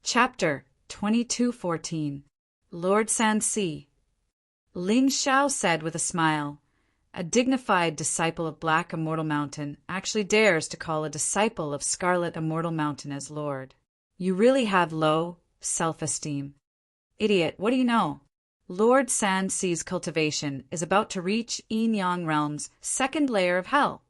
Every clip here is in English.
Chapter 22:14. Lord Sansi. Ling Xiao said with a smile, "A dignified disciple of Black Immortal Mountain actually dares to call a disciple of Scarlet Immortal Mountain as Lord. You really have low self-esteem. Idiot, what do you know? Lord Sansi's cultivation is about to reach Yin-Yang Realm's second layer of hell,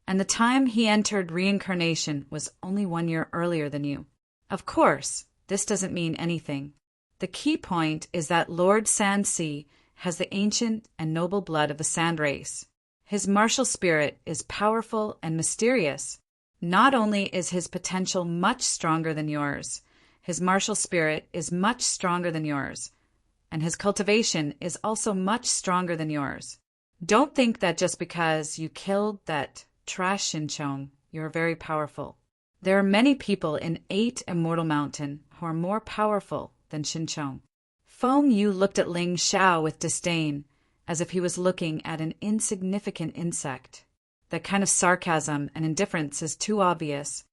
and the time he entered reincarnation was only 1 year earlier than you. Of course, this doesn't mean anything. The key point is that Lord Sansi has the ancient and noble blood of the Sand Race. His martial spirit is powerful and mysterious. Not only is his potential much stronger than yours, his martial spirit is much stronger than yours, and his cultivation is also much stronger than yours. Don't think that just because you killed that trash Shinchong, you're very powerful. There are many people in 8 Immortal Mountain who are more powerful than Shinchong." Feng Yu looked at Ling Xiao with disdain, as if he was looking at an insignificant insect. That kind of sarcasm and indifference is too obvious.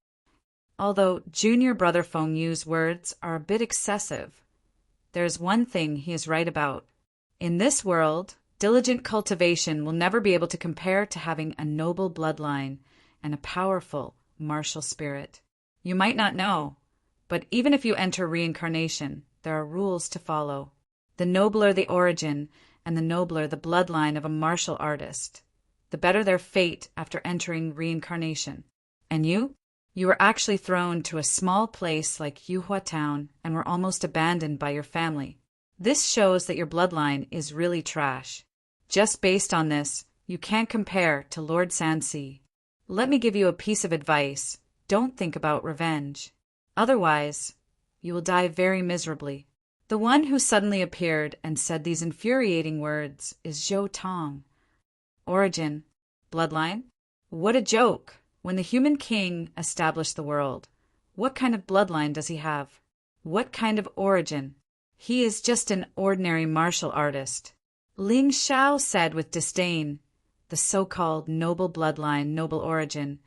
Although junior brother Feng Yu's words are a bit excessive, there is one thing he is right about. In this world, diligent cultivation will never be able to compare to having a noble bloodline and a powerful martial spirit. You might not know, but even if you enter reincarnation, there are rules to follow. The nobler the origin and the nobler the bloodline of a martial artist, the better their fate after entering reincarnation. And you? You were actually thrown to a small place like Yuhua Town and were almost abandoned by your family. This shows that your bloodline is really trash. Just based on this, you can't compare to Lord Sansi. Let me give you a piece of advice. Don't think about revenge. Otherwise, you will die very miserably. The one who suddenly appeared and said these infuriating words is Zhou Tong. Origin, bloodline? What a joke! When the human king established the world, what kind of bloodline does he have? What kind of origin? He is just an ordinary martial artist. Ling Xiao said with disdain, "The so-called noble bloodline, noble origin,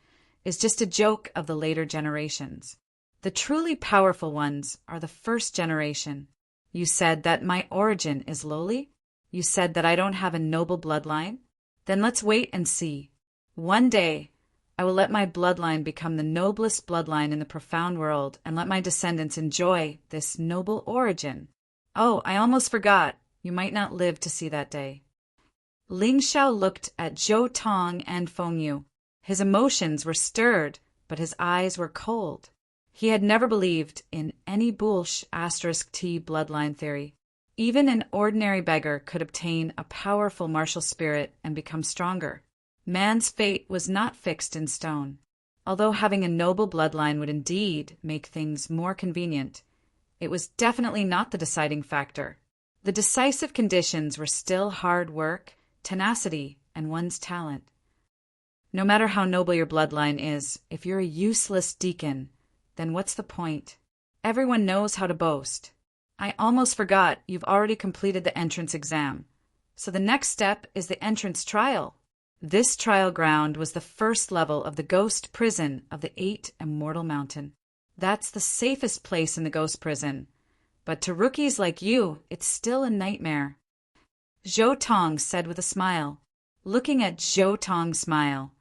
is just a joke of the later generations. The truly powerful ones are the first generation. You said that my origin is lowly? You said that I don't have a noble bloodline? Then let's wait and see. One day, I will let my bloodline become the noblest bloodline in the profound world and let my descendants enjoy this noble origin. Oh, I almost forgot. You might not live to see that day." Ling Xiao looked at Zhou Tong and Feng Yu. His emotions were stirred, but his eyes were cold. He had never believed in any T bloodline theory. Even an ordinary beggar could obtain a powerful martial spirit and become stronger. Man's fate was not fixed in stone. Although having a noble bloodline would indeed make things more convenient, it was definitely not the deciding factor. The decisive conditions were still hard work, tenacity, and one's talent. No matter how noble your bloodline is, if you're a useless deacon, then what's the point? Everyone knows how to boast. I almost forgot you've already completed the entrance exam. So the next step is the entrance trial. This trial ground was the first level of the ghost prison of the 8 Immortal Mountain. That's the safest place in the ghost prison. But to rookies like you, it's still a nightmare. Zhou Tong said with a smile. Looking at Zhou Tong's smile,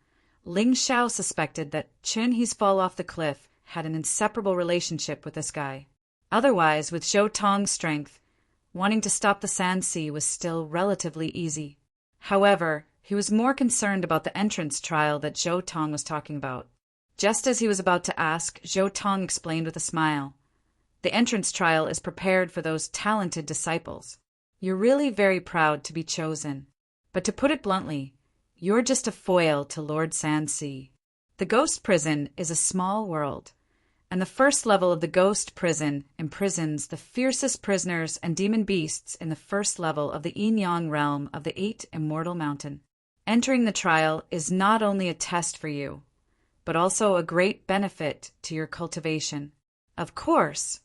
Ling Xiao suspected that Chunhe's fall off the cliff had an inseparable relationship with this guy. Otherwise, with Zhou Tong's strength, wanting to stop the Sansi was still relatively easy. However, he was more concerned about the entrance trial that Zhou Tong was talking about. Just as he was about to ask, Zhou Tong explained with a smile, "The entrance trial is prepared for those talented disciples. You're really very proud to be chosen. But to put it bluntly, you're just a foil to Lord Sansi. The ghost prison is a small world, and the first level of the ghost prison imprisons the fiercest prisoners and demon beasts in the first level of the Yin-Yang realm of the 8 Immortal Mountain. Entering the trial is not only a test for you, but also a great benefit to your cultivation. Of course,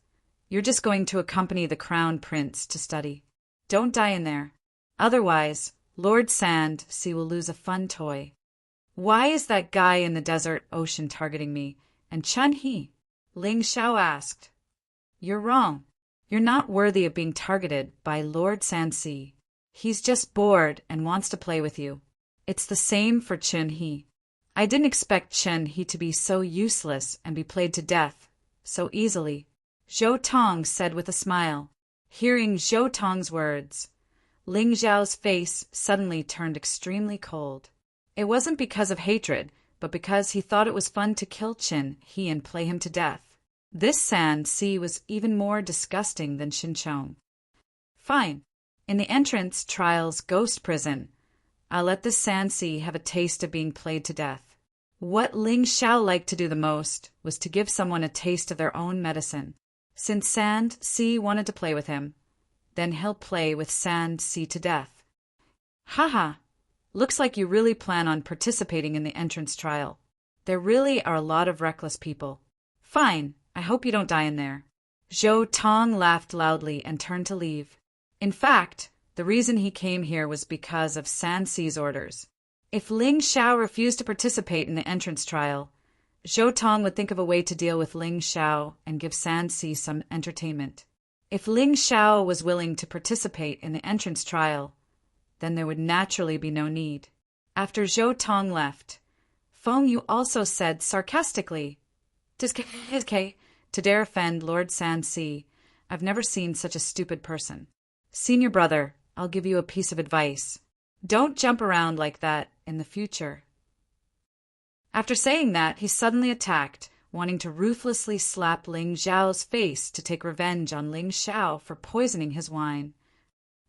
you're just going to accompany the Crown Prince to study. Don't die in there. Otherwise, Lord Sansi will lose a fun toy. Why is that guy in the desert ocean targeting me, and Chunhe?" Ling Xiao asked. You're wrong. You're not worthy of being targeted by Lord Sansi. He's just bored and wants to play with you. It's the same for Chun He. I didn't expect Chun He to be so useless and be played to death so easily, Zhou Tong said with a smile. Hearing Zhou Tong's words, Ling Xiao's face suddenly turned extremely cold. It wasn't because of hatred, but because he thought it was fun to kill Qin He and play him to death. This Sansi was even more disgusting than Xinqiang. Fine. In the entrance trial's ghost prison, I'll let this Sansi have a taste of being played to death. What Ling Xiao liked to do the most was to give someone a taste of their own medicine. Since Sansi wanted to play with him, then he'll play with Sansi to death. Haha. Looks like you really plan on participating in the entrance trial. There really are a lot of reckless people. Fine. I hope you don't die in there. Zhou Tong laughed loudly and turned to leave. In fact, the reason he came here was because of Sansi's orders. If Ling Xiao refused to participate in the entrance trial, Zhou Tong would think of a way to deal with Ling Xiao and give Sansi some entertainment. If Ling Xiao was willing to participate in the entrance trial, then there would naturally be no need. After Zhou Tong left, Feng Yu also said sarcastically, to dare offend Lord Sansi, I've never seen such a stupid person. Senior brother, I'll give you a piece of advice. Don't jump around like that in the future. After saying that, he suddenly attacked, wanting to ruthlessly slap Ling Xiao's face to take revenge on Ling Xiao for poisoning his wine.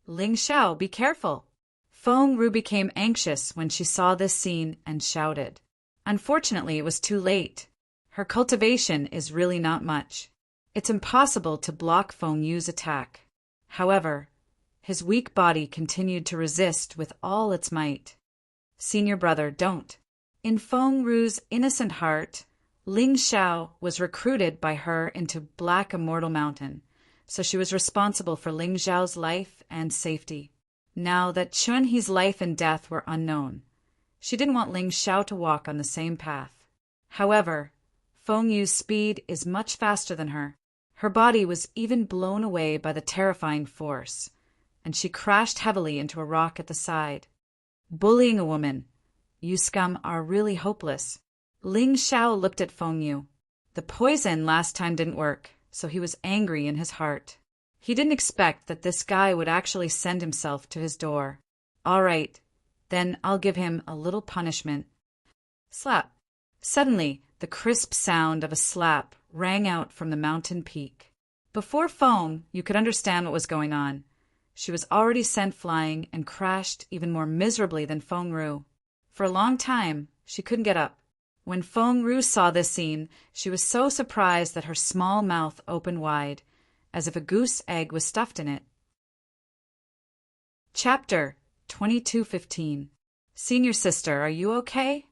Ling Xiao, be careful! Feng Ru became anxious when she saw this scene and shouted. Unfortunately, it was too late. Her cultivation is really not much. It's impossible to block Feng Yu's attack. However, his weak body continued to resist with all its might. Senior brother, don't. In Feng Ru's innocent heart, Ling Xiao was recruited by her into Black Immortal Mountain, so she was responsible for Ling Xiao's life and safety. Now that Chun He's life and death were unknown, she didn't want Ling Xiao to walk on the same path. However, Feng Yu's speed is much faster than her. Her body was even blown away by the terrifying force, and she crashed heavily into a rock at the side. Bullying a woman, you scum are really hopeless. Ling Xiao looked at Feng Yu. The poison last time didn't work, so he was angry in his heart. He didn't expect that this guy would actually send himself to his door. All right, then I'll give him a little punishment. Slap. Suddenly, the crisp sound of a slap rang out from the mountain peak. Before Feng Yu could understand what was going on, she was already sent flying and crashed even more miserably than Feng Ru. For a long time, she couldn't get up. When Feng Ru saw this scene, she was so surprised that her small mouth opened wide, as if a goose egg was stuffed in it. Chapter 22:15. Senior sister, are you okay?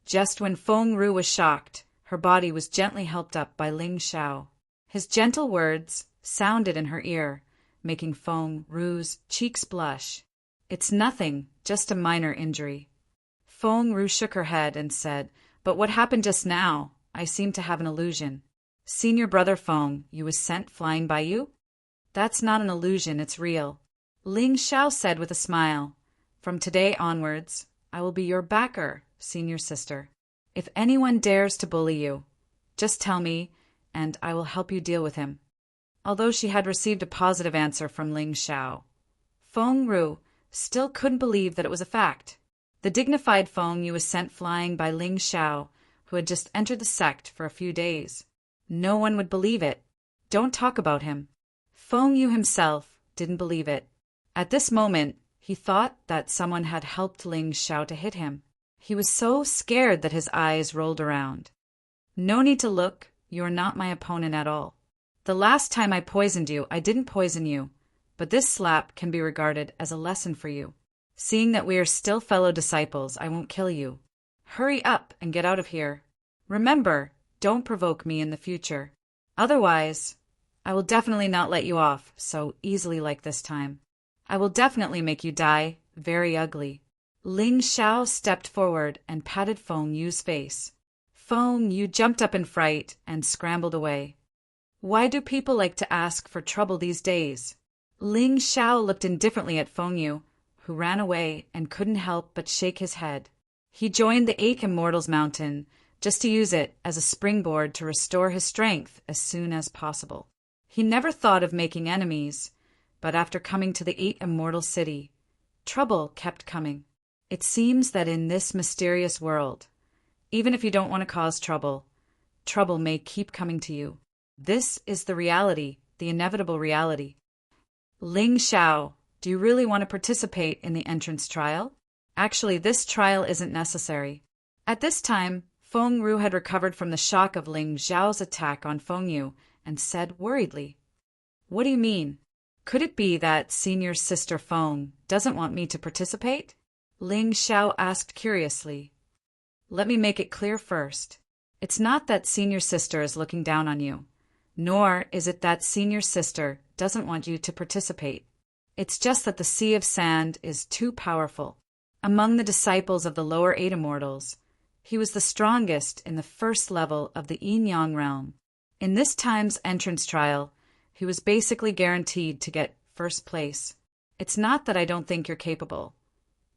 Just when Feng Ru was shocked, her body was gently helped up by Ling Xiao. His gentle words sounded in her ear, making Feng Ru's cheeks blush. It's nothing, just a minor injury. Feng Ru shook her head and said, but what happened just now? I seem to have an illusion. Senior brother Feng Yu was sent flying by you? That's not an illusion, it's real. Ling Xiao said with a smile. From today onwards, I will be your backer, senior sister. If anyone dares to bully you, just tell me, and I will help you deal with him. Although she had received a positive answer from Ling Xiao, Feng Ru still couldn't believe that it was a fact. The dignified Feng Yu was sent flying by Ling Xiao, who had just entered the sect for a few days. No one would believe it. Don't talk about him. Feng Yu himself didn't believe it. At this moment, he thought that someone had helped Ling Xiao to hit him. He was so scared that his eyes rolled around. No need to look. You are not my opponent at all. The last time I poisoned you, I didn't poison you, but this slap can be regarded as a lesson for you. Seeing that we are still fellow disciples, I won't kill you. Hurry up and get out of here. Remember, don't provoke me in the future. Otherwise, I will definitely not let you off so easily like this time. I will definitely make you die very ugly. Ling Xiao stepped forward and patted Feng Yu's face. Feng Yu jumped up in fright and scrambled away. Why do people like to ask for trouble these days? Ling Xiao looked indifferently at Feng Yu, who ran away and couldn't help but shake his head. He joined the 8 Immortals Mountain just to use it as a springboard to restore his strength as soon as possible. He never thought of making enemies, but after coming to the 8 Immortal City, trouble kept coming. It seems that in this mysterious world, even if you don't want to cause trouble, trouble may keep coming to you. This is the reality, the inevitable reality. Ling Xiao, do you really want to participate in the entrance trial? Actually, this trial isn't necessary. At this time, Feng Ru had recovered from the shock of Ling Xiao's attack on Feng Yu and said worriedly, "What do you mean? Could it be that senior sister Feng doesn't want me to participate?" Ling Xiao asked curiously. "Let me make it clear first. It's not that senior sister is looking down on you, nor is it that senior sister doesn't want you to participate. It's just that the Sea of Sand is too powerful. Among the disciples of the lower 8 Immortals, he was the strongest in the first level of the Yin-Yang realm. In this time's entrance trial, he was basically guaranteed to get first place. It's not that I don't think you're capable,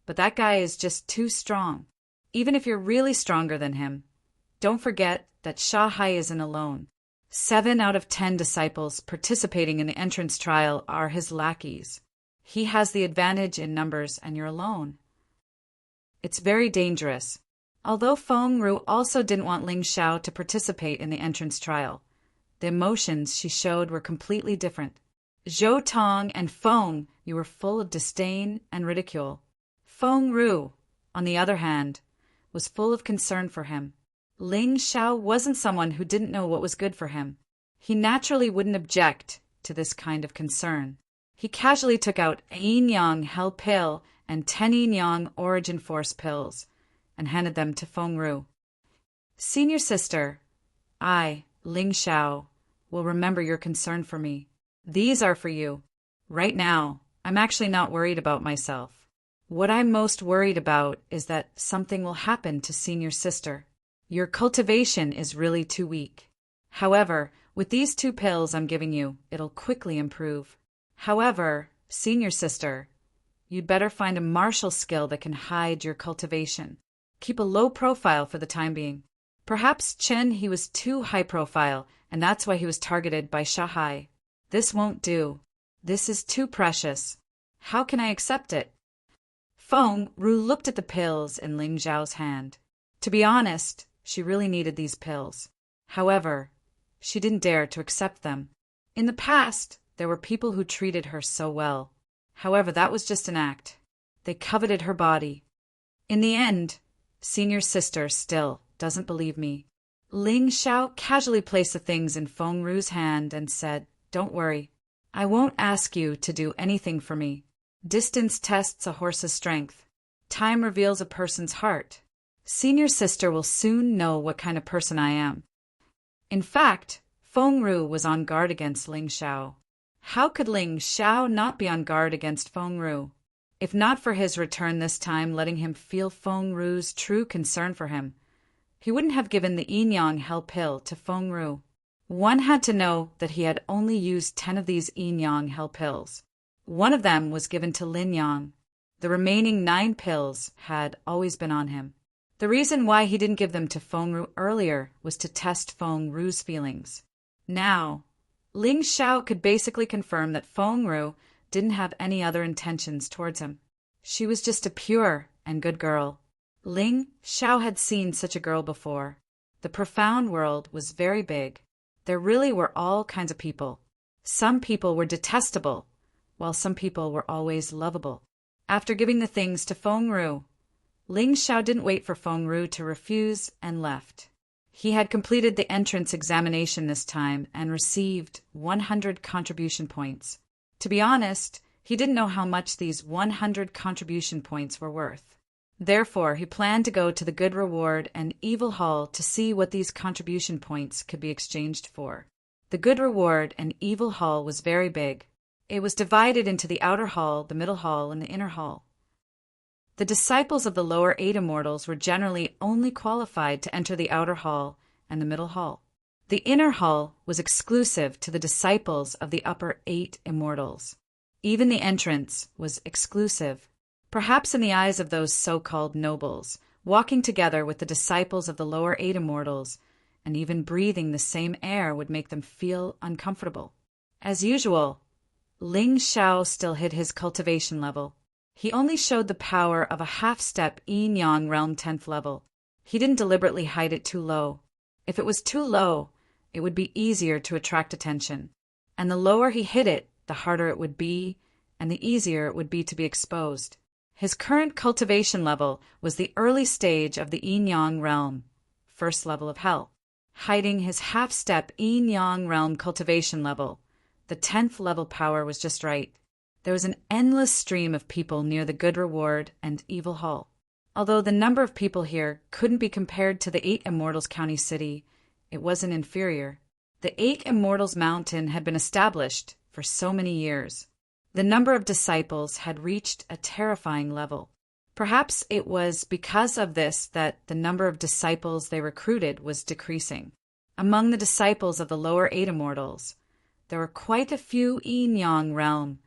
but that guy is just too strong. Even if you're really stronger than him, don't forget that Shanghai isn't alone. 7 out of 10 disciples participating in the entrance trial are his lackeys. He has the advantage in numbers and you're alone. It's very dangerous." Although Feng Ru also didn't want Ling Xiao to participate in the entrance trial, the emotions she showed were completely different. Zhou Tong and Feng Yu were full of disdain and ridicule. Feng Ru, on the other hand, was full of concern for him. Ling Xiao wasn't someone who didn't know what was good for him. He naturally wouldn't object to this kind of concern. He casually took out a Yin-Yang Hell pill and 10 Yin-Yang Origin Force pills and handed them to Feng Ru. "Senior sister, I, Ling Xiao, will remember your concern for me. These are for you. Right now, I'm actually not worried about myself. What I'm most worried about is that something will happen to senior sister. Your cultivation is really too weak. However, with these 2 pills I'm giving you, it'll quickly improve. However, senior sister, you'd better find a martial skill that can hide your cultivation. Keep a low profile for the time being. Perhaps Chen he was too high profile, and that's why he was targeted by Shanghai. This won't do. This is too precious. How can I accept it?" Feng Ru looked at the pills in Ling Xiao's hand. To be honest, she really needed these pills. However, she didn't dare to accept them. In the past, there were people who treated her so well. However, that was just an act. They coveted her body. In the end, senior sister still doesn't believe me. Ling Xiao casually placed the things in Feng Ru's hand and said, "Don't worry. I won't ask you to do anything for me. Distance tests a horse's strength. Time reveals a person's heart. Senior sister will soon know what kind of person I am." In fact, Feng Ru was on guard against Ling Xiao. How could Ling Xiao not be on guard against Feng Ru? If not for his return this time letting him feel Feng Ru's true concern for him, he wouldn't have given the Yin-Yang Hell pill to Feng Ru. One had to know that he had only used 10 of these Yin-Yang Hell pills. One of them was given to Lin Yang. The remaining 9 pills had always been on him. The reason why he didn't give them to Feng Ru earlier was to test Feng Ru's feelings. Now, Ling Xiao could basically confirm that Feng Ru didn't have any other intentions towards him. She was just a pure and good girl. Ling Xiao had seen such a girl before. The profound world was very big. There really were all kinds of people. Some people were detestable, while some people were always lovable. After giving the things to Feng Ru, Ling Xiao didn't wait for Feng Ru to refuse and left. He had completed the entrance examination this time and received 100 contribution points. To be honest, he didn't know how much these 100 contribution points were worth. Therefore, he planned to go to the Good Reward and Evil Hall to see what these contribution points could be exchanged for. The Good Reward and Evil Hall was very big. It was divided into the outer hall, the middle hall, and the inner hall. The disciples of the lower 8 immortals were generally only qualified to enter the outer hall and the middle hall. The inner hall was exclusive to the disciples of the upper 8 immortals. Even the entrance was exclusive. Perhaps in the eyes of those so-called nobles, walking together with the disciples of the lower 8 immortals, and even breathing the same air would make them feel uncomfortable. As usual, Ling Xiao still hid his cultivation level. He only showed the power of a half-step yin-yang realm 10th level. He didn't deliberately hide it too low. If it was too low, it would be easier to attract attention. And the lower he hid it, the harder it would be, and the easier it would be to be exposed. His current cultivation level was the early stage of the yin-yang realm, 1st level of hell. Hiding his half-step yin-yang realm cultivation level, the 10th level power was just right. There was an endless stream of people near the Good Reward and Evil Hall. Although the number of people here couldn't be compared to the 8 Immortals County City, it wasn't inferior. The 8 Immortals Mountain had been established for so many years. The number of disciples had reached a terrifying level. Perhaps it was because of this that the number of disciples they recruited was decreasing. Among the disciples of the lower 8 Immortals, there were quite a few yin-yang realm,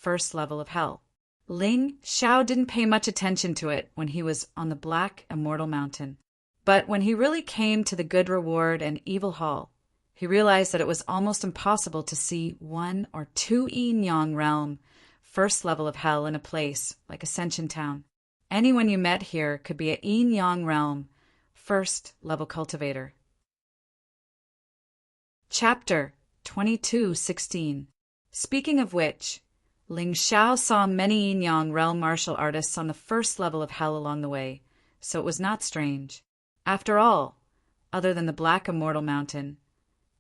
1st level of hell. Ling Xiao didn't pay much attention to it when he was on the Black Immortal Mountain. But when he really came to the Good Reward and Evil Hall, he realized that it was almost impossible to see 1 or 2 yin-yang realm, 1st level of hell in a place like Ascension Town. Anyone you met here could be a yin-yang realm, 1st level cultivator. Chapter 22:16. Speaking of which, Ling Xiao saw many yin-yang realm martial artists on the 1st level of hell along the way, so it was not strange. After all, other than the Black Immortal Mountain,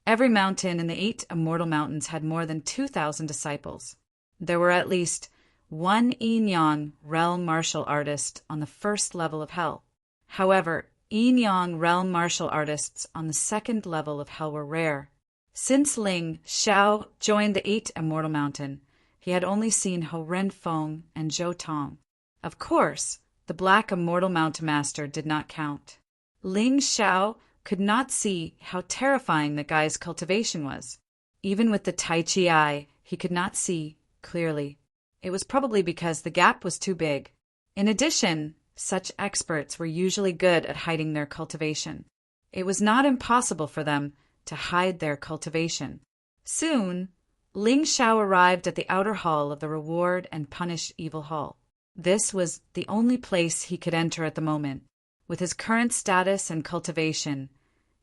every mountain in the 8 Immortal Mountains had more than 2,000 disciples. There were at least 1 yin-yang realm martial artist on the 1st level of hell. However, yin-yang realm martial artists on the 2nd level of hell were rare. Since Ling Xiao joined the 8 Immortal Mountain, he had only seen Ho Renfeng and Zhou Tong. Of course, the Black Immortal Mountain Master did not count. Ling Xiao could not see how terrifying the guy's cultivation was. Even with the Tai Chi eye, he could not see clearly. It was probably because the gap was too big. In addition, such experts were usually good at hiding their cultivation. It was not impossible for them to hide their cultivation. Soon, Ling Xiao arrived at the outer hall of the Reward and Punish Evil Hall. This was the only place he could enter at the moment. With his current status and cultivation,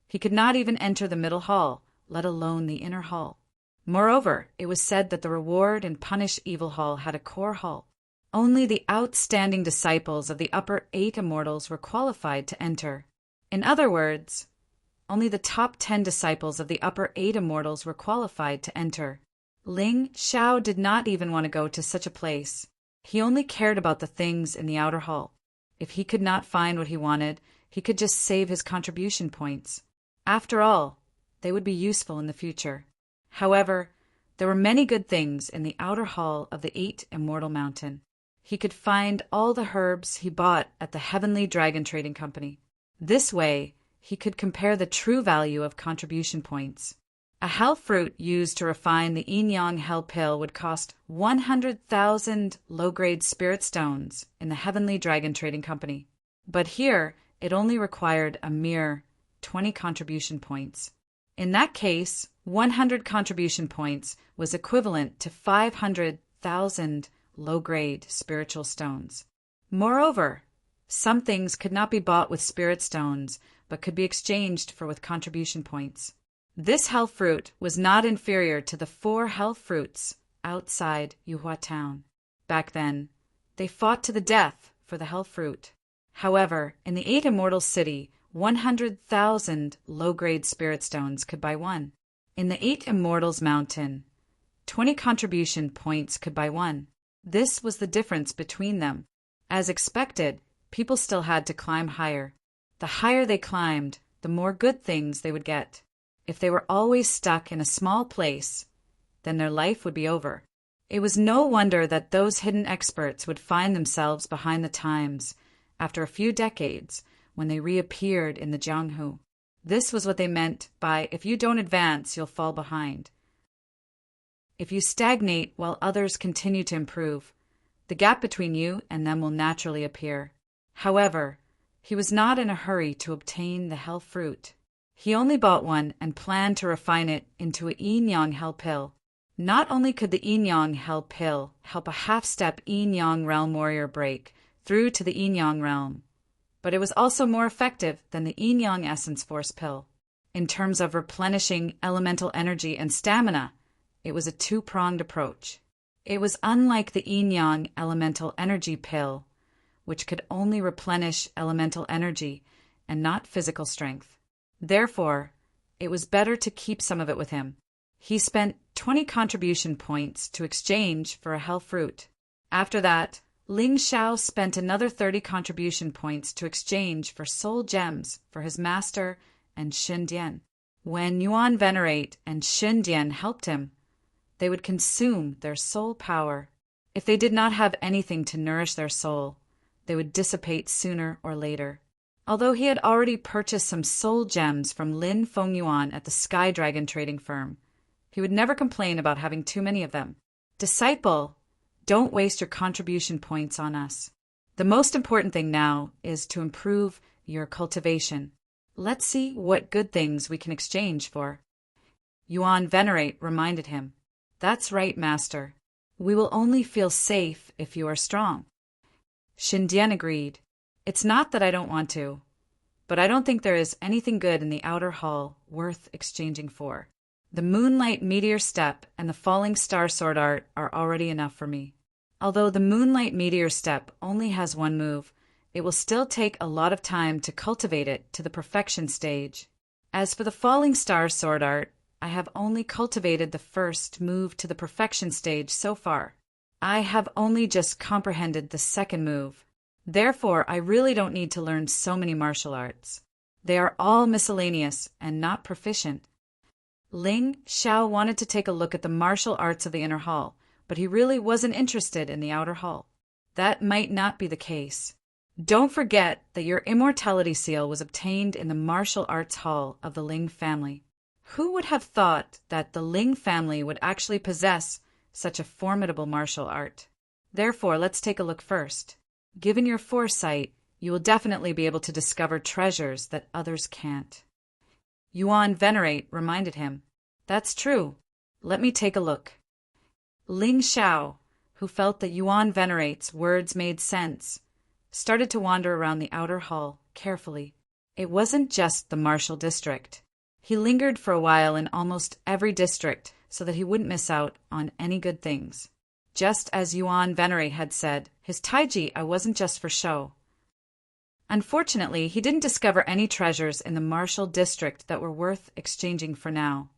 he could not even enter the middle hall, let alone the inner hall. Moreover, it was said that the Reward and Punish Evil Hall had a core hall. Only the outstanding disciples of the upper 8 immortals were qualified to enter. In other words, only the top 10 disciples of the upper 8 immortals were qualified to enter. Ling Xiao did not even want to go to such a place. He only cared about the things in the outer hall. If he could not find what he wanted, he could just save his contribution points. After all, they would be useful in the future. However, there were many good things in the outer hall of the 8 Immortal Mountain. He could find all the herbs he bought at the Heavenly Dragon Trading Company. This way, he could compare the true value of contribution points. A hell fruit used to refine the yin-yang hell pill would cost 100,000 low-grade spirit stones in the Heavenly Dragon Trading Company. But here, it only required a mere 20 contribution points. In that case, 100 contribution points was equivalent to 500,000 low-grade spiritual stones. Moreover, some things could not be bought with spirit stones, but could be exchanged for with contribution points. This hell fruit was not inferior to the 4 hell fruits outside Yuhua Town. Back then, they fought to the death for the hell fruit. However, in the 8 Immortal City, 100,000 low-grade spirit stones could buy 1. In the 8 Immortals Mountain, 20 contribution points could buy 1. This was the difference between them. As expected, people still had to climb higher. The higher they climbed, the more good things they would get. If they were always stuck in a small place, then their life would be over. It was no wonder that those hidden experts would find themselves behind the times after a few decades when they reappeared in the Jianghu. This was what they meant by, if you don't advance, you'll fall behind. If you stagnate while others continue to improve, the gap between you and them will naturally appear. However, he was not in a hurry to obtain the hell fruit. He only bought one and planned to refine it into a yin-yang hell pill. Not only could the yin-yang hell pill help a half-step yin-yang realm warrior break through to the yin-yang realm, but it was also more effective than the yin-yang essence force pill. In terms of replenishing elemental energy and stamina, it was a two-pronged approach. It was unlike the yin-yang elemental energy pill, which could only replenish elemental energy and not physical strength. Therefore, it was better to keep some of it with him. He spent 20 contribution points to exchange for a hell fruit. After that, Ling Xiao spent another 30 contribution points to exchange for soul gems for his master and Xin Dian. When Yuan Venerate and Xin Dian helped him, they would consume their soul power. If they did not have anything to nourish their soul, they would dissipate sooner or later. Although he had already purchased some soul gems from Lin Fengyuan at the Sky Dragon trading firm, he would never complain about having too many of them. Disciple, don't waste your contribution points on us. The most important thing now is to improve your cultivation. Let's see what good things we can exchange for. Yuan Venerate reminded him. That's right, Master. We will only feel safe if you are strong. Xin Dian agreed. It's not that I don't want to, but I don't think there is anything good in the outer hall worth exchanging for. The Moonlight Meteor Step and the Falling Star Sword Art are already enough for me. Although the Moonlight Meteor Step only has one move, it will still take a lot of time to cultivate it to the perfection stage. As for the Falling Star Sword Art, I have only cultivated the first move to the perfection stage so far. I have only just comprehended the second move. Therefore, I really don't need to learn so many martial arts. They are all miscellaneous and not proficient. Ling Xiao wanted to take a look at the martial arts of the inner hall, but he really wasn't interested in the outer hall. That might not be the case. Don't forget that your immortality seal was obtained in the martial arts hall of the Ling family. Who would have thought that the Ling family would actually possess such a formidable martial art? Therefore, let's take a look first. Given your foresight, you will definitely be able to discover treasures that others can't. Yuan Venerate reminded him. That's true. Let me take a look. Ling Xiao, who felt that Yuan Venerate's words made sense, started to wander around the outer hall carefully. It wasn't just the martial district. He lingered for a while in almost every district so that he wouldn't miss out on any good things. Just as Yuan Venerate had said, his taiji wasn't just for show. Unfortunately, he didn't discover any treasures in the martial district that were worth exchanging for now.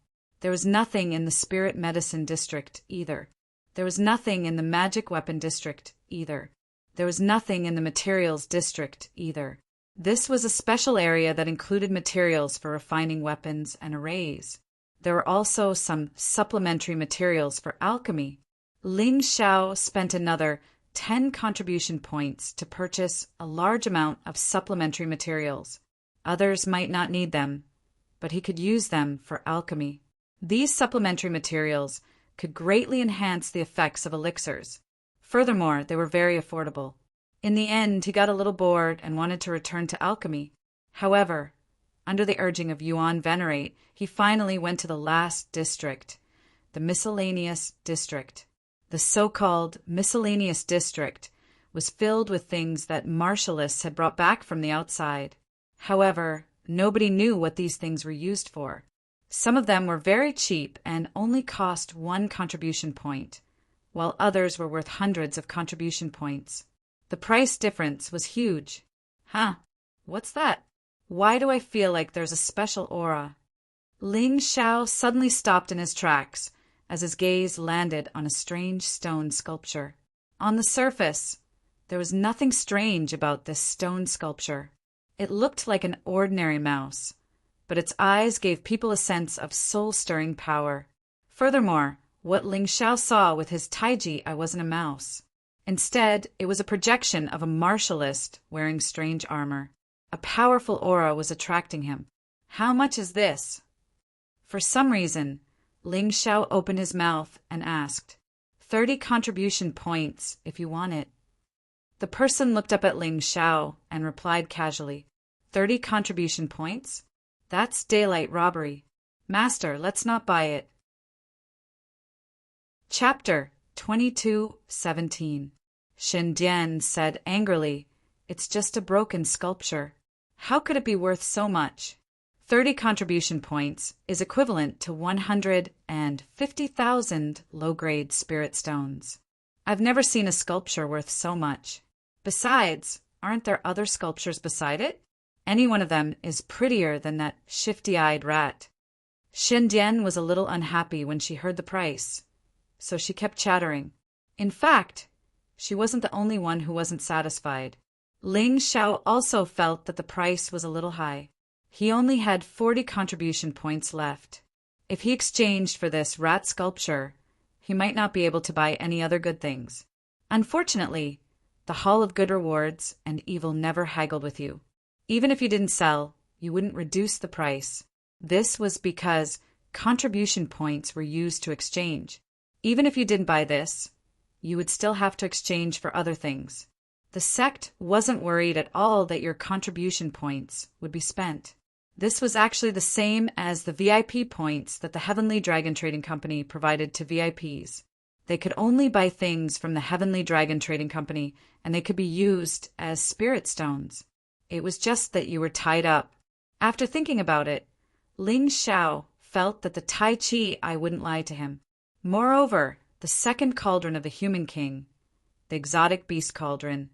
There was nothing in the spirit medicine district either. There was nothing in the magic weapon district either. There was nothing in the materials district either. This was a special area that included materials for refining weapons and arrays. There were also some supplementary materials for alchemy. Ling Xiao spent another 10 contribution points to purchase a large amount of supplementary materials. Others might not need them, but he could use them for alchemy. These supplementary materials could greatly enhance the effects of elixirs. Furthermore, they were very affordable. In the end, he got a little bored and wanted to return to alchemy. However, under the urging of Yuan Venerate, he finally went to the last district, the miscellaneous district. The so-called miscellaneous district was filled with things that martialists had brought back from the outside. However, nobody knew what these things were used for. Some of them were very cheap and only cost 1 contribution point, while others were worth hundreds of contribution points. The price difference was huge. Huh, what's that? Why do I feel like there's a special aura? Ling Xiao suddenly stopped in his tracks as his gaze landed on a strange stone sculpture. On the surface, there was nothing strange about this stone sculpture. It looked like an ordinary mouse, but its eyes gave people a sense of soul-stirring power. Furthermore, what Ling Xiao saw with his taiji wasn't a mouse. Instead, it was a projection of a martialist wearing strange armor. A powerful aura was attracting him. How much is this? For some reason, Ling Xiao opened his mouth and asked, 30 contribution points if you want it. The person looked up at Ling Xiao and replied casually, 30 contribution points? That's daylight robbery. Master, let's not buy it. Chapter 22:17. Shen Dian said angrily, It's just a broken sculpture. How could it be worth so much? 30 contribution points is equivalent to 150,000 low-grade spirit stones. I've never seen a sculpture worth so much. Besides, aren't there other sculptures beside it? Any one of them is prettier than that shifty-eyed rat. Shen Dian was a little unhappy when she heard the price, so she kept chattering. In fact, she wasn't the only one who wasn't satisfied. Ling Xiao also felt that the price was a little high. He only had 40 contribution points left. If he exchanged for this rat sculpture, he might not be able to buy any other good things. Unfortunately, the Hall of Good Rewards and Evil never haggled with you. Even if you didn't sell, you wouldn't reduce the price. This was because contribution points were used to exchange. Even if you didn't buy this, you would still have to exchange for other things. The sect wasn't worried at all that your contribution points would be spent. This was actually the same as the VIP points that the Heavenly Dragon Trading Company provided to VIPs. They could only buy things from the Heavenly Dragon Trading Company, and they could be used as spirit stones. It was just that you were tied up. After thinking about it, Ling Xiao felt that the Tai Chi eye wouldn't lie to him. Moreover, the second cauldron of the Human King, the exotic beast cauldron,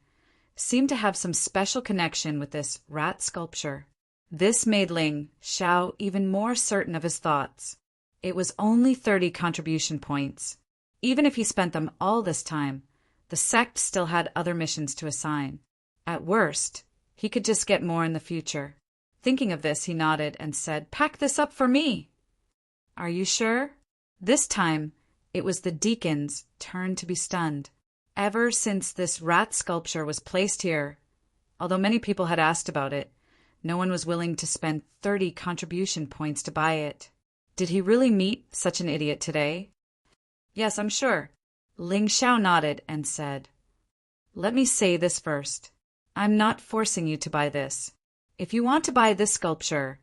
seemed to have some special connection with this rat sculpture. This made Ling Xiao even more certain of his thoughts. It was only 30 contribution points. Even if he spent them all this time, the sect still had other missions to assign. At worst, he could just get more in the future. Thinking of this, he nodded and said, Pack this up for me. Are you sure? This time, it was the deacon's turn to be stunned. Ever since this rat sculpture was placed here, although many people had asked about it, no one was willing to spend 30 contribution points to buy it. Did he really meet such an idiot today? Yes, I'm sure. Ling Xiao nodded and said, Let me say this first. I'm not forcing you to buy this. If you want to buy this sculpture,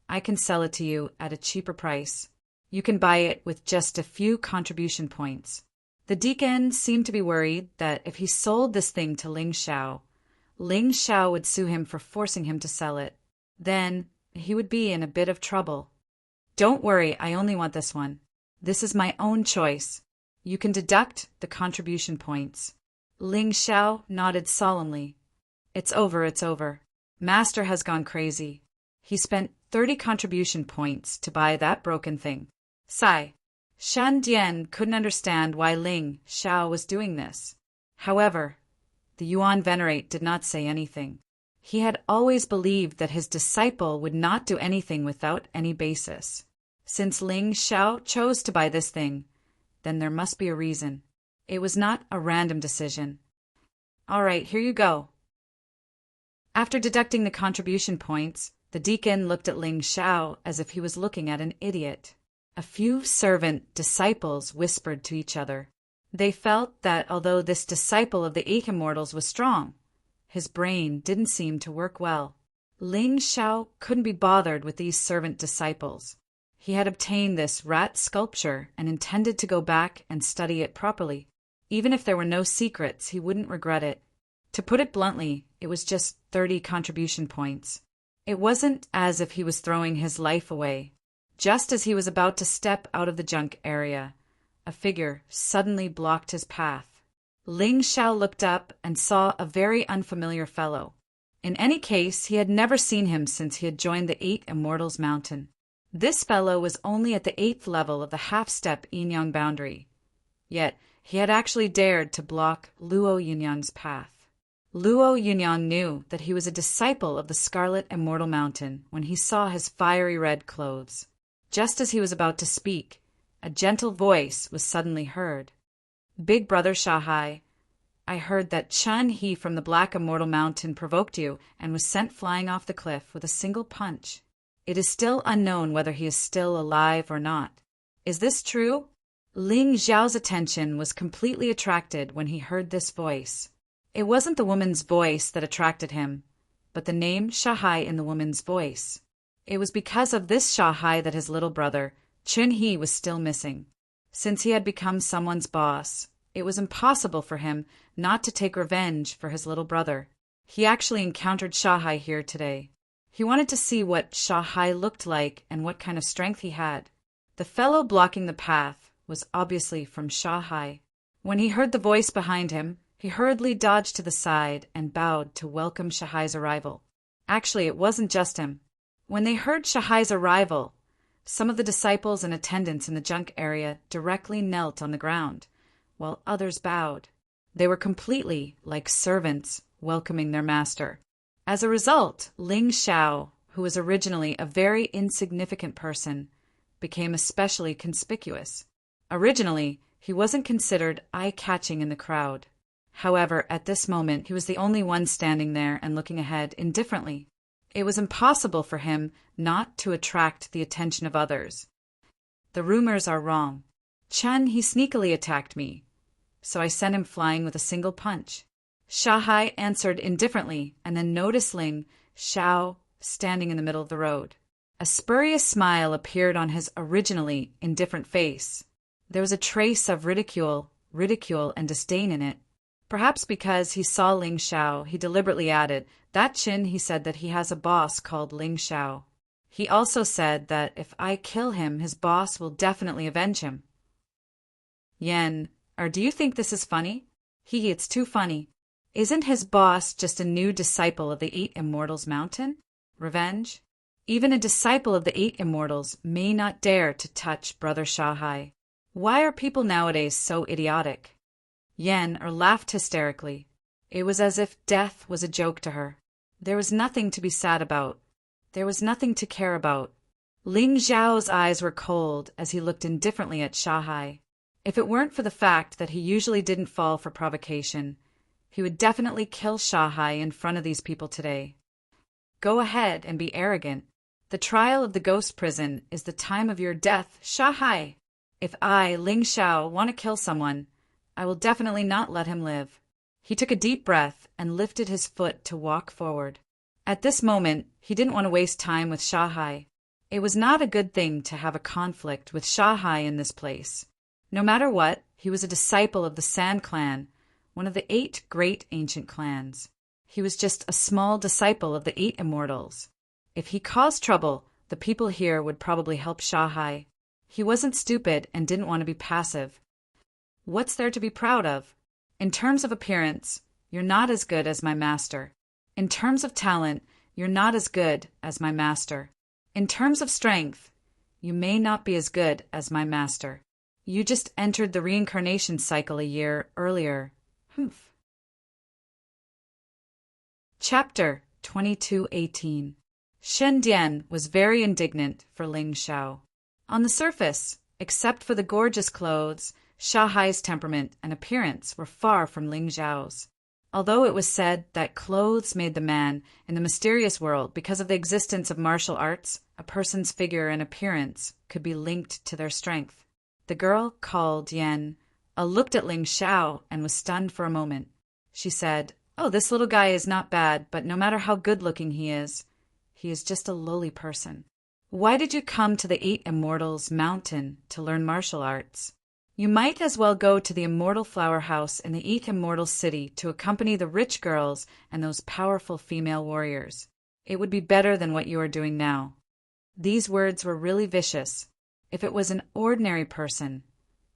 I can sell it to you at a cheaper price. You can buy it with just a few contribution points. The deacon seemed to be worried that if he sold this thing to Ling Xiao would sue him for forcing him to sell it. Then he would be in a bit of trouble. Don't worry, I only want this one. This is my own choice. You can deduct the contribution points. Ling Xiao nodded solemnly. It's over, it's over. Master has gone crazy. He spent 30 contribution points to buy that broken thing. Sigh. Shen Dian couldn't understand why Ling Xiao was doing this. However, the Yuan Venerate did not say anything. He had always believed that his disciple would not do anything without any basis. Since Ling Xiao chose to buy this thing, then there must be a reason. It was not a random decision. All right, here you go. After deducting the contribution points, the deacon looked at Ling Xiao as if he was looking at an idiot. A few servant disciples whispered to each other. They felt that although this disciple of the 8 immortals was strong, his brain didn't seem to work well. Ling Xiao couldn't be bothered with these servant disciples. He had obtained this rat sculpture and intended to go back and study it properly. Even if there were no secrets, he wouldn't regret it. To put it bluntly, it was just 30 contribution points. It wasn't as if he was throwing his life away. Just as he was about to step out of the junk area, a figure suddenly blocked his path. Ling Xiao looked up and saw a very unfamiliar fellow. In any case, he had never seen him since he had joined the 8 Immortals Mountain. This fellow was only at the 8th level of the half-step yin-yang boundary. Yet, he had actually dared to block Luo Yunyang's path. Luo Yunyang knew that he was a disciple of the Scarlet Immortal Mountain when he saw his fiery red clothes. Just as he was about to speak, a gentle voice was suddenly heard. Big Brother Shahai, I heard that Chun He from the Black Immortal Mountain provoked you and was sent flying off the cliff with a single punch. It is still unknown whether he is still alive or not. Is this true? Ling Xiao's attention was completely attracted when he heard this voice. It wasn't the woman's voice that attracted him, but the name Shahai in the woman's voice. It was because of this Shahai that his little brother, Chun He, was still missing. Since he had become someone's boss, it was impossible for him not to take revenge for his little brother. He actually encountered Shahai here today. He wanted to see what Shahai looked like and what kind of strength he had. The fellow blocking the path was obviously from Shahai. When he heard the voice behind him, he hurriedly dodged to the side and bowed to welcome Shahai's arrival. Actually, it wasn't just him. When they heard Shahai's arrival, some of the disciples and attendants in the junk area directly knelt on the ground, while others bowed. They were completely like servants welcoming their master. As a result, Ling Xiao, who was originally a very insignificant person, became especially conspicuous. Originally, he wasn't considered eye-catching in the crowd. However, at this moment, he was the only one standing there and looking ahead indifferently. It was impossible for him not to attract the attention of others. The rumors are wrong. Chun He sneakily attacked me, so I sent him flying with a single punch. Shahai answered indifferently and then noticed Ling Xiao standing in the middle of the road. A spurious smile appeared on his originally indifferent face. There was a trace of ridicule and disdain in it. Perhaps because he saw Ling Xiao, he deliberately added, "That Chin, he said that he has a boss called Ling Xiao. He also said that if I kill him, his boss will definitely avenge him." Yen, or do you think this is funny? It's too funny. Isn't his boss just a new disciple of the Eight Immortals Mountain? Revenge? Even a disciple of the Eight Immortals may not dare to touch Brother Shahai. Why are people nowadays so idiotic? Yen laughed hysterically. It was as if death was a joke to her. There was nothing to be sad about. There was nothing to care about. Ling Xiao's eyes were cold as he looked indifferently at Shahai. If it weren't for the fact that he usually didn't fall for provocation, he would definitely kill Shahai in front of these people today. Go ahead and be arrogant. The trial of the ghost prison is the time of your death, Shahai. If I, Ling Xiao, want to kill someone, I will definitely not let him live. He took a deep breath and lifted his foot to walk forward. At this moment, he didn't want to waste time with Shahai. It was not a good thing to have a conflict with Shahai in this place. No matter what, he was a disciple of the Sand Clan, one of the 8 great ancient clans. He was just a small disciple of the 8 Immortals. If he caused trouble, the people here would probably help Shahai. He wasn't stupid and didn't want to be passive. What's there to be proud of? In terms of appearance, you're not as good as my master. In terms of talent, you're not as good as my master. In terms of strength, you may not be as good as my master. You just entered the reincarnation cycle a year earlier. Chapter 2218. Shen Dian was very indignant for Ling Xiao. On the surface, except for the gorgeous clothes, Shahai's temperament and appearance were far from Ling Xiao's. Although it was said that clothes made the man in the mysterious world because of the existence of martial arts, a person's figure and appearance could be linked to their strength. The girl called Yen looked at Ling Xiao and was stunned for a moment. She said, "Oh, this little guy is not bad, but no matter how good-looking he is just a lowly person. Why did you come to the 8 Immortals Mountain to learn martial arts? You might as well go to the Immortal Flower House in the 8 Immortal City to accompany the rich girls and those powerful female warriors. It would be better than what you are doing now." These words were really vicious. If it was an ordinary person,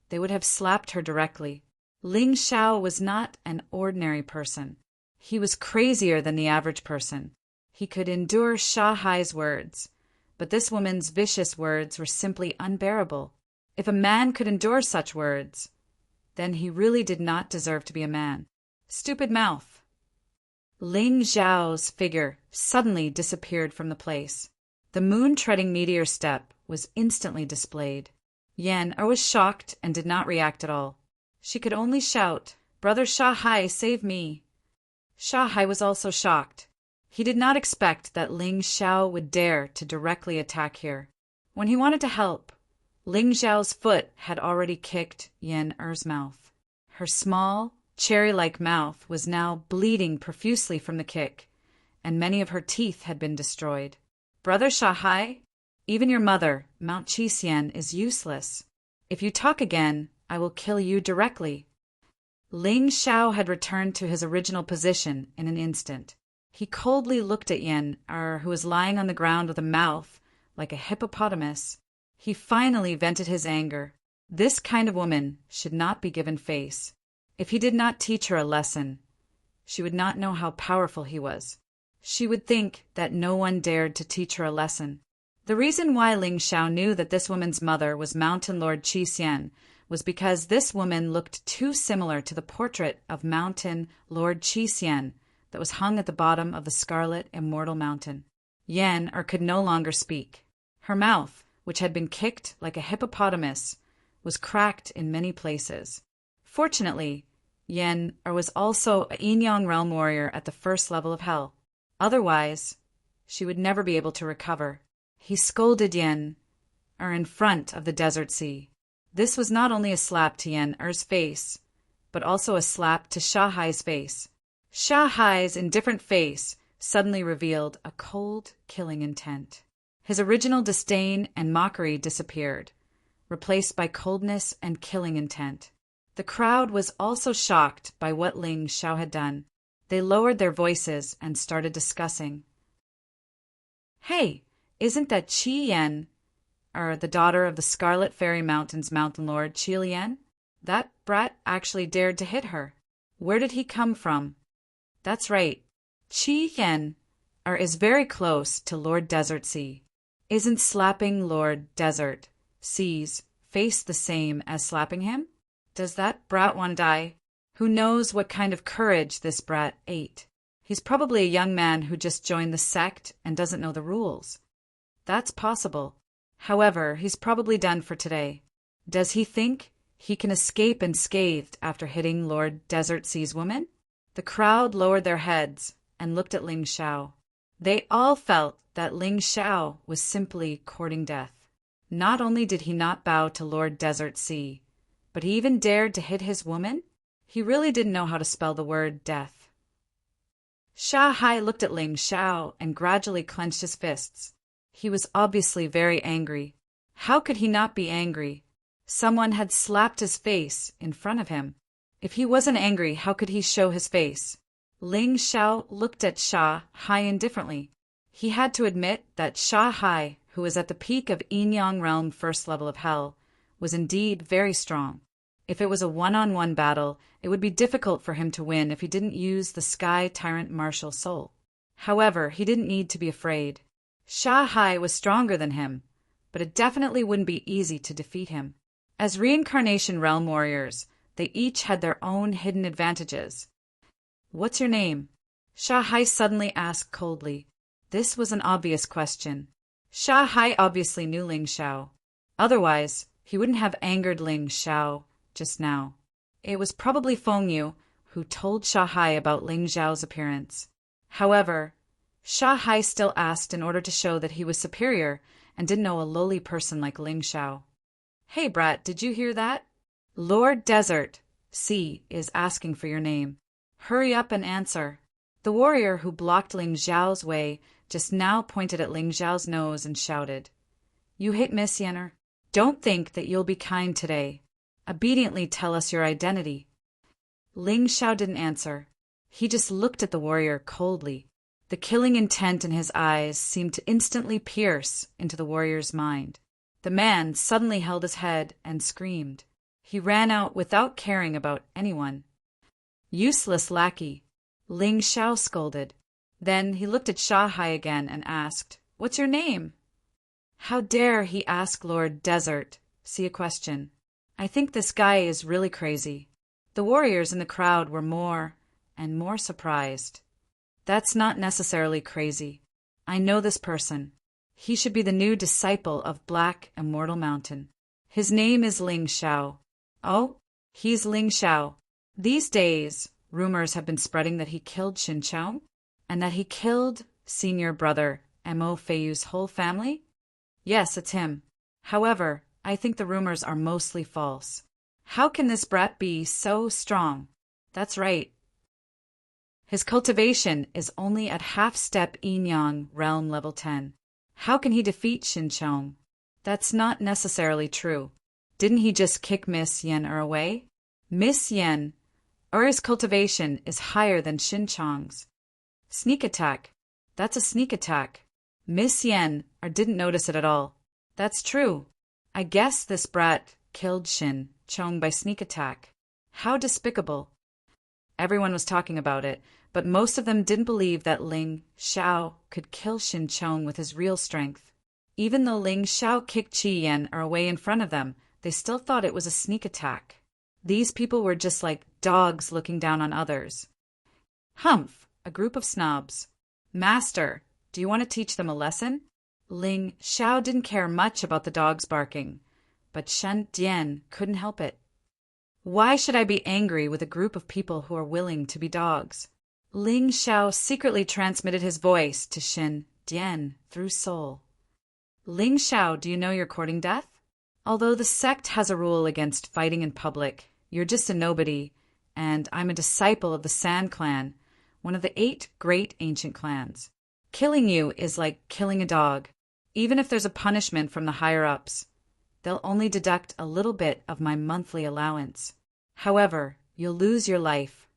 they would have slapped her directly. Ling Xiao was not an ordinary person. He was crazier than the average person. He could endure Shahai's words, but this woman's vicious words were simply unbearable. If a man could endure such words, then he really did not deserve to be a man. Stupid mouth. Ling Xiao's figure suddenly disappeared from the place. The moon-treading meteor step was instantly displayed. Yen was shocked and did not react at all. She could only shout, "Brother Shahai, save me!" Shahai was also shocked. He did not expect that Ling Xiao would dare to directly attack here. When he wanted to help, Ling Xiao's foot had already kicked Yen Er's mouth. Her small, cherry-like mouth was now bleeding profusely from the kick, and many of her teeth had been destroyed. "Brother Shanghai, even your mother, Mount Qi, is useless. If you talk again, I will kill you directly." Ling Xiao had returned to his original position in an instant. He coldly looked at Yen Er, who was lying on the ground with a mouth like a hippopotamus. He finally vented his anger. This kind of woman should not be given face. If he did not teach her a lesson, she would not know how powerful he was. She would think that no one dared to teach her a lesson. The reason why Ling Xiao knew that this woman's mother was Mountain Lord Qi was because this woman looked too similar to the portrait of Mountain Lord Qi that was hung at the bottom of the Scarlet Immortal Mountain. Yen Er could no longer speak. Her mouth, which had been kicked like a hippopotamus, was cracked in many places. Fortunately, Yen Er was also a Yin-Yang realm warrior at the first level of hell. Otherwise, she would never be able to recover. He scolded Yen Er in front of the desert sea. This was not only a slap to Yen Er's face, but also a slap to Shanghai's face. Shanghai's indifferent face suddenly revealed a cold, killing intent. His original disdain and mockery disappeared, replaced by coldness and killing intent. The crowd was also shocked by what Ling Xiao had done. They lowered their voices and started discussing. "Hey, isn't that Qi Yan, or the daughter of the Scarlet Fairy Mountain's Mountain Lord Qi Lian? That brat actually dared to hit her. Where did he come from?" "That's right. Qi Yan is very close to Lord Desert Sea. Isn't slapping Lord Desert Sea's face the same as slapping him? Does that brat want to die? Who knows what kind of courage this brat ate? He's probably a young man who just joined the sect and doesn't know the rules." "That's possible. However, he's probably done for today. Does he think he can escape unscathed after hitting Lord Desert Sea's woman?" The crowd lowered their heads and looked at Ling Xiao. They all felt that Ling Xiao was simply courting death. Not only did he not bow to Lord Desert Sea, but he even dared to hit his woman? He really didn't know how to spell the word death. Shanghai looked at Ling Xiao and gradually clenched his fists. He was obviously very angry. How could he not be angry? Someone had slapped his face in front of him. If he wasn't angry, how could he show his face? Ling Xiao looked at Shanghai indifferently. He had to admit that Shanghai, who was at the peak of Yin-Yang realm first level of hell, was indeed very strong. If it was a one-on-one battle, it would be difficult for him to win if he didn't use the Sky Tyrant Martial Soul. However, he didn't need to be afraid. Shanghai was stronger than him, but it definitely wouldn't be easy to defeat him. As reincarnation realm warriors, they each had their own hidden advantages. "What's your name?" Shanghai suddenly asked coldly. This was an obvious question. Shanghai obviously knew Ling Xiao. Otherwise, he wouldn't have angered Ling Xiao just now. It was probably Feng Yu who told Shanghai about Ling Xiao's appearance. However, Shanghai still asked in order to show that he was superior and didn't know a lowly person like Ling Xiao. "Hey, brat, did you hear that? Lord Desert Sea is asking for your name. Hurry up and answer." The warrior who blocked Ling Xiao's way just now pointed at Ling Xiao's nose and shouted, "You hit Miss Yenner. Don't think that you'll be kind today. Obediently tell us your identity." Ling Xiao didn't answer. He just looked at the warrior coldly. The killing intent in his eyes seemed to instantly pierce into the warrior's mind. The man suddenly held his head and screamed. He ran out without caring about anyone. "Useless lackey," Ling Xiao scolded. Then he looked at Shanghai again and asked, "What's your name?" How dare he ask Lord Desert Sea a question? I think this guy is really crazy. The warriors in the crowd were more and more surprised. That's not necessarily crazy. I know this person. He should be the new disciple of Black Immortal Mountain. His name is Ling Xiao. Oh, he's Ling Xiao. These days, rumors have been spreading that he killed Xin Chao. And that he killed senior brother Mo Feiyu's whole family? Yes, it's him. However, I think the rumors are mostly false. How can this brat be so strong? That's right. His cultivation is only at half-step Yin-Yang realm level 10. How can he defeat Xinqiang? That's not necessarily true. Didn't he just kick Miss Yen away? Miss Yen, his cultivation is higher than Xinqiang's. Sneak attack. That's a sneak attack. Miss Yen didn't notice it at all. That's true. I guess this brat killed Xinqiang by sneak attack. How despicable. Everyone was talking about it, but most of them didn't believe that Ling Xiao could kill Xinqiang with his real strength. Even though Ling Xiao kicked Qi Yan away in front of them, they still thought it was a sneak attack. These people were just like dogs looking down on others. Humph, a group of snobs. Master, do you want to teach them a lesson? Ling Xiao didn't care much about the dogs barking, but Shen Dian couldn't help it. Why should I be angry with a group of people who are willing to be dogs? Ling Xiao secretly transmitted his voice to Shen Dian through soul. Ling Xiao, do you know you're courting death? Although the sect has a rule against fighting in public, you're just a nobody, and I'm a disciple of the Sand Clan, one of the 8 great ancient clans. Killing you is like killing a dog. Even if there's a punishment from the higher-ups, they'll only deduct a little bit of my monthly allowance. However, you'll lose your life.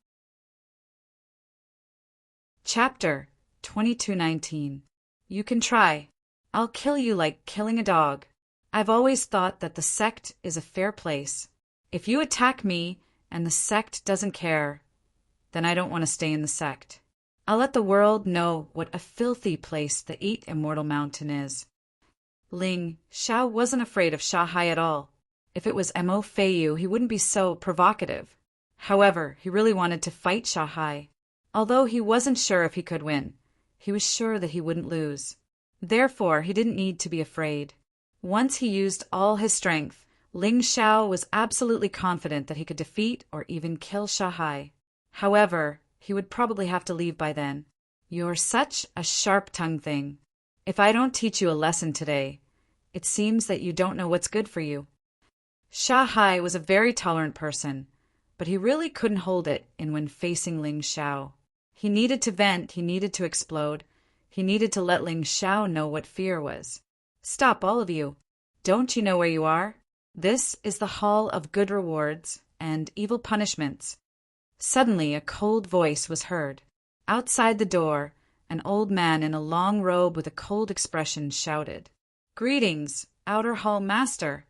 Chapter 2219. You can try. I'll kill you like killing a dog. I've always thought that the sect is a fair place. If you attack me and the sect doesn't care, then I don't want to stay in the sect. I'll let the world know what a filthy place the 8 Immortal Mountain is. Ling Xiao wasn't afraid of Shanghai at all. If it was Mo Feiyu, he wouldn't be so provocative. However, he really wanted to fight Shanghai. Although he wasn't sure if he could win, he was sure that he wouldn't lose. Therefore, he didn't need to be afraid. Once he used all his strength, Ling Xiao was absolutely confident that he could defeat or even kill Shanghai. However, he would probably have to leave by then. You're such a sharp-tongued thing. If I don't teach you a lesson today, it seems that you don't know what's good for you. Shanghai was a very tolerant person, but he really couldn't hold it in when facing Ling Xiao. He needed to vent, he needed to explode, he needed to let Ling Xiao know what fear was. Stop, all of you. Don't you know where you are? This is the Hall of Good Rewards and Evil Punishments. Suddenly a cold voice was heard. Outside the door, an old man in a long robe with a cold expression shouted, "Greetings, Outer Hall Master."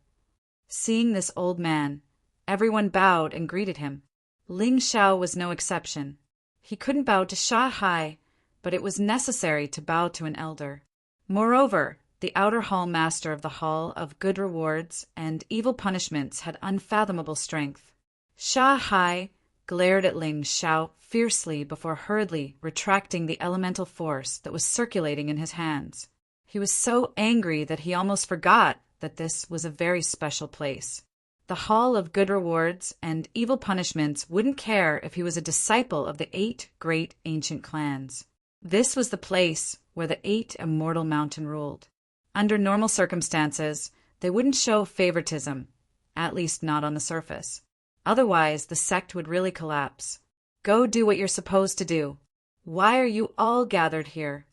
Seeing this old man, everyone bowed and greeted him. Ling Xiao was no exception. He couldn't bow to Shanghai, but it was necessary to bow to an elder. Moreover, the Outer Hall Master of the Hall of Good Rewards and Evil Punishments had unfathomable strength. Shanghai glared at Ling Xiao fiercely before hurriedly retracting the elemental force that was circulating in his hands. He was so angry that he almost forgot that this was a very special place. The Hall of Good Rewards and Evil Punishments wouldn't care if he was a disciple of the 8 great ancient clans. This was the place where the 8 Immortal Mountain ruled. Under normal circumstances, they wouldn't show favoritism, at least not on the surface. Otherwise, the sect would really collapse. Go do what you're supposed to do. Why are you all gathered here?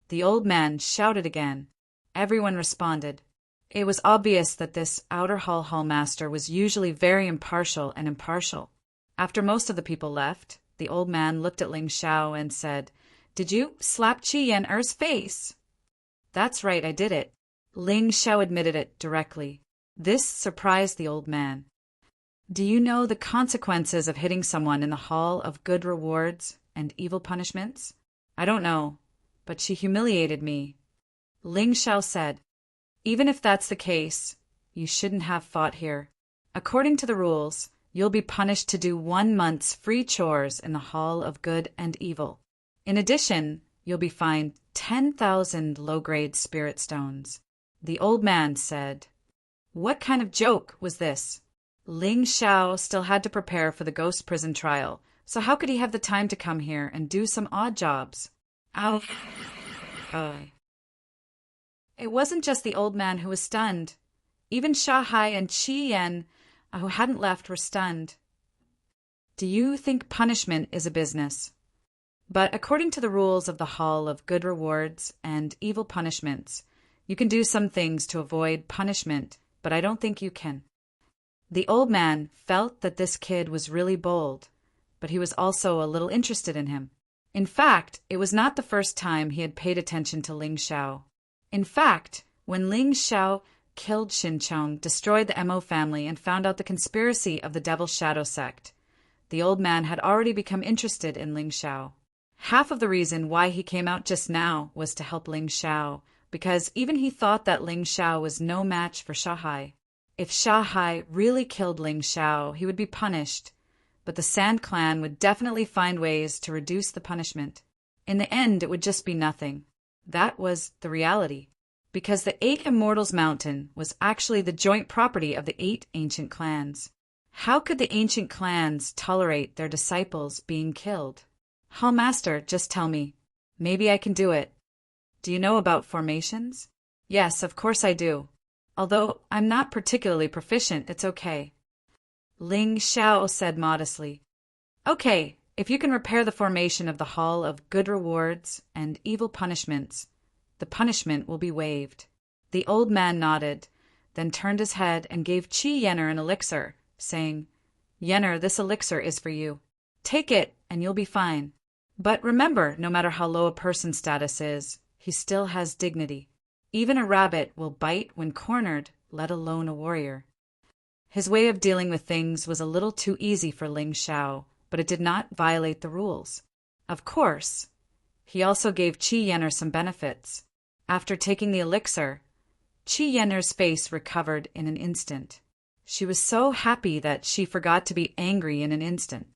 The old man shouted again. Everyone responded. It was obvious that this Outer Hall Hallmaster was usually very impartial. After most of the people left, the old man looked at Ling Xiao and said, "Did you slap Qi Yan-er's face?" "That's right, I did it." Ling Xiao admitted it directly. This surprised the old man. "Do you know the consequences of hitting someone in the Hall of Good Rewards and Evil Punishments?" "I don't know, but she humiliated me." Ling Xiao said, "Even if that's the case, you shouldn't have fought here. According to the rules, you'll be punished to do 1 month's free chores in the Hall of Good and Evil. In addition, you'll be fined 10,000 low-grade spirit stones." The old man said, "What kind of joke was this?" Ling Xiao still had to prepare for the ghost prison trial, so how could he have the time to come here and do some odd jobs? Ow. It wasn't just the old man who was stunned. Even Shanghai and Qi Yan, who hadn't left, were stunned. Do you think punishment is a business? But according to the rules of the Hall of Good Rewards and Evil Punishments, you can do some things to avoid punishment, but I don't think you can. The old man felt that this kid was really bold, but he was also a little interested in him. In fact, it was not the first time he had paid attention to Ling Xiao. In fact, when Ling Xiao killed Xin Chong, destroyed the Mo family, and found out the conspiracy of the Devil's Shadow sect, the old man had already become interested in Ling Xiao. Half of the reason why he came out just now was to help Ling Xiao, because even he thought that Ling Xiao was no match for Shanghai. If Shanghai really killed Ling Xiao, he would be punished, but the Sand Clan would definitely find ways to reduce the punishment. In the end, it would just be nothing. That was the reality, because the 8 Immortals Mountain was actually the joint property of the 8 ancient clans. How could the ancient clans tolerate their disciples being killed? Hall Master, just tell me. Maybe I can do it. Do you know about formations? Yes, of course I do. Although I'm not particularly proficient, it's okay. Ling Xiao said modestly. Okay, if you can repair the formation of the Hall of Good Rewards and Evil Punishments, the punishment will be waived. The old man nodded, then turned his head and gave Qi Yenner an elixir, saying, Yenner, this elixir is for you. Take it, and you'll be fine. But remember, no matter how low a person's status is, he still has dignity. Even a rabbit will bite when cornered, let alone a warrior. His way of dealing with things was a little too easy for Ling Xiao, but it did not violate the rules. Of course, he also gave Qi Yenner some benefits. After taking the elixir, Qi Yenner's face recovered in an instant. She was so happy that she forgot to be angry in an instant.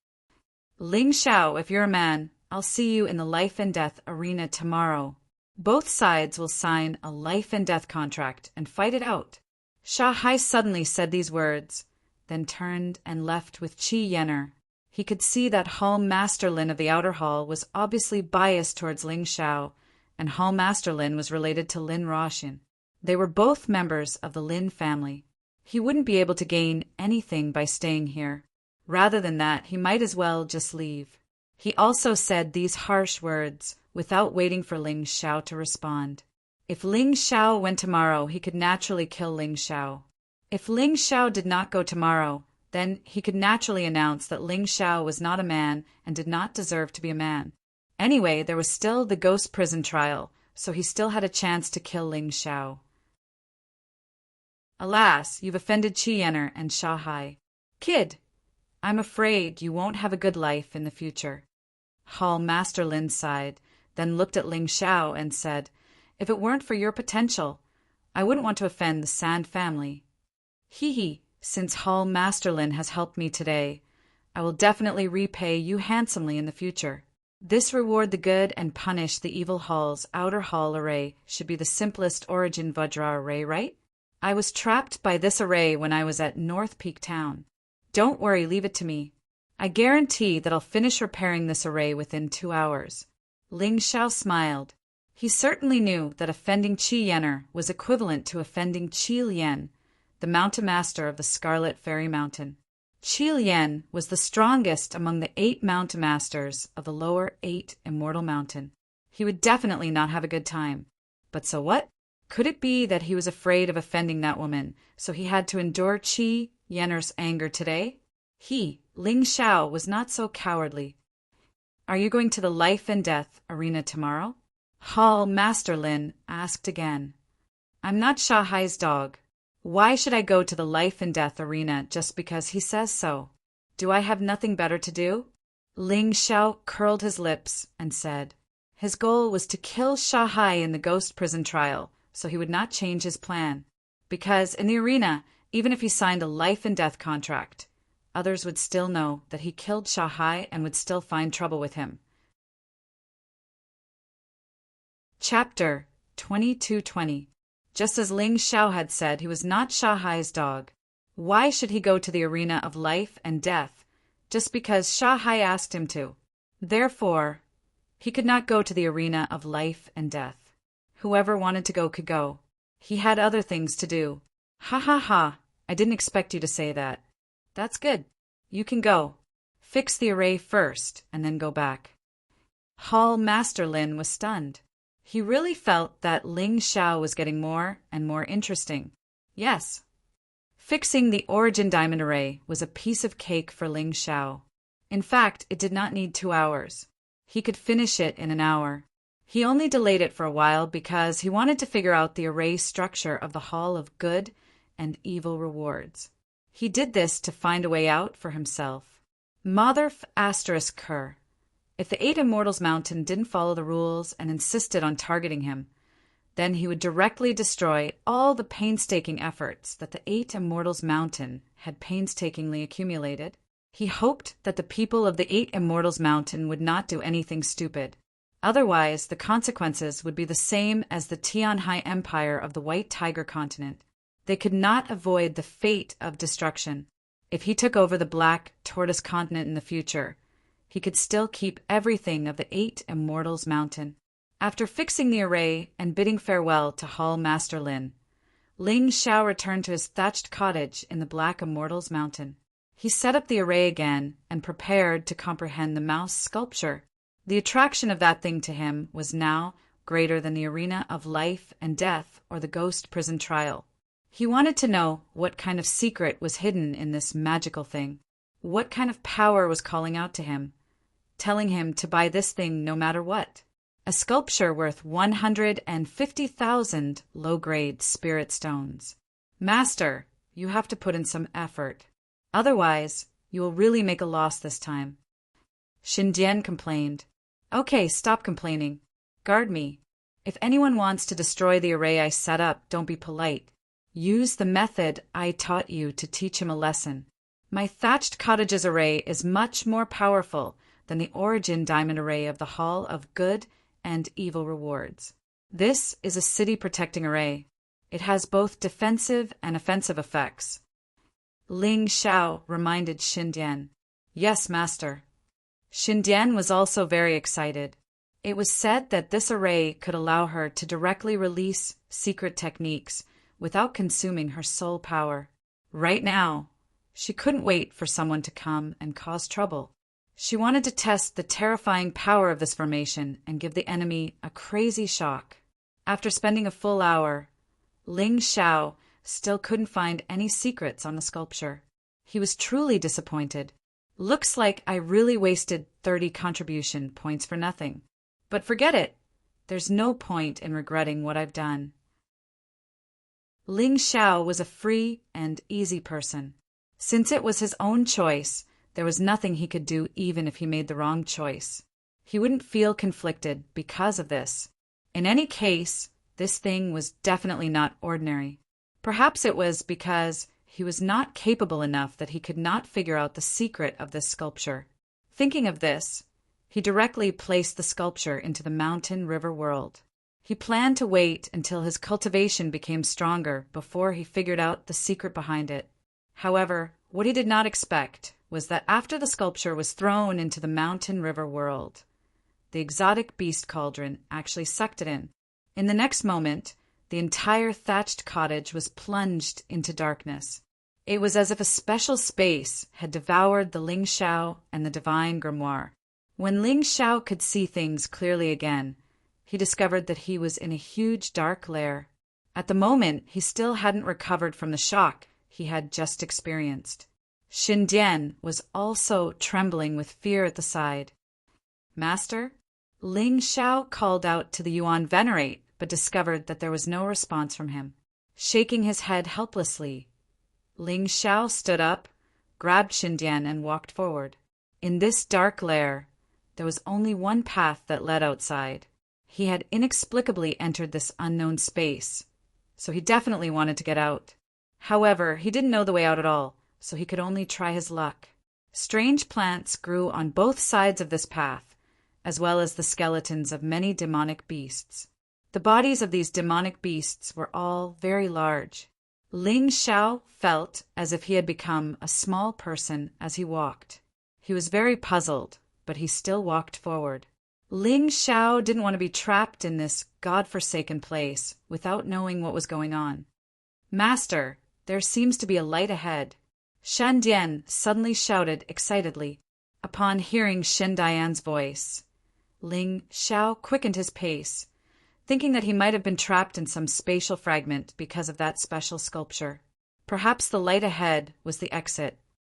Ling Xiao, if you're a man, I'll see you in the life and death arena tomorrow. Both sides will sign a life and death contract and fight it out. Shanghai suddenly said these words, then turned and left with Qi Yenner. He could see that Hall Master Lin of the Outer Hall was obviously biased towards Ling Xiao, and Hall Master Lin was related to Lin Roshan. They were both members of the Lin family. He wouldn't be able to gain anything by staying here. Rather than that, he might as well just leave. He also said these harsh words without waiting for Ling Xiao to respond. If Ling Xiao went tomorrow, he could naturally kill Ling Xiao. If Ling Xiao did not go tomorrow, then he could naturally announce that Ling Xiao was not a man and did not deserve to be a man. Anyway, there was still the ghost prison trial, so he still had a chance to kill Ling Xiao. Alas, you've offended Qi Yenner and Shanghai. Kid, I'm afraid you won't have a good life in the future. Hall Master Lin sighed, then looked at Ling Xiao and said, If it weren't for your potential, I wouldn't want to offend the Sand family. Hee, since Hall Master Lin has helped me today, I will definitely repay you handsomely in the future. This reward the good and punish the evil Hall's Outer Hall array should be the simplest origin Vajra array, right? I was trapped by this array when I was at North Peak Town. Don't worry, leave it to me. I guarantee that I'll finish repairing this array within 2 hours. Ling Xiao smiled. He certainly knew that offending Qi Yenner was equivalent to offending Qi Lian, the Mountain Master of the Scarlet Fairy Mountain. Qi Lian was the strongest among the 8 Mountain Masters of the lower 8 Immortal Mountain. He would definitely not have a good time. But so what? Could it be that he was afraid of offending that woman, so he had to endure Qi Yenner's anger today? He, Ling Xiao, was not so cowardly. Are you going to the life and death arena tomorrow? Hall Master Lin asked again. I'm not Shanghai's dog. Why should I go to the life and death arena just because he says so? Do I have nothing better to do? Ling Xiao curled his lips and said his goal was to kill Shanghai in the ghost prison trial, so he would not change his plan. Because in the arena, even if he signed a life and death contract, others would still know that he killed Shanghai and would still find trouble with him. Chapter 2220. Just as Ling Xiao had said, he was not Shanghai's dog. Why should he go to the arena of life and death just because Shanghai asked him to? Therefore, He could not go to the arena of life and death. Whoever wanted to go could go. He had other things to do. Ha ha ha, I didn't expect you to say that. That's good. You can go. Fix the array first, and then go back. Hall Master Lin was stunned. He really felt that Ling Xiao was getting more and more interesting. Yes. Fixing the origin diamond array was a piece of cake for Ling Xiao. In fact, it did not need 2 hours. He could finish it in an hour. He only delayed it for a while because he wanted to figure out the array structure of the Hall of Good and Evil Rewards. He did this to find a way out for himself. Motherf asterisk her. If the 8 Immortals Mountain didn't follow the rules and insisted on targeting him, then he would directly destroy all the painstaking efforts that the 8 Immortals Mountain had painstakingly accumulated. He hoped that the people of the 8 Immortals Mountain would not do anything stupid. Otherwise, the consequences would be the same as the Tianhai Empire of the White Tiger Continent. They could not avoid the fate of destruction. If he took over the Black Tortoise Continent in the future, he could still keep everything of the 8 Immortals Mountain. After fixing the array and bidding farewell to Hall Master Lin, Ling Xiao returned to his thatched cottage in the Black Immortals Mountain. He set up the array again and prepared to comprehend the mouse sculpture. The attraction of that thing to him was now greater than the arena of life and death or the ghost prison trial. He wanted to know what kind of secret was hidden in this magical thing. What kind of power was calling out to him, telling him to buy this thing no matter what? A sculpture worth 150,000 low-grade spirit stones. Master, you have to put in some effort. Otherwise, you will really make a loss this time. Xindian complained. Okay, stop complaining. Guard me. If anyone wants to destroy the array I set up, don't be polite. Use the method I taught you to teach him a lesson. My thatched cottage's array is much more powerful than the origin diamond array of the Hall of Good and Evil Rewards. This is a city-protecting array. It has both defensive and offensive effects. Ling Xiao reminded Xindian. Yes, master. Xindian was also very excited. It was said that this array could allow her to directly release secret techniques without consuming her soul power. Right now, she couldn't wait for someone to come and cause trouble. She wanted to test the terrifying power of this formation and give the enemy a crazy shock. After spending a full hour, Ling Xiao still couldn't find any secrets on the sculpture. He was truly disappointed. Looks like I really wasted 30 contribution points for nothing. But forget it. There's no point in regretting what I've done. Ling Xiao was a free and easy person. Since it was his own choice, there was nothing he could do even if he made the wrong choice. He wouldn't feel conflicted because of this. In any case, this thing was definitely not ordinary. Perhaps it was because he was not capable enough that he could not figure out the secret of this sculpture. Thinking of this, he directly placed the sculpture into the mountain river world. He planned to wait until his cultivation became stronger before he figured out the secret behind it. However, what he did not expect was that after the sculpture was thrown into the mountain river world, the exotic beast cauldron actually sucked it in. In the next moment, the entire thatched cottage was plunged into darkness. It was as if a special space had devoured the Ling Xiao and the divine grimoire. When Ling Xiao could see things clearly again, he discovered that he was in a huge dark lair. At the moment, he still hadn't recovered from the shock he had just experienced. Xindian was also trembling with fear at the side. Master? Ling Xiao called out to the Yuan Venerate, but discovered that there was no response from him. Shaking his head helplessly, Ling Xiao stood up, grabbed Xindian, and walked forward. In this dark lair, there was only one path that led outside. He had inexplicably entered this unknown space, so he definitely wanted to get out. However, he didn't know the way out at all, so he could only try his luck. Strange plants grew on both sides of this path, as well as the skeletons of many demonic beasts. The bodies of these demonic beasts were all very large. Ling Xiao felt as if he had become a small person as he walked. He was very puzzled, but he still walked forward. Ling Xiao didn't want to be trapped in this god-forsaken place without knowing what was going on. Master, there seems to be a light ahead, Shan Dian suddenly shouted excitedly upon hearing Xin Dian's voice. Ling Xiao quickened his pace, thinking that he might have been trapped in some spatial fragment because of that special sculpture. Perhaps the light ahead was the exit.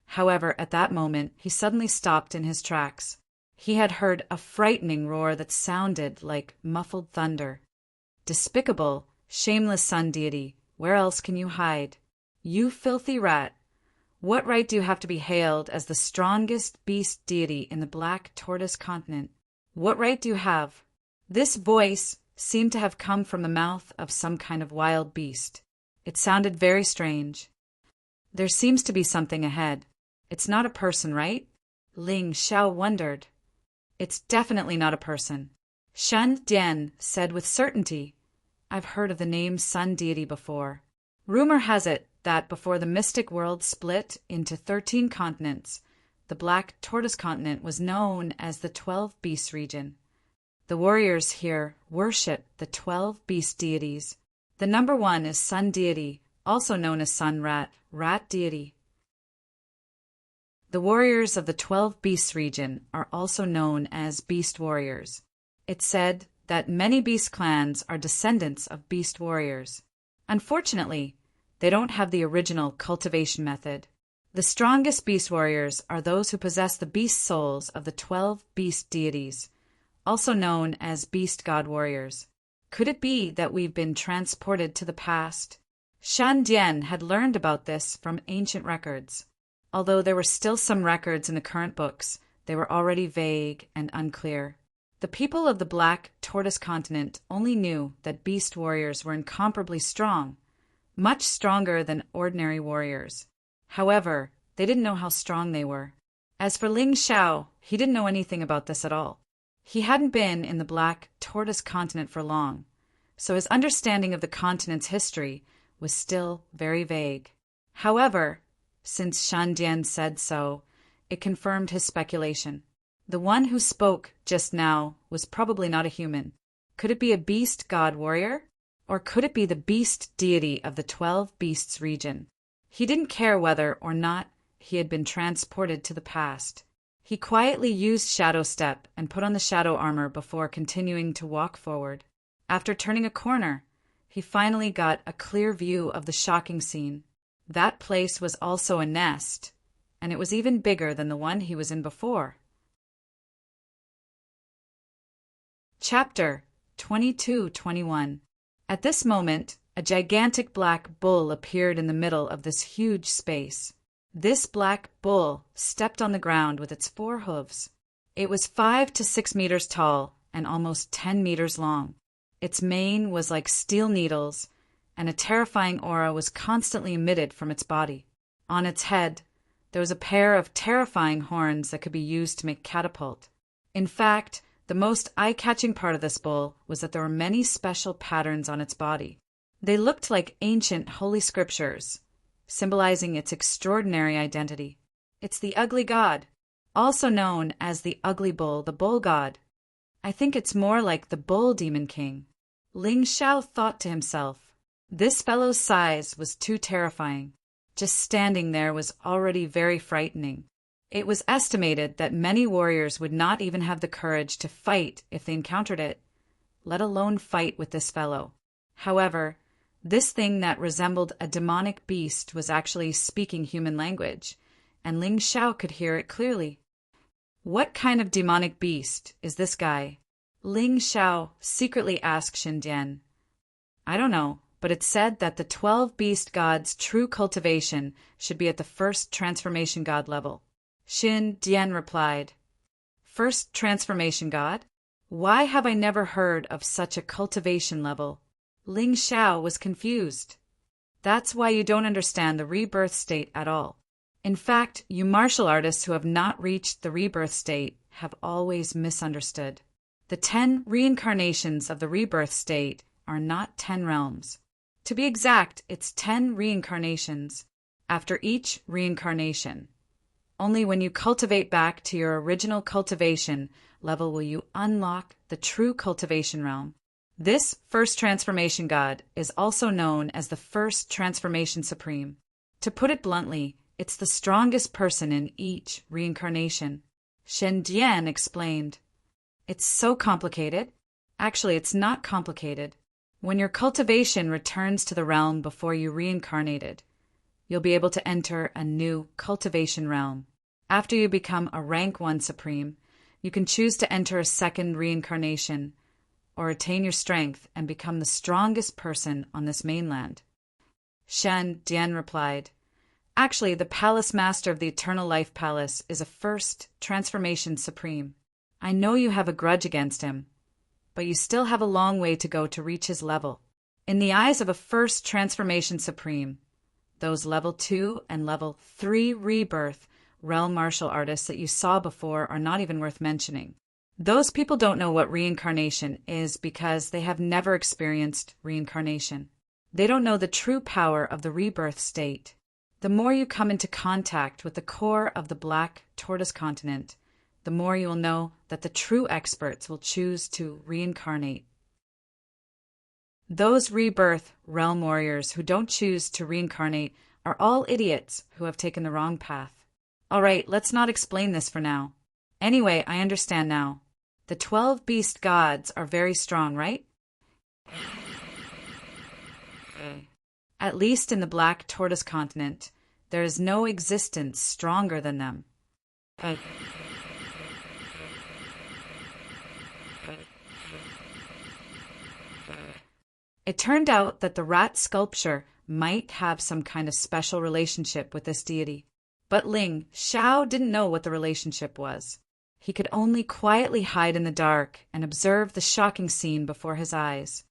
However, at that moment, he suddenly stopped in his tracks. He had heard a frightening roar that sounded like muffled thunder. Despicable, shameless sun deity, where else can you hide? You filthy rat! What right do you have to be hailed as the strongest beast deity in the Black Tortoise continent? What right do you have? This voice seemed to have come from the mouth of some kind of wild beast. It sounded very strange. There seems to be something ahead. It's not a person, right? Ling Xiao wondered. It's definitely not a person. Shan Dian said with certainty. I've heard of the name Sun Deity before. Rumor has it that before the mystic world split into 13 continents, the Black Tortoise continent was known as the 12 Beasts region. The warriors here worship the 12 beast deities. The number 1 is Sun Deity, also known as Sun Rat, Rat Deity. The warriors of the 12 Beasts region are also known as Beast Warriors. It's said that many beast clans are descendants of beast warriors. Unfortunately, they don't have the original cultivation method. The strongest beast warriors are those who possess the beast souls of the 12 beast deities, also known as beast god warriors. Could it be that we've been transported to the past? Shan Dian had learned about this from ancient records. Although there were still some records in the current books, they were already vague and unclear. The people of the Black Tortoise continent only knew that beast warriors were incomparably strong, much stronger than ordinary warriors. However, they didn't know how strong they were. As for Ling Xiao, he didn't know anything about this at all. He hadn't been in the Black Tortoise continent for long, so his understanding of the continent's history was still very vague. However, since Shan Dian said so, it confirmed his speculation. The one who spoke just now was probably not a human. Could it be a beast god warrior? Or could it be the beast deity of the 12 Beasts region? He didn't care whether or not he had been transported to the past. He quietly used Shadow Step and put on the shadow armor before continuing to walk forward. After turning a corner, he finally got a clear view of the shocking scene. That place was also a nest, and it was even bigger than the one he was in before. Chapter 22-21. At this moment, a gigantic black bull appeared in the middle of this huge space. This black bull stepped on the ground with its 4 hooves. It was 5 to 6 meters tall and almost 10 meters long. Its mane was like steel needles, and a terrifying aura was constantly emitted from its body. On its head, there was a pair of terrifying horns that could be used to make catapult. In fact, the most eye-catching part of this bull was that there were many special patterns on its body. They looked like ancient holy scriptures, symbolizing its extraordinary identity. It's the ugly god, also known as the ugly bull, the bull god. I think it's more like the bull demon king. Ling Xiao thought to himself. This fellow's size was too terrifying. Just standing there was already very frightening. It was estimated that many warriors would not even have the courage to fight if they encountered it, let alone fight with this fellow. However, this thing that resembled a demonic beast was actually speaking human language, and Ling Xiao could hear it clearly. What kind of demonic beast is this guy? Ling Xiao secretly asked Xin Dian. I don't know, but it said that the 12 beast gods' true cultivation should be at the first transformation god level. Xin Dian replied, First transformation god? Why have I never heard of such a cultivation level? Ling Xiao was confused. That's why you don't understand the rebirth state at all. In fact, you martial artists who have not reached the rebirth state have always misunderstood. The 10 reincarnations of the rebirth state are not 10 realms. To be exact, it's 10 reincarnations. After each reincarnation, Only when you cultivate back to your original cultivation level will you unlock the true cultivation realm. This first transformation god is also known as the first transformation supreme. To put it bluntly, it's the strongest person in each reincarnation. Shen Dian explained. It's so complicated. Actually, it's not complicated. When your cultivation returns to the realm before you reincarnated, you'll be able to enter a new cultivation realm. After you become a rank 1 supreme, you can choose to enter a second reincarnation or attain your strength and become the strongest person on this mainland. Shen Dian replied, Actually, the Palace Master of the Eternal Life Palace is a first transformation supreme. I know you have a grudge against him, but you still have a long way to go to reach his level. In the eyes of a first transformation supreme, those level 2 and level 3 rebirth realm martial artists that you saw before are not even worth mentioning. Those people don't know what reincarnation is because they have never experienced reincarnation. They don't know the true power of the rebirth state. The more you come into contact with the core of the Black Tortoise continent, the more you will know that the true experts will choose to reincarnate. Those rebirth realm warriors who don't choose to reincarnate are all idiots who have taken the wrong path. All right, let's not explain this for now. Anyway, I understand now. The 12 beast gods are very strong, right? At least in the Black Tortoise continent, there is no existence stronger than them. It turned out that the rat sculpture might have some kind of special relationship with this deity. But Ling Xiao didn't know what the relationship was. He could only quietly hide in the dark and observe the shocking scene before his eyes.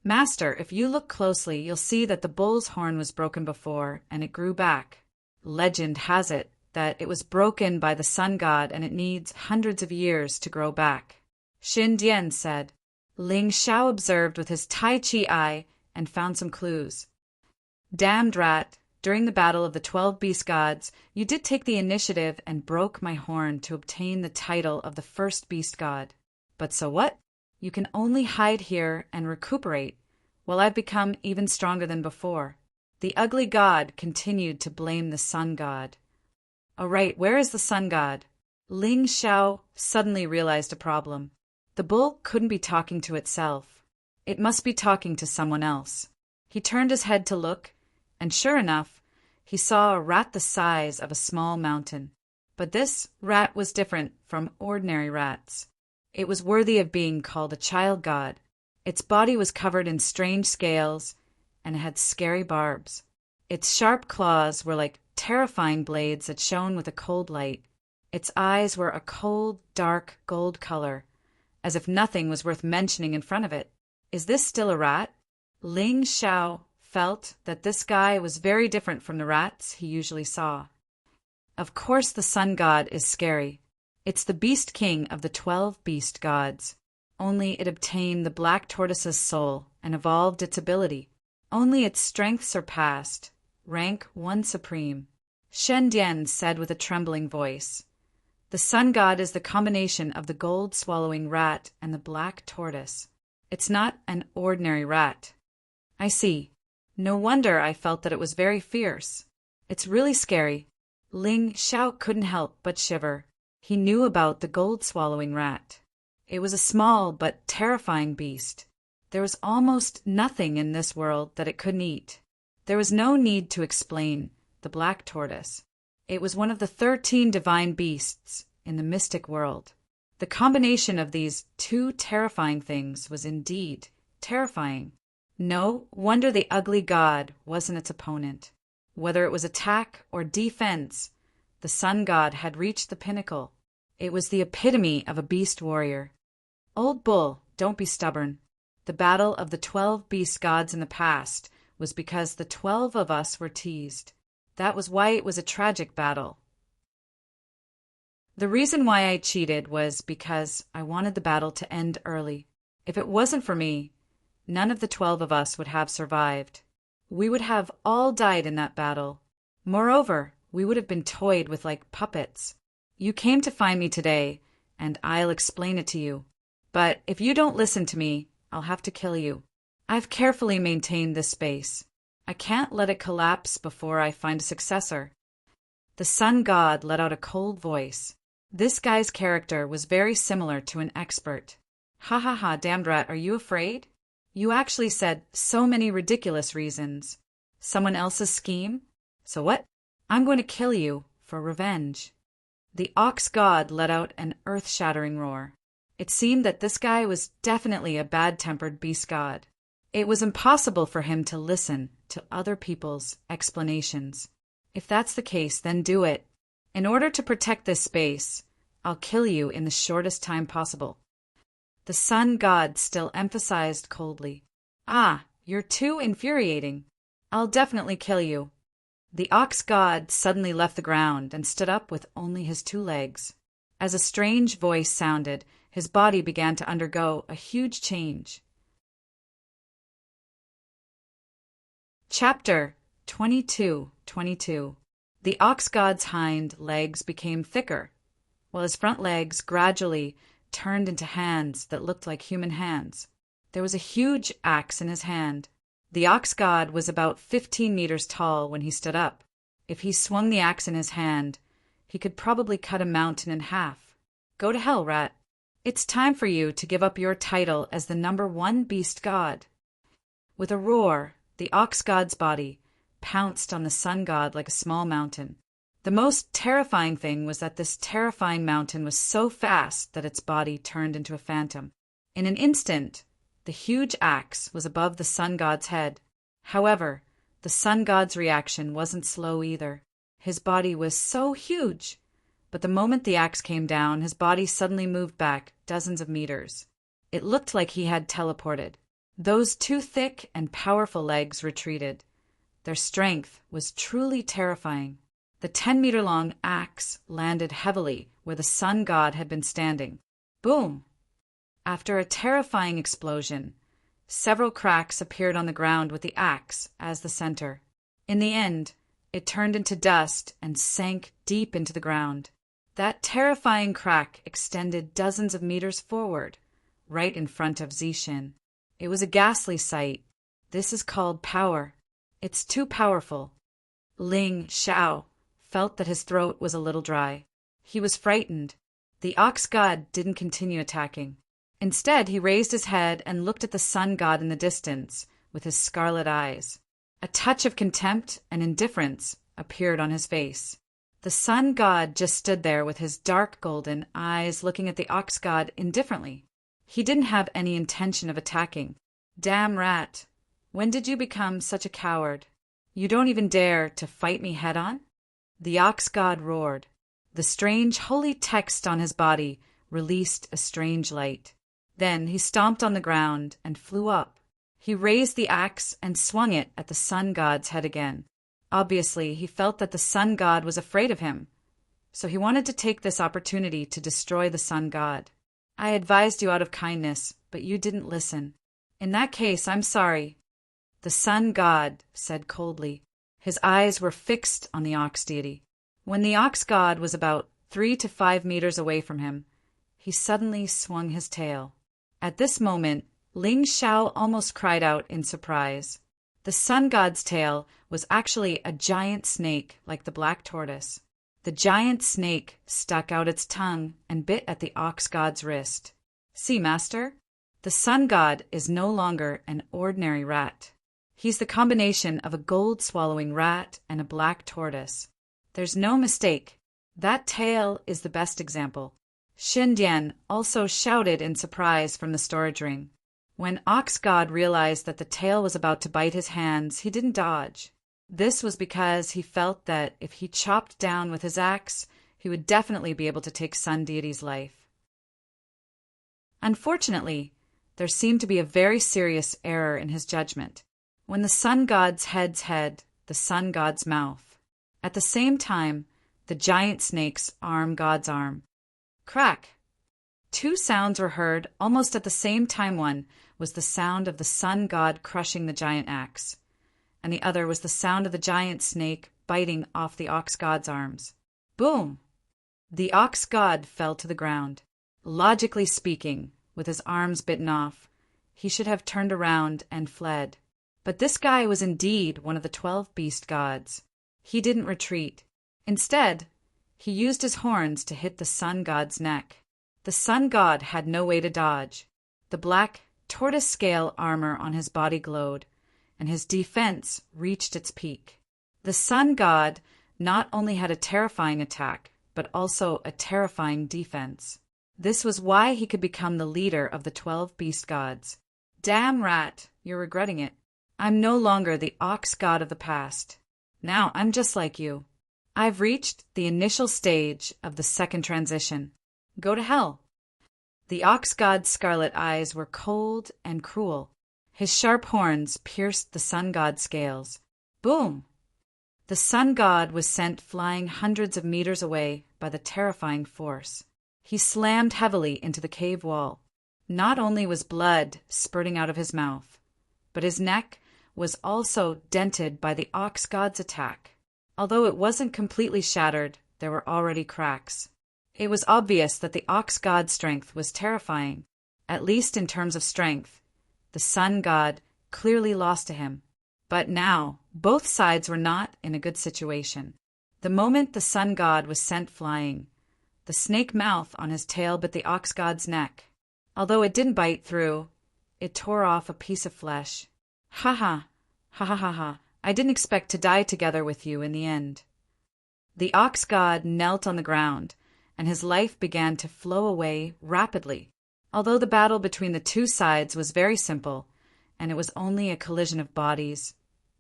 Master, if you look closely, you'll see that the bull's horn was broken before, and it grew back. Legend has it that it was broken by the sun god and it needs hundreds of years to grow back. Xin Dian said. Ling Xiao observed with his Tai Chi eye and found some clues. Damned rat, during the battle of the 12 beast gods, you did take the initiative and broke my horn to obtain the title of the first beast god. But so what? You can only hide here and recuperate, while I've become even stronger than before. The ugly god continued to blame the sun god. Oh right, where is the sun god? Ling Xiao suddenly realized a problem. The bull couldn't be talking to itself. It must be talking to someone else. He turned his head to look, and sure enough, he saw a rat the size of a small mountain. But this rat was different from ordinary rats. It was worthy of being called a child god. Its body was covered in strange scales, and it had scary barbs. Its sharp claws were like terrifying blades that shone with a cold light. Its eyes were a cold, dark gold color, as if nothing was worth mentioning in front of it. Is this still a rat? Ling Xiao felt that this guy was very different from the rats he usually saw. Of course the sun god is scary. It's the beast king of the 12 beast gods. Only it obtained the black tortoise's soul and evolved its ability. Only its strength surpassed rank 1 supreme. Shen Dian said with a trembling voice. The sun god is the combination of the gold-swallowing rat and the black tortoise. It's not an ordinary rat. I see. No wonder I felt that it was very fierce. It's really scary. Ling Xiao couldn't help but shiver. He knew about the gold-swallowing rat. It was a small but terrifying beast. There was almost nothing in this world that it couldn't eat. There was no need to explain the black tortoise. It was one of the 13 divine beasts in the mystic world. The combination of these two terrifying things was indeed terrifying. No wonder the ugly god wasn't its opponent. Whether it was attack or defense, the sun god had reached the pinnacle. It was the epitome of a beast warrior. Old bull, don't be stubborn. The battle of the 12 beast gods in the past was because the 12 of us were teased. That was why it was a tragic battle. The reason why I cheated was because I wanted the battle to end early. If it wasn't for me, none of the 12 of us would have survived. We would have all died in that battle. Moreover, we would have been toyed with like puppets. You came to find me today, and I'll explain it to you. But if you don't listen to me, I'll have to kill you. I've carefully maintained this space. I can't let it collapse before I find a successor." The sun god let out a cold voice. This guy's character was very similar to an expert. "Ha ha ha, damned rat, are you afraid? You actually said so many ridiculous reasons. Someone else's scheme? So what? I'm going to kill you for revenge." The ox god let out an earth-shattering roar. It seemed that this guy was definitely a bad-tempered beast god. It was impossible for him to listen to other people's explanations. If that's the case, then do it. In order to protect this space, I'll kill you in the shortest time possible. The sun god still emphasized coldly. "Ah, you're too infuriating. I'll definitely kill you." The ox god suddenly left the ground and stood up with only his 2 legs. As a strange voice sounded, his body began to undergo a huge change. Chapter 22:22. The ox god's hind legs became thicker, while his front legs gradually turned into hands that looked like human hands. There was a huge axe in his hand. The ox god was about 15 meters tall when he stood up. If he swung the axe in his hand, he could probably cut a mountain in half. Go to hell, rat. It's time for you to give up your title as the #1 beast god. With a roar, the ox god's body pounced on the sun god like a small mountain. The most terrifying thing was that this terrifying mountain was so fast that its body turned into a phantom. In an instant, the huge axe was above the sun god's head. However, the sun god's reaction wasn't slow either. His body was so huge, but the moment the axe came down, his body suddenly moved back dozens of meters. It looked like he had teleported. Those 2 thick and powerful legs retreated. Their strength was truly terrifying. The 10-meter-long axe landed heavily where the sun god had been standing. Boom! After a terrifying explosion, several cracks appeared on the ground with the axe as the center. In the end, it turned into dust and sank deep into the ground. That terrifying crack extended dozens of meters forward, right in front of Zishin. It was a ghastly sight. This is called power. It's too powerful. Ling Xiao felt that his throat was a little dry. He was frightened. The ox god didn't continue attacking. Instead, he raised his head and looked at the sun god in the distance with his scarlet eyes. A touch of contempt and indifference appeared on his face. The sun god just stood there with his dark golden eyes looking at the ox god indifferently. He didn't have any intention of attacking. "Damn rat, when did you become such a coward? You don't even dare to fight me head-on?" The ox god roared. The strange holy text on his body released a strange light. Then he stomped on the ground and flew up. He raised the axe and swung it at the sun god's head again. Obviously, he felt that the sun god was afraid of him, so he wanted to take this opportunity to destroy the sun god. "I advised you out of kindness, but you didn't listen. In that case, I'm sorry," the sun god said coldly. His eyes were fixed on the ox deity. When the ox god was about 3 to 5 meters away from him, he suddenly swung his tail. At this moment, Ling Xiao almost cried out in surprise. The sun god's tail was actually a giant snake like the black tortoise. The giant snake stuck out its tongue and bit at the ox god's wrist. "See, master? The sun god is no longer an ordinary rat. He's the combination of a gold-swallowing rat and a black tortoise. There's no mistake. That tail is the best example." Xindian also shouted in surprise from the storage ring. When Ox God realized that the tail was about to bite his hands, he didn't dodge. This was because he felt that if he chopped down with his axe, he would definitely be able to take Sun Deity's life. Unfortunately, there seemed to be a very serious error in his judgment. When the Sun God's head, the Sun God's mouth. At the same time, the giant snake's arm God's arm. Crack! 2 sounds were heard almost at the same time. One was the sound of the Sun God crushing the giant axe, and the other was the sound of the giant snake biting off the ox god's arms. Boom! The ox god fell to the ground. Logically speaking, with his arms bitten off, he should have turned around and fled. But this guy was indeed one of the 12 beast gods. He didn't retreat. Instead, he used his horns to hit the sun god's neck. The sun god had no way to dodge. The black tortoise-scale armor on his body glowed, and his defense reached its peak. The sun god not only had a terrifying attack, but also a terrifying defense. This was why he could become the leader of the 12 beast gods. Damn rat, you're regretting it. I'm no longer the ox god of the past. Now I'm just like you. I've reached the initial stage of the second transition. Go to hell. The ox god's scarlet eyes were cold and cruel. His sharp horns pierced the sun god's scales. Boom! The sun god was sent flying hundreds of meters away by the terrifying force. He slammed heavily into the cave wall. Not only was blood spurting out of his mouth, but his neck was also dented by the ox god's attack. Although it wasn't completely shattered, there were already cracks. It was obvious that the ox god's strength was terrifying, at least in terms of strength. The sun god clearly lost to him. But now, both sides were not in a good situation. The moment the sun god was sent flying, the snake mouth on his tail bit the ox god's neck. Although it didn't bite through, it tore off a piece of flesh. Ha ha, ha ha ha ha, I didn't expect to die together with you in the end. The ox god knelt on the ground, and his life began to flow away rapidly. Although the battle between the two sides was very simple, and it was only a collision of bodies,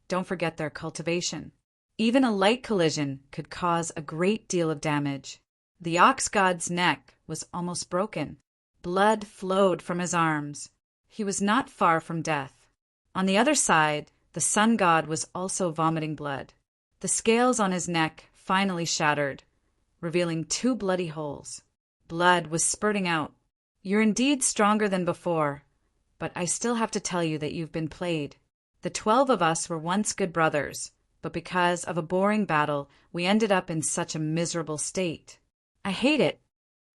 don't forget their cultivation. Even a light collision could cause a great deal of damage. The ox god's neck was almost broken. Blood flowed from his arms. He was not far from death. On the other side, the sun god was also vomiting blood. The scales on his neck finally shattered, revealing 2 bloody holes. Blood was spurting out. You're indeed stronger than before, but I still have to tell you that you've been played. The 12 of us were once good brothers, but because of a boring battle, we ended up in such a miserable state. I hate it.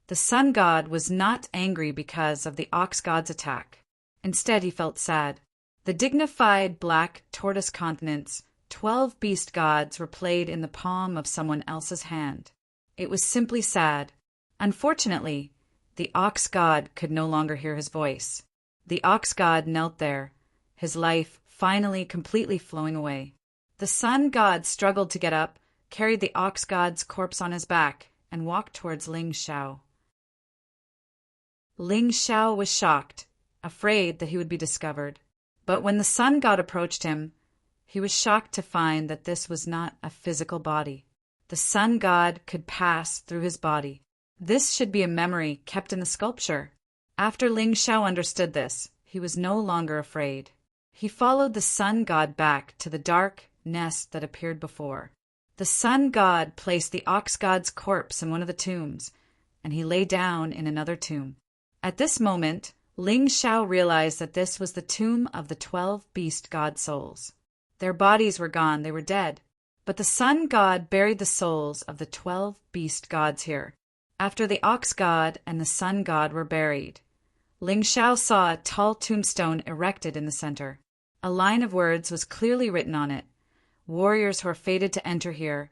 The sun god was not angry because of the ox god's attack. Instead, he felt sad. The dignified black tortoise continent's 12 beast gods were played in the palm of someone else's hand. It was simply sad. Unfortunately, the ox god could no longer hear his voice. The ox god knelt there, his life finally completely flowing away. The sun god struggled to get up, carried the ox god's corpse on his back, and walked towards Ling Xiao. Ling Xiao was shocked, afraid that he would be discovered. But when the sun god approached him, he was shocked to find that this was not a physical body. The sun god could pass through his body. This should be a memory kept in the sculpture. After Ling Xiao understood this, he was no longer afraid. He followed the sun god back to the dark nest that appeared before. The sun god placed the ox god's corpse in one of the tombs, and he lay down in another tomb. At this moment, Ling Xiao realized that this was the tomb of the 12 beast god souls. Their bodies were gone, they were dead. But the sun god buried the souls of the 12 beast gods here. After the ox god and the sun god were buried, Ling Xiao saw a tall tombstone erected in the center. A line of words was clearly written on it. Warriors who are fated to enter here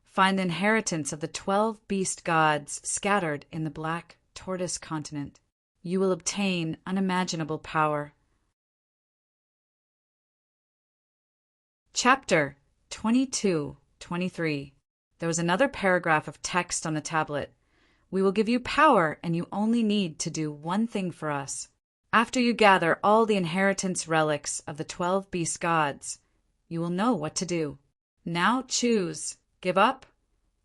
find the inheritance of the 12 beast gods scattered in the black tortoise continent. You will obtain unimaginable power. Chapter 22-23. There was another paragraph of text on the tablet. We will give you power, and you only need to do one thing for us. After you gather all the inheritance relics of the 12 beast gods, you will know what to do. Now choose, give up,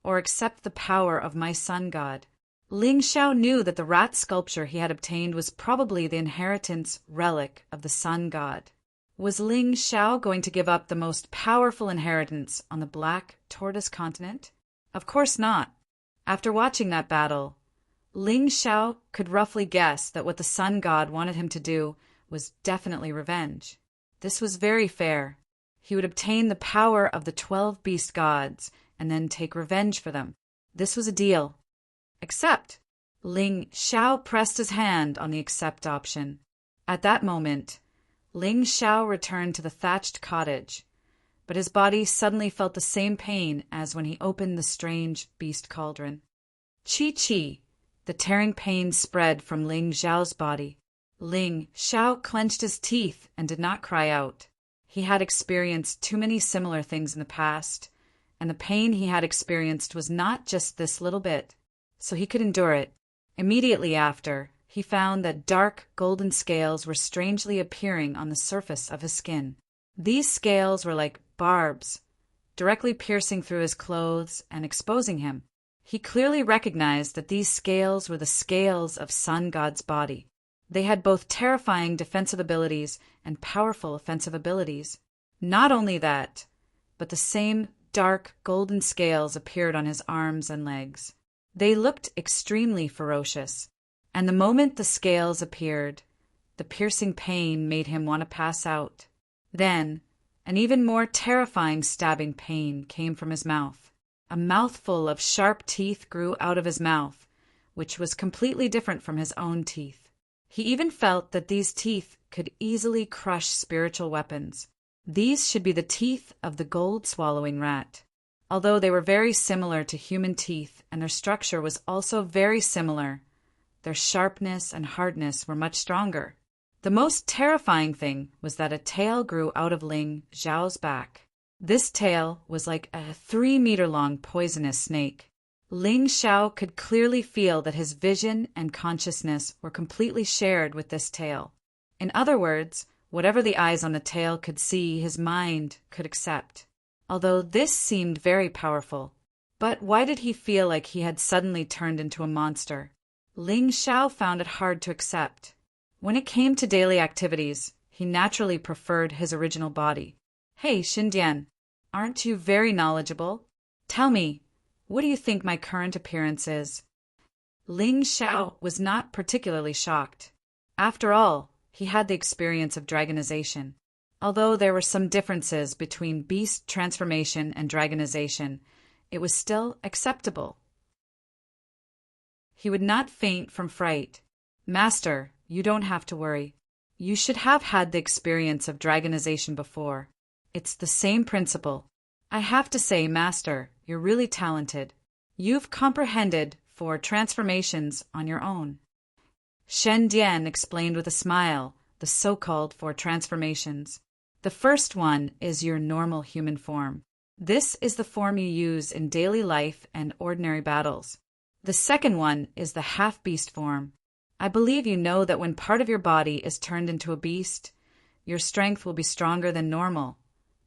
or accept the power of my sun god. Ling Xiao knew that the rat sculpture he had obtained was probably the inheritance relic of the sun god. Was Ling Xiao going to give up the most powerful inheritance on the black tortoise continent? Of course not. After watching that battle, Ling Xiao could roughly guess that what the sun god wanted him to do was definitely revenge. This was very fair. He would obtain the power of the 12 beast gods and then take revenge for them. This was a deal. Accept. Ling Xiao pressed his hand on the accept option. At that moment, Ling Xiao returned to the thatched cottage, but his body suddenly felt the same pain as when he opened the strange beast cauldron. Chi. The tearing pain spread from Ling Xiao's body. Ling Xiao clenched his teeth and did not cry out. He had experienced too many similar things in the past, and the pain he had experienced was not just this little bit, so he could endure it. Immediately after, he found that dark golden scales were strangely appearing on the surface of his skin. These scales were like barbs, directly piercing through his clothes and exposing him. He clearly recognized that these scales were the scales of Sun God's body. They had both terrifying defensive abilities and powerful offensive abilities. Not only that, but the same dark golden scales appeared on his arms and legs. They looked extremely ferocious, and the moment the scales appeared, the piercing pain made him want to pass out. Then, an even more terrifying stabbing pain came from his mouth. A mouthful of sharp teeth grew out of his mouth, which was completely different from his own teeth. He even felt that these teeth could easily crush spiritual weapons. These should be the teeth of the gold-swallowing rat. Although they were very similar to human teeth and their structure was also very similar, their sharpness and hardness were much stronger. The most terrifying thing was that a tail grew out of Ling Xiao's back. This tail was like a 3-meter-long poisonous snake. Ling Xiao could clearly feel that his vision and consciousness were completely shared with this tail. In other words, whatever the eyes on the tail could see, his mind could accept. Although this seemed very powerful. But why did he feel like he had suddenly turned into a monster? Ling Xiao found it hard to accept. When it came to daily activities, he naturally preferred his original body. Hey, Xindian, aren't you very knowledgeable? Tell me, what do you think my current appearance is? Ling Xiao was not particularly shocked. After all, he had the experience of dragonization. Although there were some differences between beast transformation and dragonization, it was still acceptable. He would not faint from fright. Master, you don't have to worry. You should have had the experience of dragonization before. It's the same principle. I have to say, Master, you're really talented. You've comprehended 4 transformations on your own. Shen Dian explained with a smile the so-called 4 transformations. The first one is your normal human form. This is the form you use in daily life and ordinary battles. The second one is the half-beast form. I believe you know that when part of your body is turned into a beast, your strength will be stronger than normal,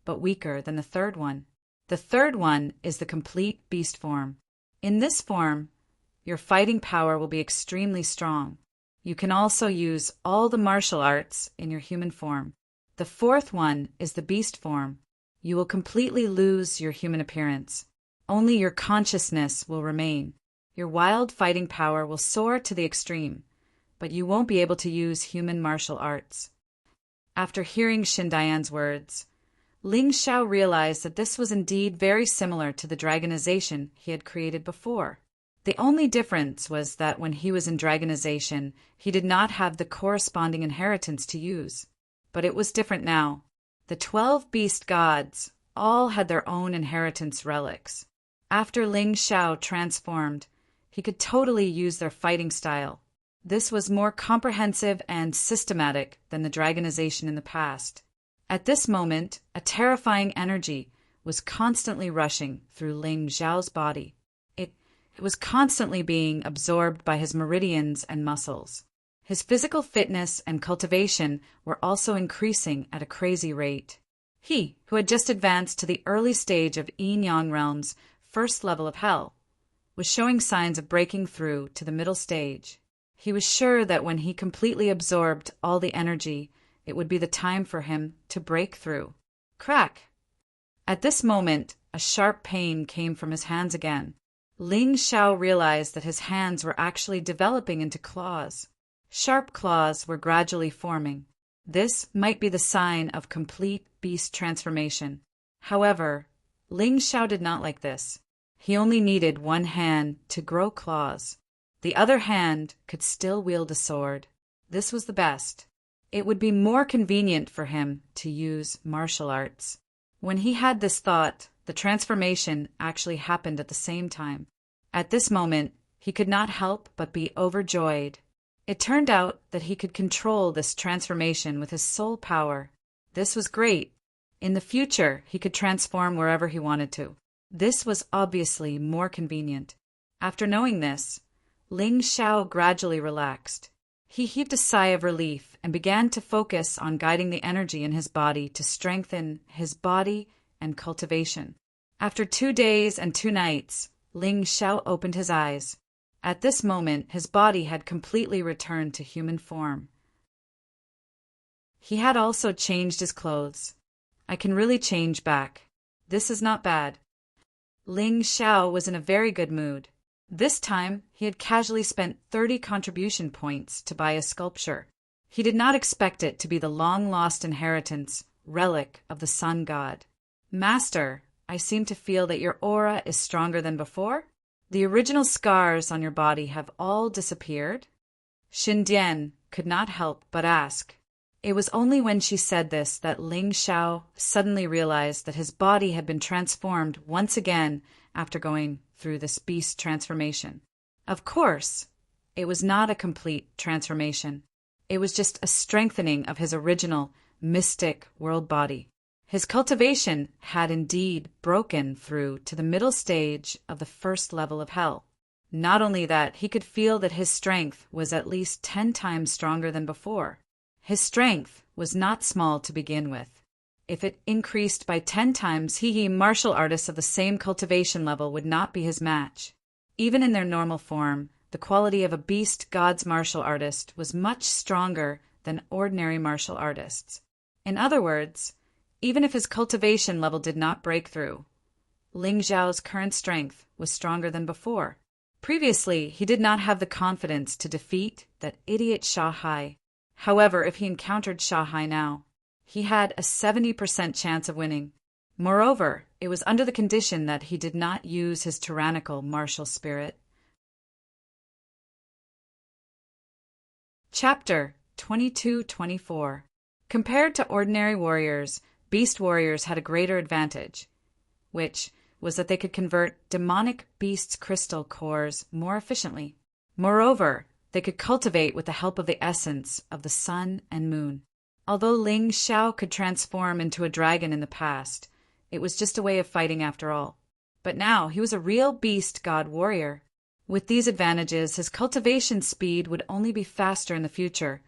but weaker than the third one. The third one is the complete beast form. In this form, your fighting power will be extremely strong. You can also use all the martial arts in your human form. The fourth one is the beast form. You will completely lose your human appearance. Only your consciousness will remain. Your wild fighting power will soar to the extreme, but you won't be able to use human martial arts. After hearing Xindian's words, Ling Xiao realized that this was indeed very similar to the dragonization he had created before. The only difference was that when he was in dragonization, he did not have the corresponding inheritance to use. But it was different now. The 12 beast gods all had their own inheritance relics. After Ling Xiao transformed, he could totally use their fighting style. This was more comprehensive and systematic than the dragonization in the past. At this moment, a terrifying energy was constantly rushing through Ling Xiao's body. It was constantly being absorbed by his meridians and muscles. His physical fitness and cultivation were also increasing at a crazy rate. He, who had just advanced to the early stage of Yin-Yang Realm's first level of hell, was showing signs of breaking through to the middle stage. He was sure that when he completely absorbed all the energy, it would be the time for him to break through. Crack! At this moment, a sharp pain came from his hands again. Ling Xiao realized that his hands were actually developing into claws. Sharp claws were gradually forming. This might be the sign of complete beast transformation. However, Ling Xiao did not like this. He only needed one hand to grow claws. The other hand could still wield a sword. This was the best. It would be more convenient for him to use martial arts. When he had this thought, the transformation actually happened at the same time. At this moment, he could not help but be overjoyed. It turned out that he could control this transformation with his soul power. This was great. In the future, he could transform wherever he wanted to. This was obviously more convenient. After knowing this, Ling Xiao gradually relaxed. He heaved a sigh of relief and began to focus on guiding the energy in his body to strengthen his body and cultivation. After 2 days and 2 nights, Ling Xiao opened his eyes. At this moment, his body had completely returned to human form. He had also changed his clothes. I can really change back. This is not bad. Ling Xiao was in a very good mood. This time, he had casually spent 30 contribution points to buy a sculpture. He did not expect it to be the long-lost inheritance, relic of the sun god. Master, I seem to feel that your aura is stronger than before. The original scars on your body have all disappeared. Xindian could not help but ask. It was only when she said this that Ling Xiao suddenly realized that his body had been transformed once again after going through this beast transformation. Of course, it was not a complete transformation. It was just a strengthening of his original mystic world body. His cultivation had indeed broken through to the middle stage of the first level of hell. Not only that, he could feel that his strength was at least 10 times stronger than before. His strength was not small to begin with. If it increased by 10 times, martial artists of the same cultivation level would not be his match. Even in their normal form, the quality of a beast god's martial artist was much stronger than ordinary martial artists. In other words, even if his cultivation level did not break through, Ling Xiao's current strength was stronger than before. Previously, he did not have the confidence to defeat that idiot Sha Hai. However, if he encountered Sha Hai now, he had a 70% chance of winning. Moreover, it was under the condition that he did not use his tyrannical martial spirit. Chapter 22-24. Compared to ordinary warriors, beast warriors had a greater advantage, which was that they could convert demonic beasts' crystal cores more efficiently. Moreover, they could cultivate with the help of the essence of the sun and moon. Although Ling Xiao could transform into a dragon in the past, it was just a way of fighting after all. But now he was a real beast god warrior. With these advantages, his cultivation speed would only be faster in the future,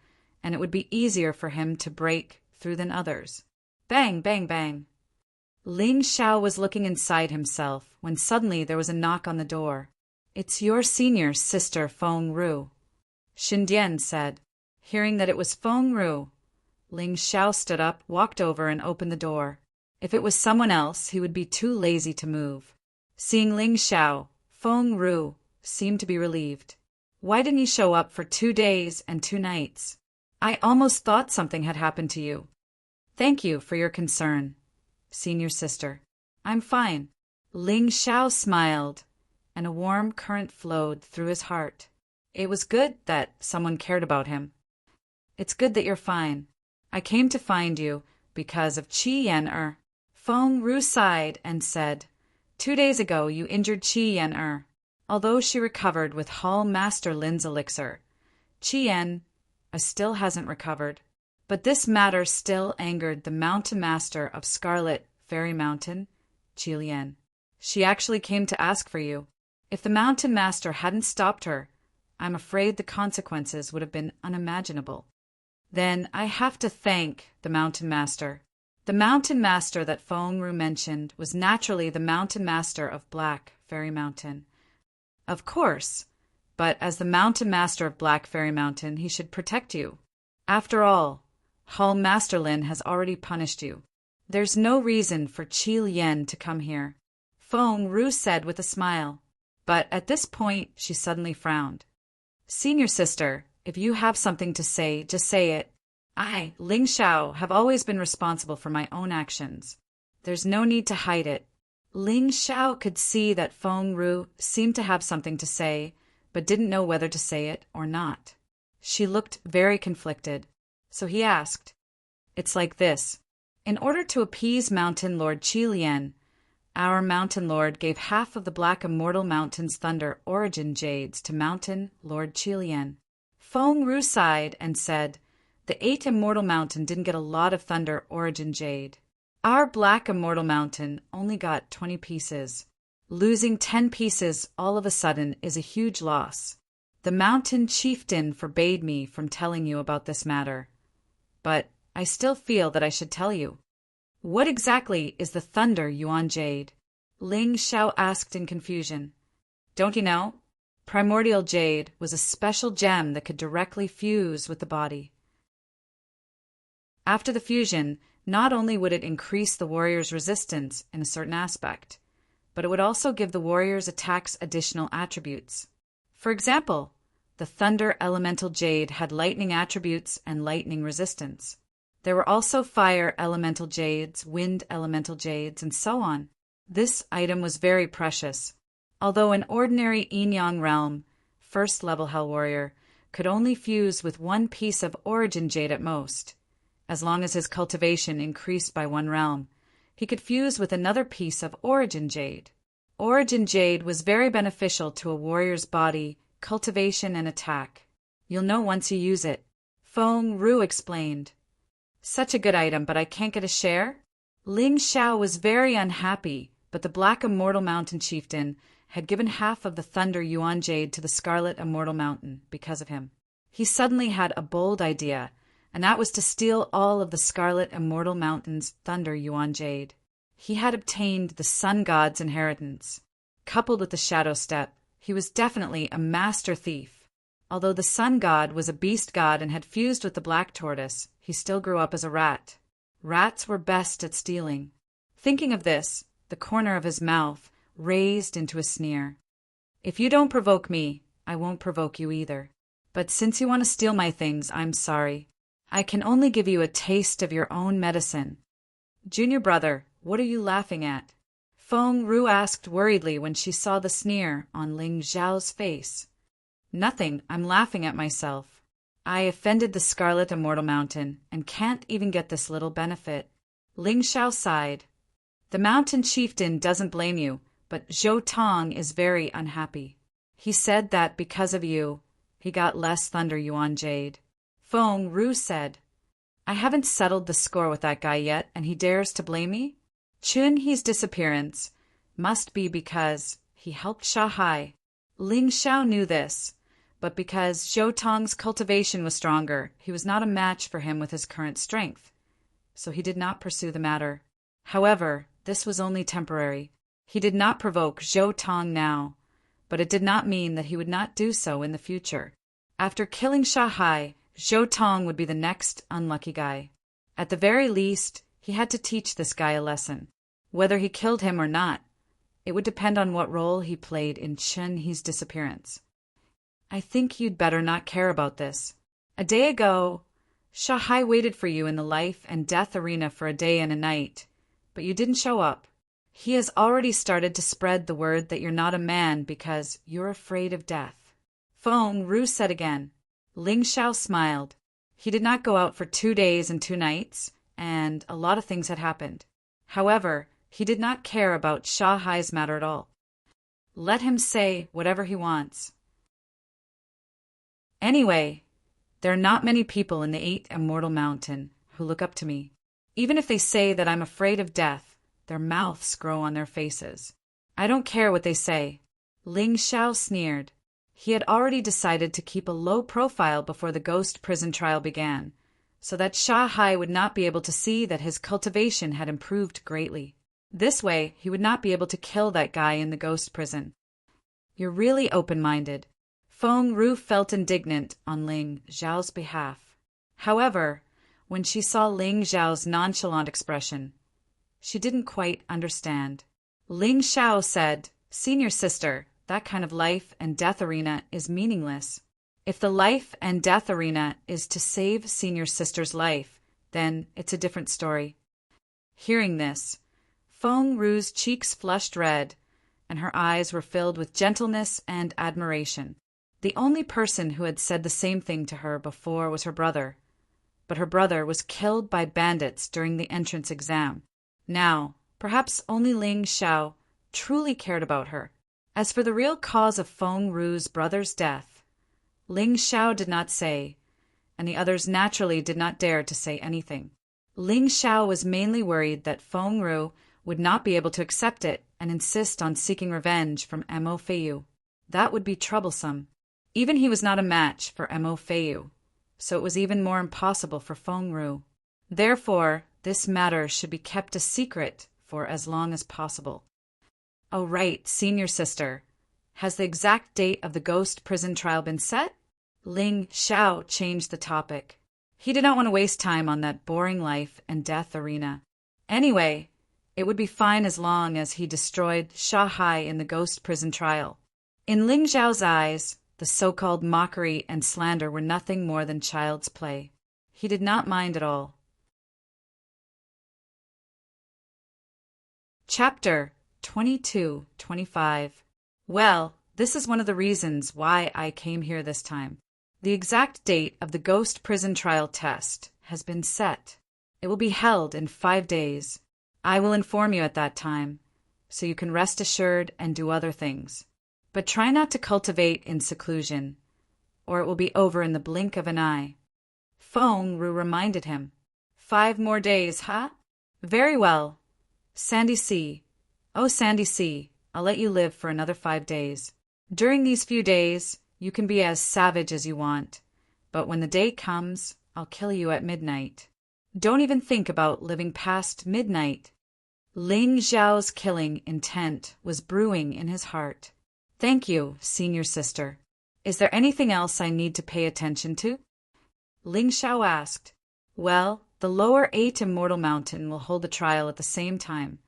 and it would be easier for him to break through than others. Bang, bang, bang. Ling Xiao was looking inside himself when suddenly there was a knock on the door. "It's your senior sister, Feng Ru," Xindian said. Hearing that it was Feng Ru, Ling Xiao stood up, walked over, and opened the door. If it was someone else, he would be too lazy to move. Seeing Ling Xiao, Feng Ru seemed to be relieved. "Why didn't you show up for 2 days and 2 nights? I almost thought something had happened to you." "Thank you for your concern, senior sister. I'm fine." Ling Xiao smiled, and a warm current flowed through his heart. It was good that someone cared about him. "It's good that you're fine. I came to find you because of Qi Yan. Feng Ru sighed and said, 2 days ago you injured Qi Yan. Although she recovered with Hall Master Lin's elixir, Qi Yan still hasn't recovered. But this matter still angered the Mountain Master of Scarlet Fairy Mountain, Qi Lian. She actually came to ask for you. If the Mountain Master hadn't stopped her, I'm afraid the consequences would have been unimaginable. Then I have to thank the Mountain Master. The Mountain Master that Feng Ru mentioned was naturally the Mountain Master of Black Fairy Mountain. Of course, but as the Mountain Master of Black Fairy Mountain, he should protect you. After all, Hall Master Lin has already punished you. There's no reason for Qi Lian to come here, Feng Ru said with a smile. But at this point, she suddenly frowned. "Senior sister, if you have something to say, just say it. I, Ling Xiao, have always been responsible for my own actions. There's no need to hide it. Ling Xiao could see that Feng Ru seemed to have something to say, but didn't know whether to say it or not. She looked very conflicted. So he asked, "It's like this. In order to appease Mountain Lord Qilian, our Mountain Lord gave half of the Black Immortal Mountain's Thunder Origin Jades to Mountain Lord Qilian." Feng Ru sighed and said, "The 8 Immortal Mountain didn't get a lot of Thunder Origin Jade. Our Black Immortal Mountain only got 20 pieces. Losing 10 pieces all of a sudden is a huge loss. The Mountain Chieftain forbade me from telling you about this matter. But I still feel that I should tell you." "What exactly is the Thunder Yuan Jade?" Ling Xiao asked in confusion. "Don't you know? Primordial Jade was a special gem that could directly fuse with the body. After the fusion, not only would it increase the warrior's resistance in a certain aspect, but it would also give the warrior's attacks additional attributes. For example, the Thunder Elemental Jade had lightning attributes and lightning resistance. There were also Fire Elemental Jades, Wind Elemental Jades, and so on. This item was very precious. Although an ordinary Yin-Yang realm, first-level Hell Warrior, could only fuse with 1 piece of Origin Jade at most. As long as his cultivation increased by 1 realm, he could fuse with another piece of Origin Jade. Origin Jade was very beneficial to a warrior's body, cultivation, and attack. You'll know once you use it. Feng Ru explained. "Such a good item, but I can't get a share?" Ling Xiao was very unhappy, but the Black Immortal Mountain Chieftain had given half of the Thunder Yuan Jade to the Scarlet Immortal Mountain because of him. He suddenly had a bold idea, and that was to steal all of the Scarlet Immortal Mountain's Thunder Yuan Jade. He had obtained the Sun God's inheritance. Coupled with the Shadow Step, he was definitely a master thief. Although the Sun God was a beast god and had fused with the Black Tortoise, he still grew up as a rat. Rats were best at stealing. Thinking of this, the corner of his mouth raised into a sneer. "If you don't provoke me, I won't provoke you either. But since you want to steal my things, I'm sorry. I can only give you a taste of your own medicine." "Junior brother, what are you laughing at?" Feng Ru asked worriedly when she saw the sneer on Ling Xiao's face. "Nothing, I'm laughing at myself. I offended the Scarlet Immortal Mountain and can't even get this little benefit." Ling Xiao sighed. "The Mountain Chieftain doesn't blame you, but Zhou Tong is very unhappy. He said that because of you, he got less Thunder Yuan Jade." Feng Ru said, "I haven't settled the score with that guy yet, and he dares to blame me? Chun He's disappearance must be because he helped Shanghai." Ling Xiao knew this, but because Zhou Tong's cultivation was stronger, he was not a match for him with his current strength, so he did not pursue the matter. However, this was only temporary. He did not provoke Zhou Tong now, but it did not mean that he would not do so in the future. After killing Shanghai, Zhou Tong would be the next unlucky guy. At the very least, he had to teach this guy a lesson. Whether he killed him or not, it would depend on what role he played in Chun He's disappearance. "I think you'd better not care about this. A day ago, Shanghai waited for you in the life and death arena for a day and a night, but you didn't show up. He has already started to spread the word that you're not a man because you're afraid of death." Feng Ru said again. Ling Xiao smiled. He did not go out for 2 days and 2 nights, and a lot of things had happened. However, he did not care about Shanghai's matter at all. Let him say whatever he wants. Anyway, there are not many people in the 8 Immortal Mountain who look up to me. Even if they say that I'm afraid of death, their mouths grow on their faces. I don't care what they say. Ling Xiao sneered. He had already decided to keep a low profile before the ghost prison trial began, so that Shanghai would not be able to see that his cultivation had improved greatly. This way, he would not be able to kill that guy in the ghost prison. "You're really open-minded." Feng Ru felt indignant on Ling Xiao's behalf. However, when she saw Ling Xiao's nonchalant expression, she didn't quite understand. Ling Xiao said, "Senior sister, that kind of life and death arena is meaningless. If the life and death arena is to save senior sister's life, then it's a different story. Hearing this, Feng Ru's cheeks flushed red, and her eyes were filled with gentleness and admiration. The only person who had said the same thing to her before was her brother, but her brother was killed by bandits during the entrance exam. Now, perhaps only Ling Xiao truly cared about her. As for the real cause of Feng Ru's brother's death, Ling Xiao did not say, and the others naturally did not dare to say anything. Ling Xiao was mainly worried that Feng Ru would not be able to accept it and insist on seeking revenge from Mo Feiyu. That would be troublesome. Even he was not a match for Mo Feiyu, so it was even more impossible for Feng Ru. Therefore, this matter should be kept a secret for as long as possible. Oh right, senior sister. Has the exact date of the ghost prison trial been set? Ling Xiao changed the topic. He did not want to waste time on that boring life and death arena. Anyway, it would be fine as long as he destroyed Shanghai in the ghost prison trial. In Ling Xiao's eyes, the so-called mockery and slander were nothing more than child's play. He did not mind at all. Chapter 22-25. Well, this is one of the reasons why I came here this time. The exact date of the ghost prison trial test has been set. It will be held in 5 days. I will inform you at that time, so you can rest assured and do other things. But try not to cultivate in seclusion, or it will be over in the blink of an eye. Feng Ru reminded him. 5 more days, huh? Very well. Sandy C. Oh, Sandy C., I'll let you live for another 5 days. During these few days, you can be as savage as you want, but when the day comes, I'll kill you at midnight. Don't even think about living past midnight. Ling Xiao's killing intent was brewing in his heart. Thank you, senior sister. Is there anything else I need to pay attention to? Ling Xiao asked. Well, the lower 8 Immortal Mountain will hold the trial at the same time,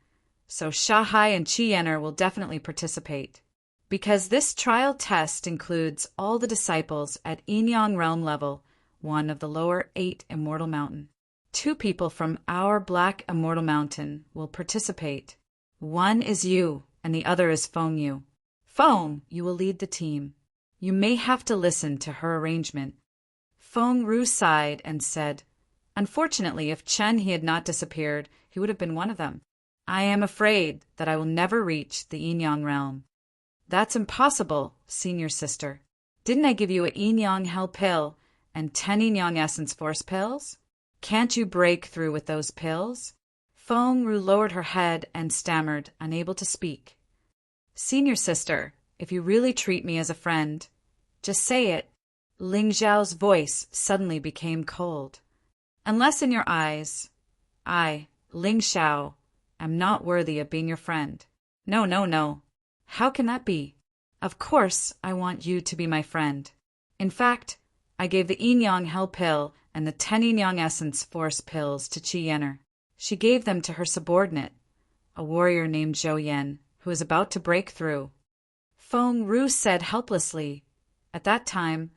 so Shanghai and Qi Yener will definitely participate. Because this trial test includes all the disciples at Yin-Yang Realm level 1 of the lower 8 Immortal Mountain. 2 people from our Black Immortal Mountain will participate. One is you, and the other is Feng Yu. Feng, you will lead the team. You may have to listen to her arrangement. Feng Ru sighed and said, Unfortunately, if Chen he had not disappeared, he would have been one of them. I am afraid that I will never reach the Yin-Yang realm. That's impossible, senior sister. Didn't I give you a Yin-Yang Hell pill and 10 Yin-Yang Essence Force pills? Can't you break through with those pills? Feng Ru lowered her head and stammered, unable to speak. Senior sister, if you really treat me as a friend, just say it. Ling Xiao's voice suddenly became cold. Unless in your eyes, I, Ling Xiao, am not worthy of being your friend. No, no, no. How can that be? Of course I want you to be my friend. In fact, I gave the Yin-Yang Hell pill and the 10 Yin-Yang Essence Force pills to Qi Yener. She gave them to her subordinate, a warrior named Zhou Yan, who was about to break through. Feng Ru said helplessly. At that time,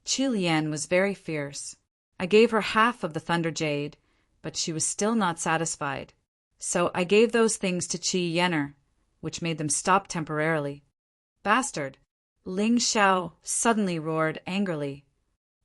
Qi Lian was very fierce. I gave her half of the Thunder Jade, but she was still not satisfied. So I gave those things to Qi Yener, which made them stop temporarily. Bastard! Ling Xiao suddenly roared angrily.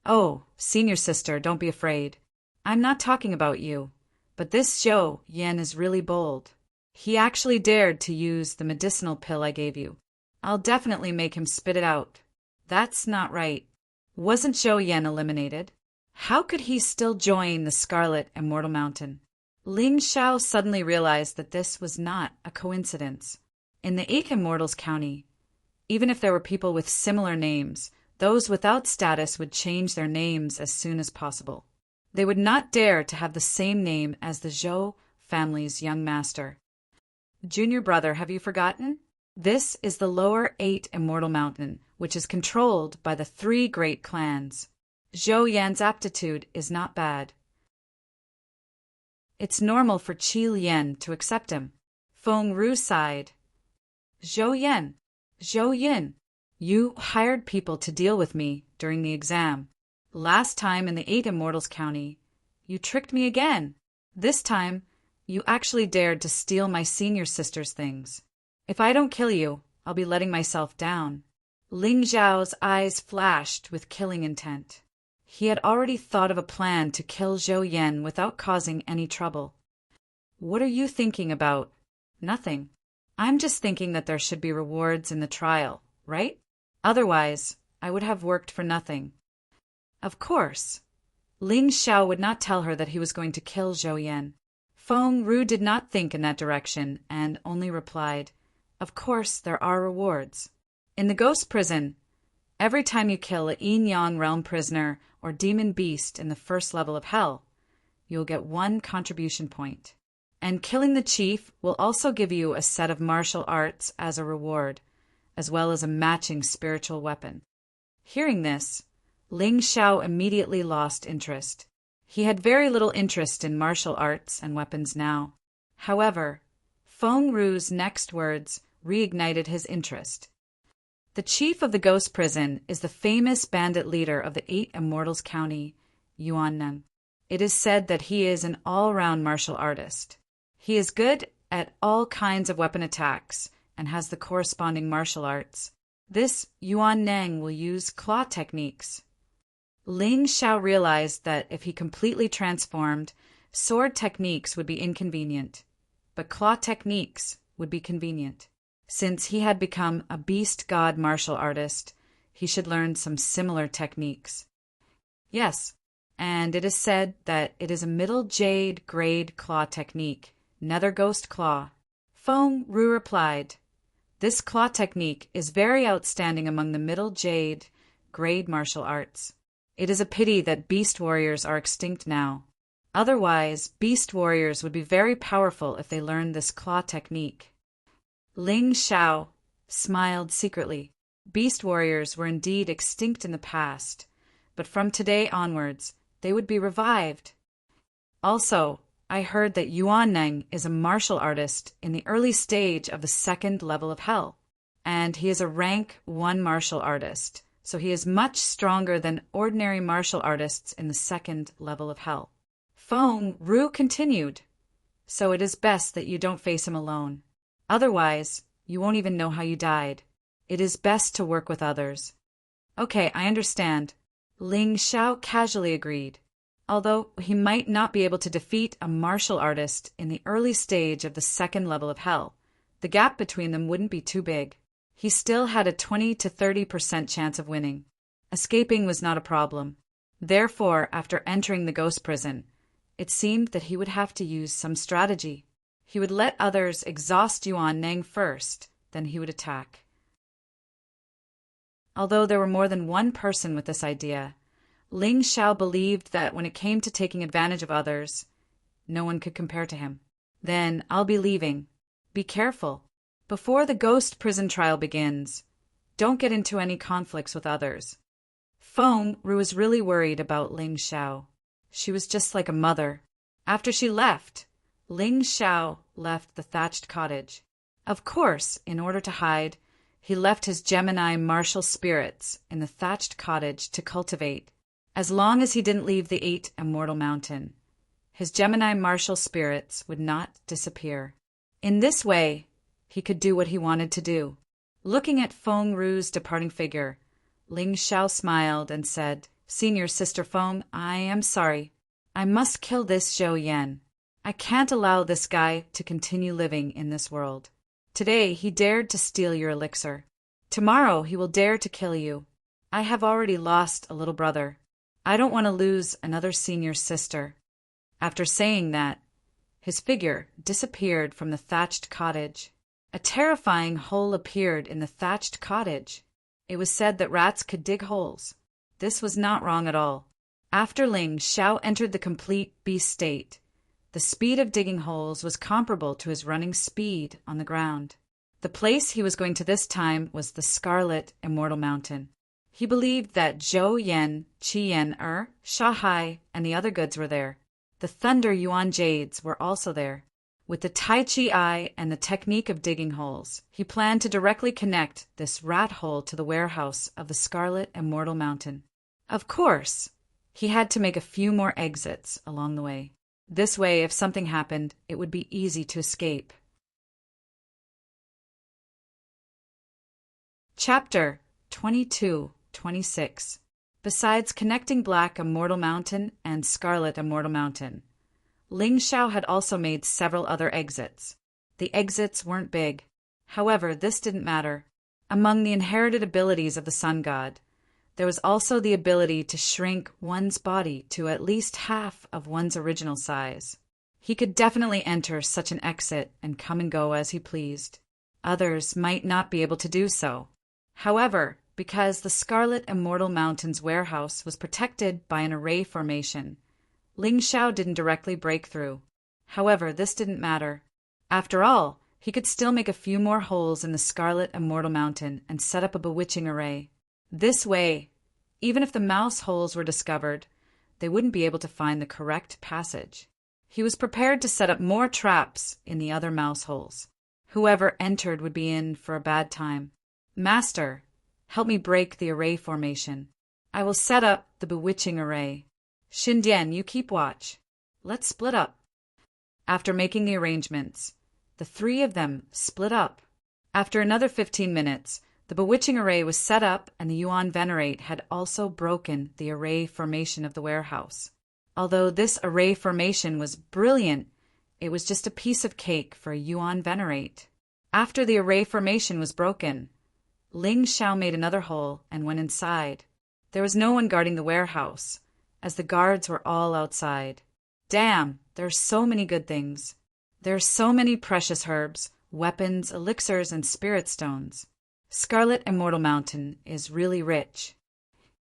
Oh, senior sister, don't be afraid. I'm not talking about you, but this Zhou Yan is really bold. He actually dared to use the medicinal pill I gave you. I'll definitely make him spit it out. That's not right. Wasn't Zhou Yan eliminated? How could he still join the Scarlet Immortal Mountain? Ling Xiao suddenly realized that this was not a coincidence. In the 8 Immortals County, even if there were people with similar names, those without status would change their names as soon as possible. They would not dare to have the same name as the Zhou family's young master. Junior brother, have you forgotten? This is the lower 8 Immortal Mountain, which is controlled by the 3 great clans. Zhou Yan's aptitude is not bad. It's normal for Qi Lian to accept him. Feng Ru sighed. Zhou Yan. Zhou Yin. You hired people to deal with me during the exam. Last time in the 8 Immortals County, you tricked me again. This time, you actually dared to steal my senior sister's things. If I don't kill you, I'll be letting myself down." Ling Zhao's eyes flashed with killing intent. He had already thought of a plan to kill Zhou Yan without causing any trouble. "What are you thinking about?" "Nothing. I'm just thinking that there should be rewards in the trial, right? Otherwise, I would have worked for nothing." Of course. Ling Xiao would not tell her that he was going to kill Zhou Yan. Feng Ru did not think in that direction and only replied, "Of course there are rewards. In the ghost prison, every time you kill a yin-yang realm prisoner or demon beast in the first level of hell, you'll get 1 contribution point. And killing the chief will also give you a set of martial arts as a reward, as well as a matching spiritual weapon." Hearing this, Ling Xiao immediately lost interest. He had very little interest in martial arts and weapons now. However, Feng Ru's next words reignited his interest. The chief of the ghost prison is the famous bandit leader of the 8 Immortals County, Yuanneng. It is said that he is an all-round martial artist. He is good at all kinds of weapon attacks and has the corresponding martial arts. This Yuanneng will use claw techniques. Ling Xiao realized that if he completely transformed, sword techniques would be inconvenient, but claw techniques would be convenient. Since he had become a beast god martial artist, he should learn some similar techniques. Yes, and it is said that it is a middle jade grade claw technique, Nether Ghost Claw. Feng Ru replied, "This claw technique is very outstanding among the middle jade grade martial arts. It is a pity that beast warriors are extinct now. Otherwise, beast warriors would be very powerful if they learned this claw technique." Ling Xiao smiled secretly. Beast warriors were indeed extinct in the past, but from today onwards, they would be revived. Also, I heard that Yuanneng is a martial artist in the early stage of the 2nd level of hell, and he is a rank 1 martial artist, so he is much stronger than ordinary martial artists in the 2nd level of hell. Feng Ru continued, "So it is best that you don't face him alone. Otherwise, you won't even know how you died. It is best to work with others." "Okay, I understand," Ling Xiao casually agreed. Although he might not be able to defeat a martial artist in the early stage of the 2nd level of hell, the gap between them wouldn't be too big. He still had a 20 to 30% chance of winning. Escaping was not a problem. Therefore, after entering the ghost prison, it seemed that he would have to use some strategy. He would let others exhaust Yuanneng first, then he would attack. Although there were more than one person with this idea, Ling Xiao believed that when it came to taking advantage of others, no one could compare to him. "Then I'll be leaving. Be careful. Before the ghost prison trial begins, don't get into any conflicts with others." Feng Ru was really worried about Ling Xiao. She was just like a mother. After she left, Ling Xiao left the thatched cottage. Of course, in order to hide, he left his Gemini martial spirits in the thatched cottage to cultivate. As long as he didn't leave the 8 Immortal Mountain, his Gemini martial spirits would not disappear. In this way, he could do what he wanted to do. Looking at Feng Ru's departing figure, Ling Xiao smiled and said, "Senior Sister Feng, I am sorry. I must kill this Zhou Yan. I can't allow this guy to continue living in this world. Today he dared to steal your elixir. Tomorrow he will dare to kill you. I have already lost a little brother. I don't want to lose another senior sister." After saying that, his figure disappeared from the thatched cottage. A terrifying hole appeared in the thatched cottage. It was said that rats could dig holes. This was not wrong at all. After Ling Xiao entered the complete beast state, the speed of digging holes was comparable to his running speed on the ground. The place he was going to this time was the Scarlet Immortal Mountain. He believed that Zhou Yan, Qi Yan Shahai, and the other goods were there. The Thunder Yuan Jades were also there. With the Tai Chi eye and the technique of digging holes, he planned to directly connect this rat hole to the warehouse of the Scarlet Immortal Mountain. Of course, he had to make a few more exits along the way. This way, if something happened, it would be easy to escape. Chapter 22-26. Besides connecting Black Immortal Mountain and Scarlet Immortal Mountain, Ling Xiao had also made several other exits. The exits weren't big. However, this didn't matter. Among the inherited abilities of the Sun God, there was also the ability to shrink one's body to at least half of one's original size. He could definitely enter such an exit and come and go as he pleased. Others might not be able to do so. However, because the Scarlet Immortal Mountain's warehouse was protected by an array formation, Ling Xiao didn't directly break through. However, this didn't matter. After all, he could still make a few more holes in the Scarlet Immortal Mountain and set up a bewitching array. This way, even if the mouse holes were discovered, they wouldn't be able to find the correct passage. He was prepared to set up more traps in the other mouse holes. Whoever entered would be in for a bad time. Master, help me break the array formation. I will set up the bewitching array. Xindian, you keep watch. Let's split up. After making the arrangements, the three of them split up. After another 15 minutes, the bewitching array was set up and the Yuan Venerate had also broken the array formation of the warehouse. Although this array formation was brilliant, it was just a piece of cake for a Yuan Venerate. After the array formation was broken, Ling Xiao made another hole and went inside. There was no one guarding the warehouse, as the guards were all outside. Damn, there are so many good things. There are so many precious herbs, weapons, elixirs, and spirit stones. Scarlet Immortal Mountain is really rich.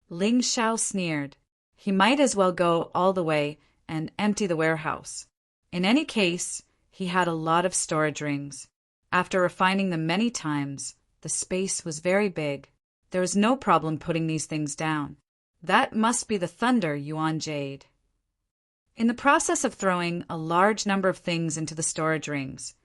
Ling Xiao sneered. He might as well go all the way and empty the warehouse. In any case, he had a lot of storage rings. After refining them many times, the space was very big. There was no problem putting these things down. That must be the Thunder Yuan Jade. In the process of throwing a large number of things into the storage rings,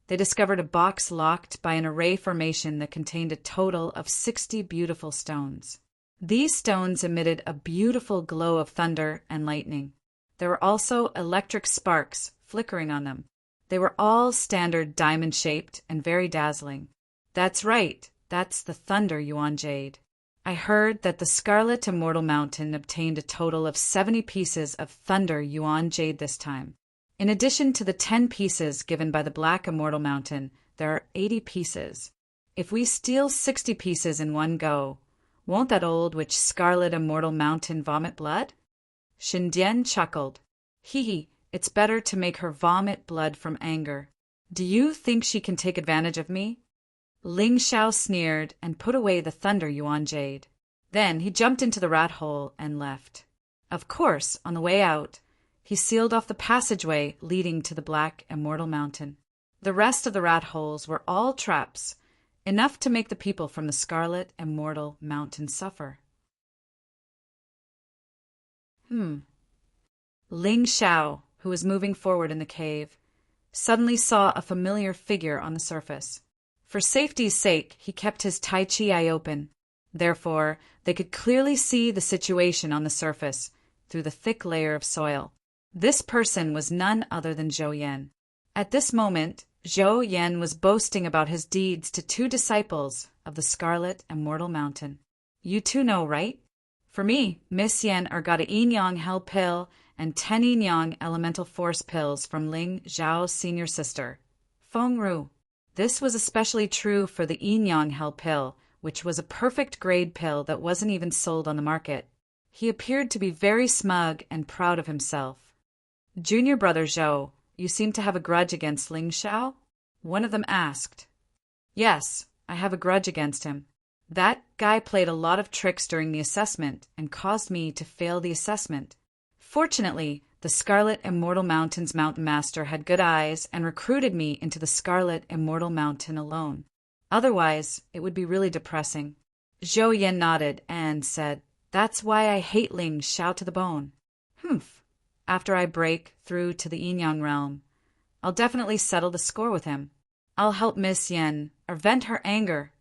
they discovered a box locked by an array formation that contained a total of 60 beautiful stones. These stones emitted a beautiful glow of thunder and lightning. There were also electric sparks flickering on them. They were all standard diamond-shaped and very dazzling. That's right, that's the Thunder Yuan Jade. I heard that the Scarlet Immortal Mountain obtained a total of 70 pieces of Thunder Yuan Jade this time. In addition to the 10 pieces given by the Black Immortal Mountain, there are 80 pieces. If we steal 60 pieces in one go, won't that old witch Scarlet Immortal Mountain vomit blood? Xindian chuckled. Hee, it's better to make her vomit blood from anger. Do you think she can take advantage of me? Ling Xiao sneered and put away the Thunder Yuan Jade. Then he jumped into the rat hole and left. Of course, on the way out, he sealed off the passageway leading to the Black Immortal Mountain. The rest of the rat holes were all traps, enough to make the people from the Scarlet Immortal Mountain suffer. Ling Xiao, who was moving forward in the cave, suddenly saw a familiar figure on the surface. For safety's sake, he kept his Tai Chi eye open. Therefore, they could clearly see the situation on the surface through the thick layer of soil. This person was none other than Zhou Yan. At this moment, Zhou Yan was boasting about his deeds to 2 disciples of the Scarlet Immortal Mountain. You two know, right? For me, Miss Yan got a yin-yang hell pill and 10 yin-yang elemental force pills from Ling Zhao's senior sister, Feng Ru. This was especially true for the yin-yang hell pill, which was a perfect grade pill that wasn't even sold on the market. He appeared to be very smug and proud of himself. Junior brother Zhou, you seem to have a grudge against Ling Xiao? One of them asked. Yes, I have a grudge against him. That guy played a lot of tricks during the assessment and caused me to fail the assessment. Fortunately, the Scarlet Immortal Mountain's Mountain Master had good eyes and recruited me into the Scarlet Immortal Mountain alone. Otherwise, it would be really depressing. Zhou Yan nodded and said, That's why I hate Ling Xiao to the bone. After I break through to the yin-yang realm, I'll definitely settle the score with him. I'll help Miss Yen, or vent her anger.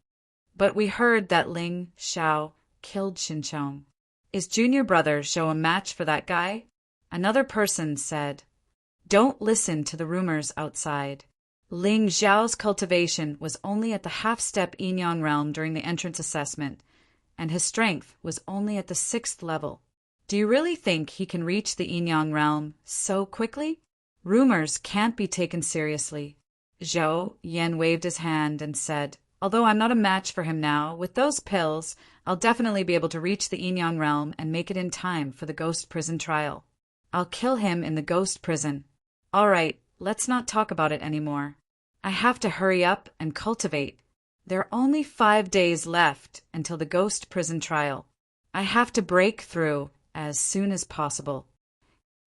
But we heard that Ling Xiao killed Xinqiang. Is junior brother Zhou a match for that guy? Another person said. Don't listen to the rumors outside. Ling Xiao's cultivation was only at the half-step Yin-Yang realm during the entrance assessment, and his strength was only at the 6th level. Do you really think he can reach the Yin-Yang realm so quickly? Rumors can't be taken seriously. Zhou Yan waved his hand and said, although I'm not a match for him now, with those pills, I'll definitely be able to reach the Yin-Yang realm and make it in time for the ghost prison trial. I'll kill him in the ghost prison. All right, let's not talk about it anymore. I have to hurry up and cultivate. There are only 5 days left until the ghost prison trial. I have to break through as soon as possible.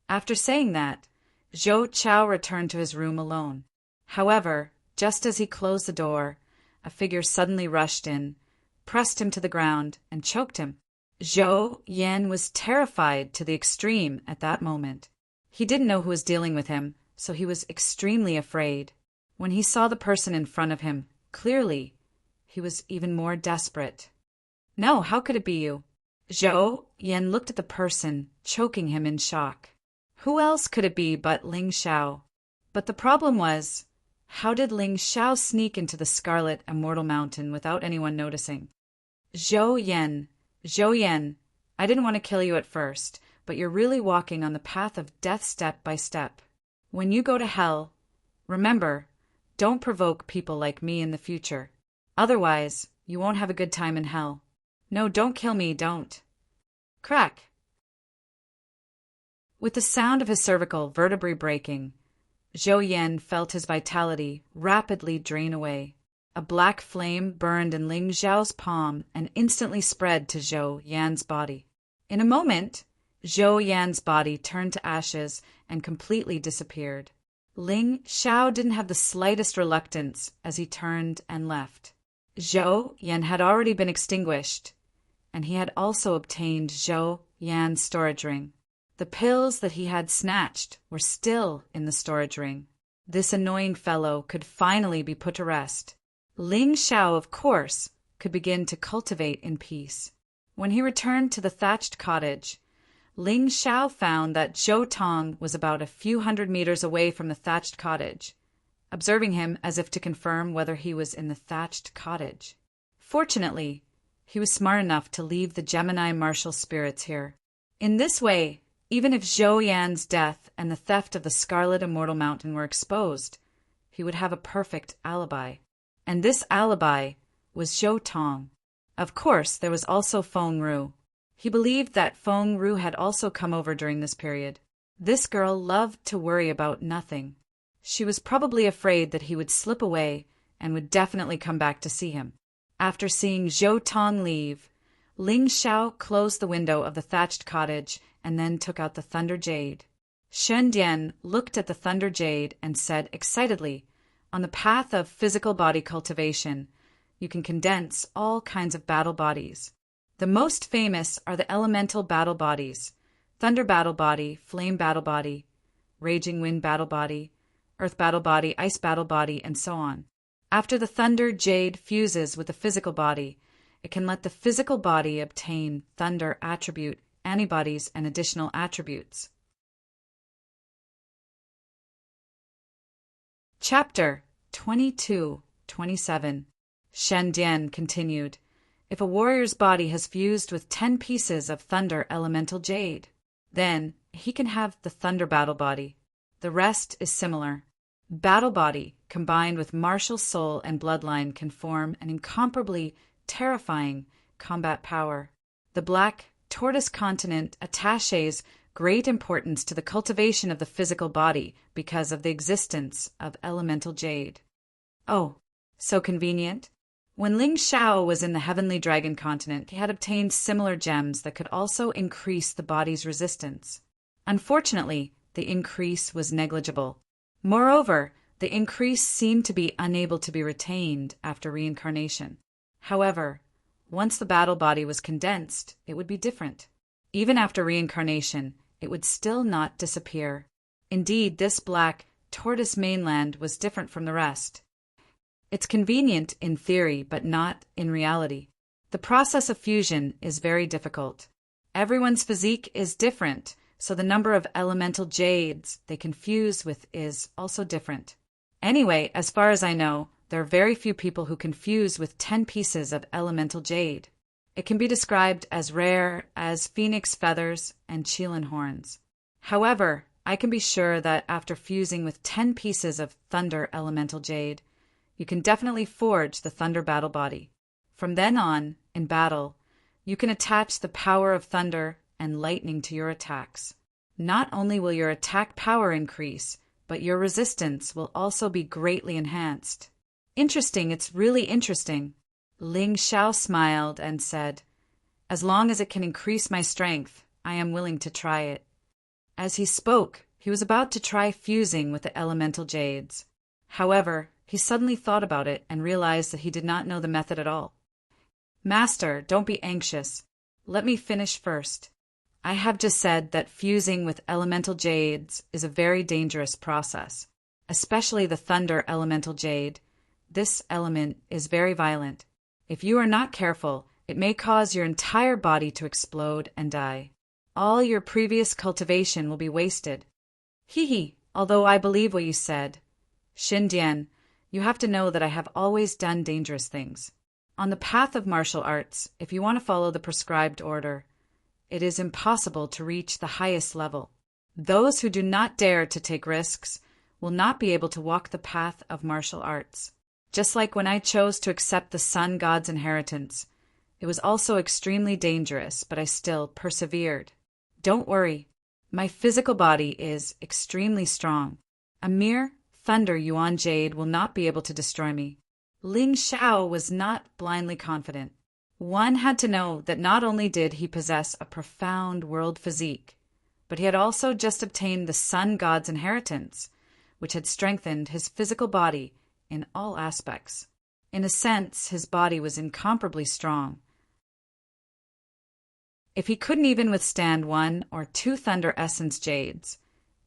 After saying that, Zhou Chao returned to his room alone. However, just as he closed the door, a figure suddenly rushed in, pressed him to the ground, and choked him. Zhou Yan was terrified to the extreme at that moment. He didn't know who was dealing with him, so he was extremely afraid. When he saw the person in front of him, clearly, he was even more desperate. No, how could it be you? Zhou Yan looked at the person, choking him in shock. Who else could it be but Ling Xiao? But the problem was, how did Ling Xiao sneak into the Scarlet Immortal Mountain without anyone noticing? Zhou Yan, I didn't want to kill you at first, but you're really walking on the path of death step by step. When you go to hell, remember, don't provoke people like me in the future. Otherwise, you won't have a good time in hell. No, don't kill me, don't. Crack. With the sound of his cervical vertebrae breaking, Zhou Yan felt his vitality rapidly drain away. A black flame burned in Ling Xiao's palm and instantly spread to Zhou Yan's body. In a moment, Zhou Yan's body turned to ashes and completely disappeared. Ling Xiao didn't have the slightest reluctance as he turned and left. Zhou Yan had already been extinguished, and he had also obtained Zhou Yan's storage ring. The pills that he had snatched were still in the storage ring. This annoying fellow could finally be put to rest. Ling Xiao, of course, could begin to cultivate in peace. When he returned to the thatched cottage, Ling Xiao found that Zhou Tong was about a few hundred meters away from the thatched cottage, observing him as if to confirm whether he was in the thatched cottage. Fortunately, he was smart enough to leave the Gemini martial spirits here. In this way, even if Zhou Yan's death and the theft of the Scarlet Immortal Mountain were exposed, he would have a perfect alibi. And this alibi was Zhou Tong. Of course, there was also Feng Ru. He believed that Feng Ru had also come over during this period. This girl loved to worry about nothing. She was probably afraid that he would slip away and would definitely come back to see him. After seeing Zhou Tong leave, Ling Xiao closed the window of the thatched cottage and then took out the Thunder Jade. Shen Dian looked at the Thunder Jade and said excitedly, on the path of physical body cultivation, you can condense all kinds of battle bodies. The most famous are the elemental battle bodies, Thunder Battle Body, Flame Battle Body, Raging Wind Battle Body, Earth Battle Body, Ice Battle Body, and so on. After the Thunder Jade fuses with the physical body, it can let the physical body obtain Thunder attribute, antibodies, and additional attributes. Chapter 22-27. Shen Dian continued, if a warrior's body has fused with 10 pieces of Thunder Elemental Jade, then he can have the Thunder Battle Body. The rest is similar. Battle Body, combined with martial soul and bloodline, can form an incomparably terrifying combat power. The Black Tortoise Continent attaches great importance to the cultivation of the physical body because of the existence of elemental jade. Oh, so convenient. When Ling Xiao was in the Heavenly Dragon Continent, he had obtained similar gems that could also increase the body's resistance. Unfortunately, the increase was negligible. Moreover, the increase seemed to be unable to be retained after reincarnation. However, once the battle body was condensed, it would be different. Even after reincarnation, it would still not disappear. Indeed, this Black Tortoise mainland was different from the rest. It's convenient in theory, but not in reality. The process of fusion is very difficult. Everyone's physique is different, so the number of elemental jades they can fuse with is also different. Anyway, as far as I know, there are very few people who can fuse with 10 pieces of elemental jade. It can be described as rare as phoenix feathers and Chelan horns. However, I can be sure that after fusing with 10 pieces of thunder elemental jade, you can definitely forge the thunder battle body. From then on, in battle, you can attach the power of thunder and lightning to your attacks. Not only will your attack power increase, but your resistance will also be greatly enhanced. Interesting, it's really interesting. Ling Xiao smiled and said, "As long as it can increase my strength, I am willing to try it." As he spoke, he was about to try fusing with the elemental jades. However, he suddenly thought about it and realized that he did not know the method at all. "Master, don't be anxious. Let me finish first. I have just said that fusing with elemental jades is a very dangerous process, especially the thunder elemental jade. This element is very violent. If you are not careful, it may cause your entire body to explode and die. All your previous cultivation will be wasted." "Hee, although I believe what you said. Xindian, you have to know that I have always done dangerous things. On the path of martial arts, if you want to follow the prescribed order, it is impossible to reach the highest level. Those who do not dare to take risks will not be able to walk the path of martial arts. Just like when I chose to accept the Sun God's inheritance, it was also extremely dangerous, but I still persevered. Don't worry, my physical body is extremely strong. A mere thunder yuan jade will not be able to destroy me." Ling Xiao was not blindly confident. One had to know that not only did he possess a profound world physique, but he had also just obtained the Sun God's inheritance, which had strengthened his physical body in all aspects. In a sense, his body was incomparably strong. If he couldn't even withstand 1 or 2 thunder essence jades,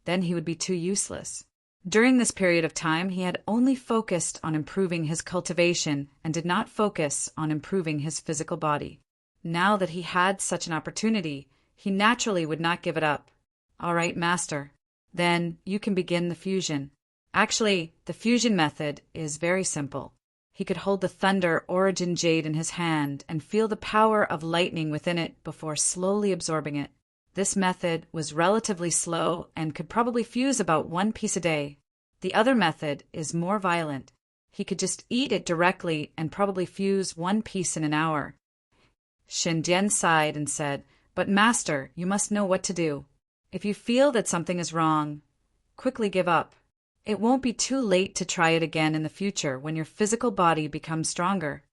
then he would be too useless. During this period of time, he had only focused on improving his cultivation and did not focus on improving his physical body. Now that he had such an opportunity, he naturally would not give it up. "All right, master. Then you can begin the fusion." Actually, the fusion method is very simple. He could hold the thunder origin jade in his hand and feel the power of lightning within it before slowly absorbing it. This method was relatively slow and could probably fuse about 1 piece a day. The other method is more violent. He could just eat it directly and probably fuse 1 piece in an hour. Xindian sighed and said, "But master, you must know what to do. If you feel that something is wrong, quickly give up. It won't be too late to try it again in the future when your physical body becomes stronger."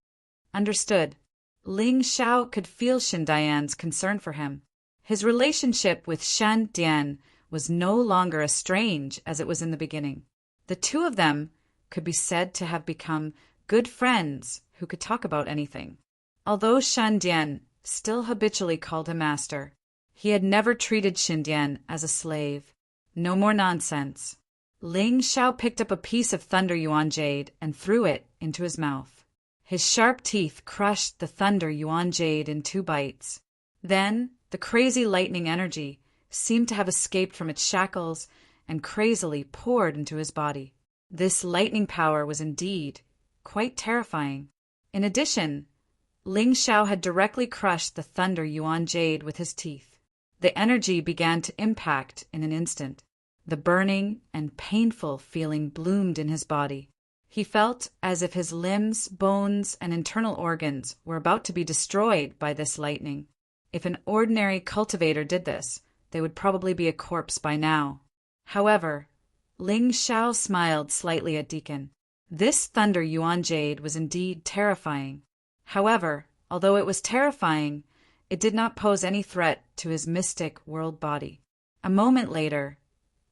Understood. Ling Xiao could feel Xindian's concern for him. His relationship with Shen Dian was no longer as strange as it was in the beginning. The two of them could be said to have become good friends who could talk about anything. Although Shen Dian still habitually called him master, he had never treated Xindian as a slave. No more nonsense. Ling Xiao picked up a piece of thunder yuan jade and threw it into his mouth. His sharp teeth crushed the thunder yuan jade in 2 bites. Then the crazy lightning energy seemed to have escaped from its shackles and crazily poured into his body. This lightning power was indeed quite terrifying. In addition, Ling Xiao had directly crushed the thunder yuan jade with his teeth. The energy began to impact in an instant. The burning and painful feeling bloomed in his body. He felt as if his limbs, bones, and internal organs were about to be destroyed by this lightning. If an ordinary cultivator did this, they would probably be a corpse by now. However, Ling Xiao smiled slightly at Deacon. This thunder yuan jade was indeed terrifying. However, although it was terrifying, it did not pose any threat to his mystic world body. A moment later,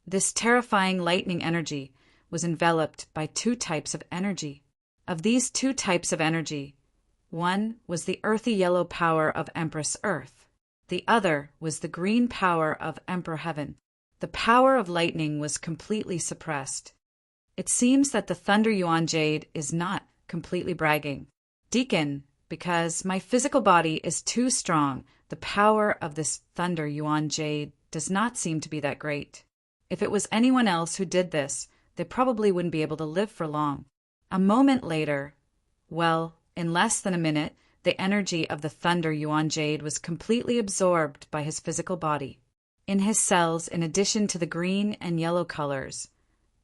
this terrifying lightning energy was enveloped by 2 types of energy. Of these 2 types of energy, one was the earthy yellow power of Empress Earth. The other was the green power of Emperor Heaven. The power of lightning was completely suppressed. It seems that the Thunder Yuan Jade is not completely bragging. Deacon, because my physical body is too strong, the power of this Thunder Yuan Jade does not seem to be that great. If it was anyone else who did this, they probably wouldn't be able to live for long. A moment later, well, in less than a minute, the energy of the Thunder Yuan Jade was completely absorbed by his physical body. In his cells, in addition to the green and yellow colors,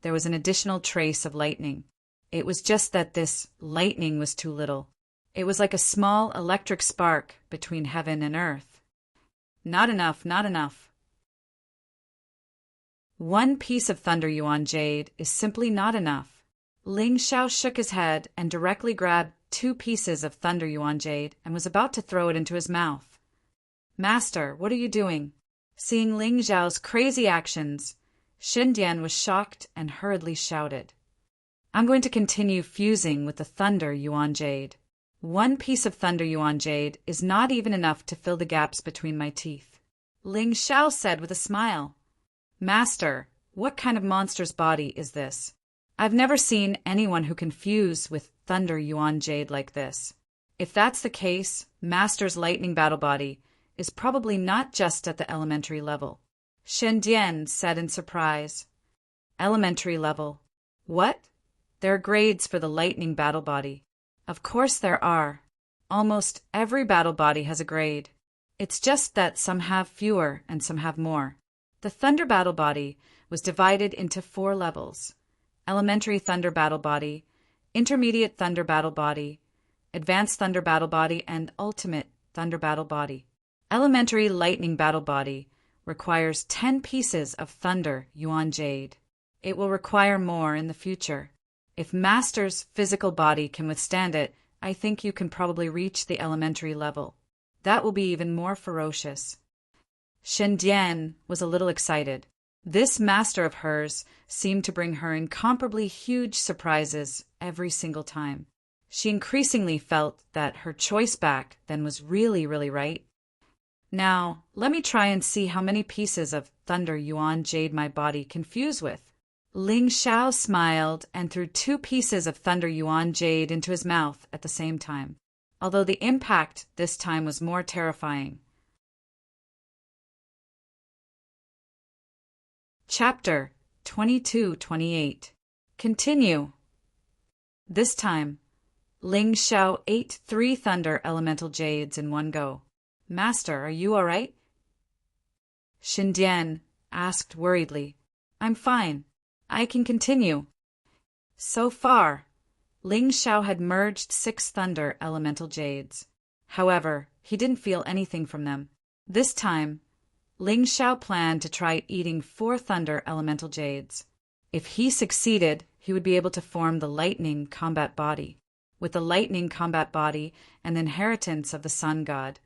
there was an additional trace of lightning. It was just that this lightning was too little. It was like a small electric spark between heaven and earth. Not enough, not enough. One piece of Thunder Yuan Jade is simply not enough. Ling Xiao shook his head and directly grabbed 2 pieces of Thunder Yuan Jade and was about to throw it into his mouth. Master, what are you doing? Seeing Ling Xiao's crazy actions, Shen Dian was shocked and hurriedly shouted, I'm going to continue fusing with the Thunder Yuan Jade. 1 piece of Thunder Yuan Jade is not even enough to fill the gaps between my teeth. Ling Xiao said with a smile, Master, what kind of monster's body is this? I've never seen anyone who can fuse with Thunder Yuan Jade like this. If that's the case, Master's lightning battle body is probably not just at the elementary level. Shen Dian said in surprise. Elementary level. What? There are grades for the lightning battle body. Of course there are. Almost every battle body has a grade. It's just that some have fewer and some have more. The Thunder battle body was divided into 4 levels. Elementary Thunder battle body, Intermediate Thunder battle body, Advanced Thunder battle body, and Ultimate Thunder battle body. Elementary Lightning battle body requires 10 pieces of Thunder Yuan Jade. It will require more in the future. If Master's physical body can withstand it, I think you can probably reach the elementary level. That will be even more ferocious. Shen Dian was a little excited. This master of hers seemed to bring her incomparably huge surprises every single time. She increasingly felt that her choice back then was really, really right. Now, let me try and see how many pieces of Thunder Yuan Jade my body can fuse with. Ling Xiao smiled and threw 2 pieces of Thunder Yuan Jade into his mouth at the same time, although the impact this time was more terrifying. Chapter 22-28. Continue. This time, Ling Xiao ate 3 Thunder Elemental Jades in one go. Master, are you all right? Shen Dian asked worriedly. I'm fine. I can continue. So far, Ling Xiao had merged 6 Thunder Elemental Jades. However, he didn't feel anything from them. This time, Ling Xiao planned to try eating 4 Thunder Elemental Jades. If he succeeded, he would be able to form the Lightning Combat Body. With the Lightning Combat Body and the inheritance of the Sun God,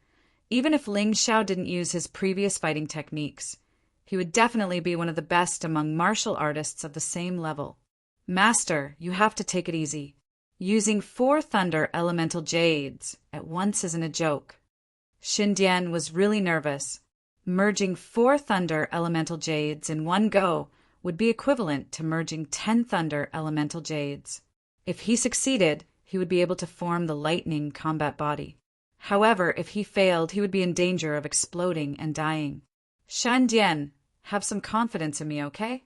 even if Ling Xiao didn't use his previous fighting techniques, he would definitely be one of the best among martial artists of the same level. Master, you have to take it easy. Using 4 Thunder Elemental Jades at once isn't a joke. Shen Dian was really nervous. Merging 4 Thunder Elemental Jades in one go would be equivalent to merging 10 Thunder Elemental Jades. If he succeeded, he would be able to form the Lightning Combat Body. However, if he failed, he would be in danger of exploding and dying. Shen Dian, have some confidence in me, okay?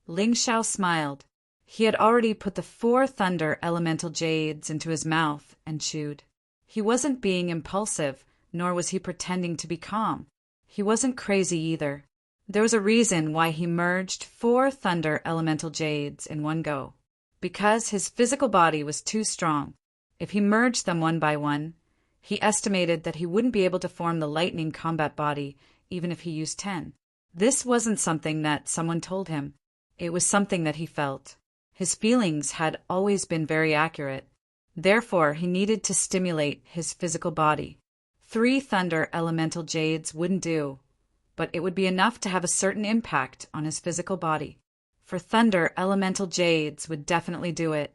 Ling Xiao smiled. He had already put the 4 Thunder Elemental Jades into his mouth and chewed. He wasn't being impulsive, nor was he pretending to be calm. He wasn't crazy either. There was a reason why he merged 4 Thunder Elemental Jades in one go. Because his physical body was too strong. If he merged them one by one, he estimated that he wouldn't be able to form the Lightning Combat Body even if he used 10. This wasn't something that someone told him. It was something that he felt. His feelings had always been very accurate. Therefore, he needed to stimulate his physical body. 3 Thunder Elemental Jades wouldn't do, but it would be enough to have a certain impact on his physical body. For Thunder Elemental Jades would definitely do it.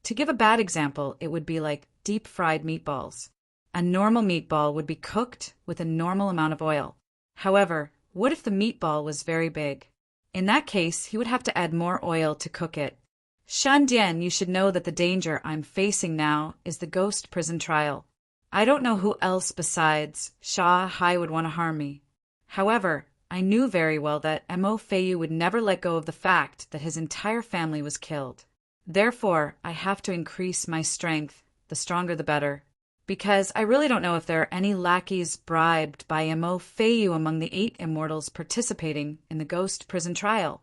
To give a bad example, it would be like deep-fried meatballs. A normal meatball would be cooked with a normal amount of oil. However, what if the meatball was very big? In that case, he would have to add more oil to cook it. Shandian, you should know that the danger I'm facing now is the ghost prison trial. I don't know who else besides Sha Hai would want to harm me. However, I knew very well that Mo Feiyu would never let go of the fact that his entire family was killed. Therefore, I have to increase my strength, the stronger the better. Because I really don't know if there are any lackeys bribed by Mo Feiyu among the 8 immortals participating in the ghost prison trial.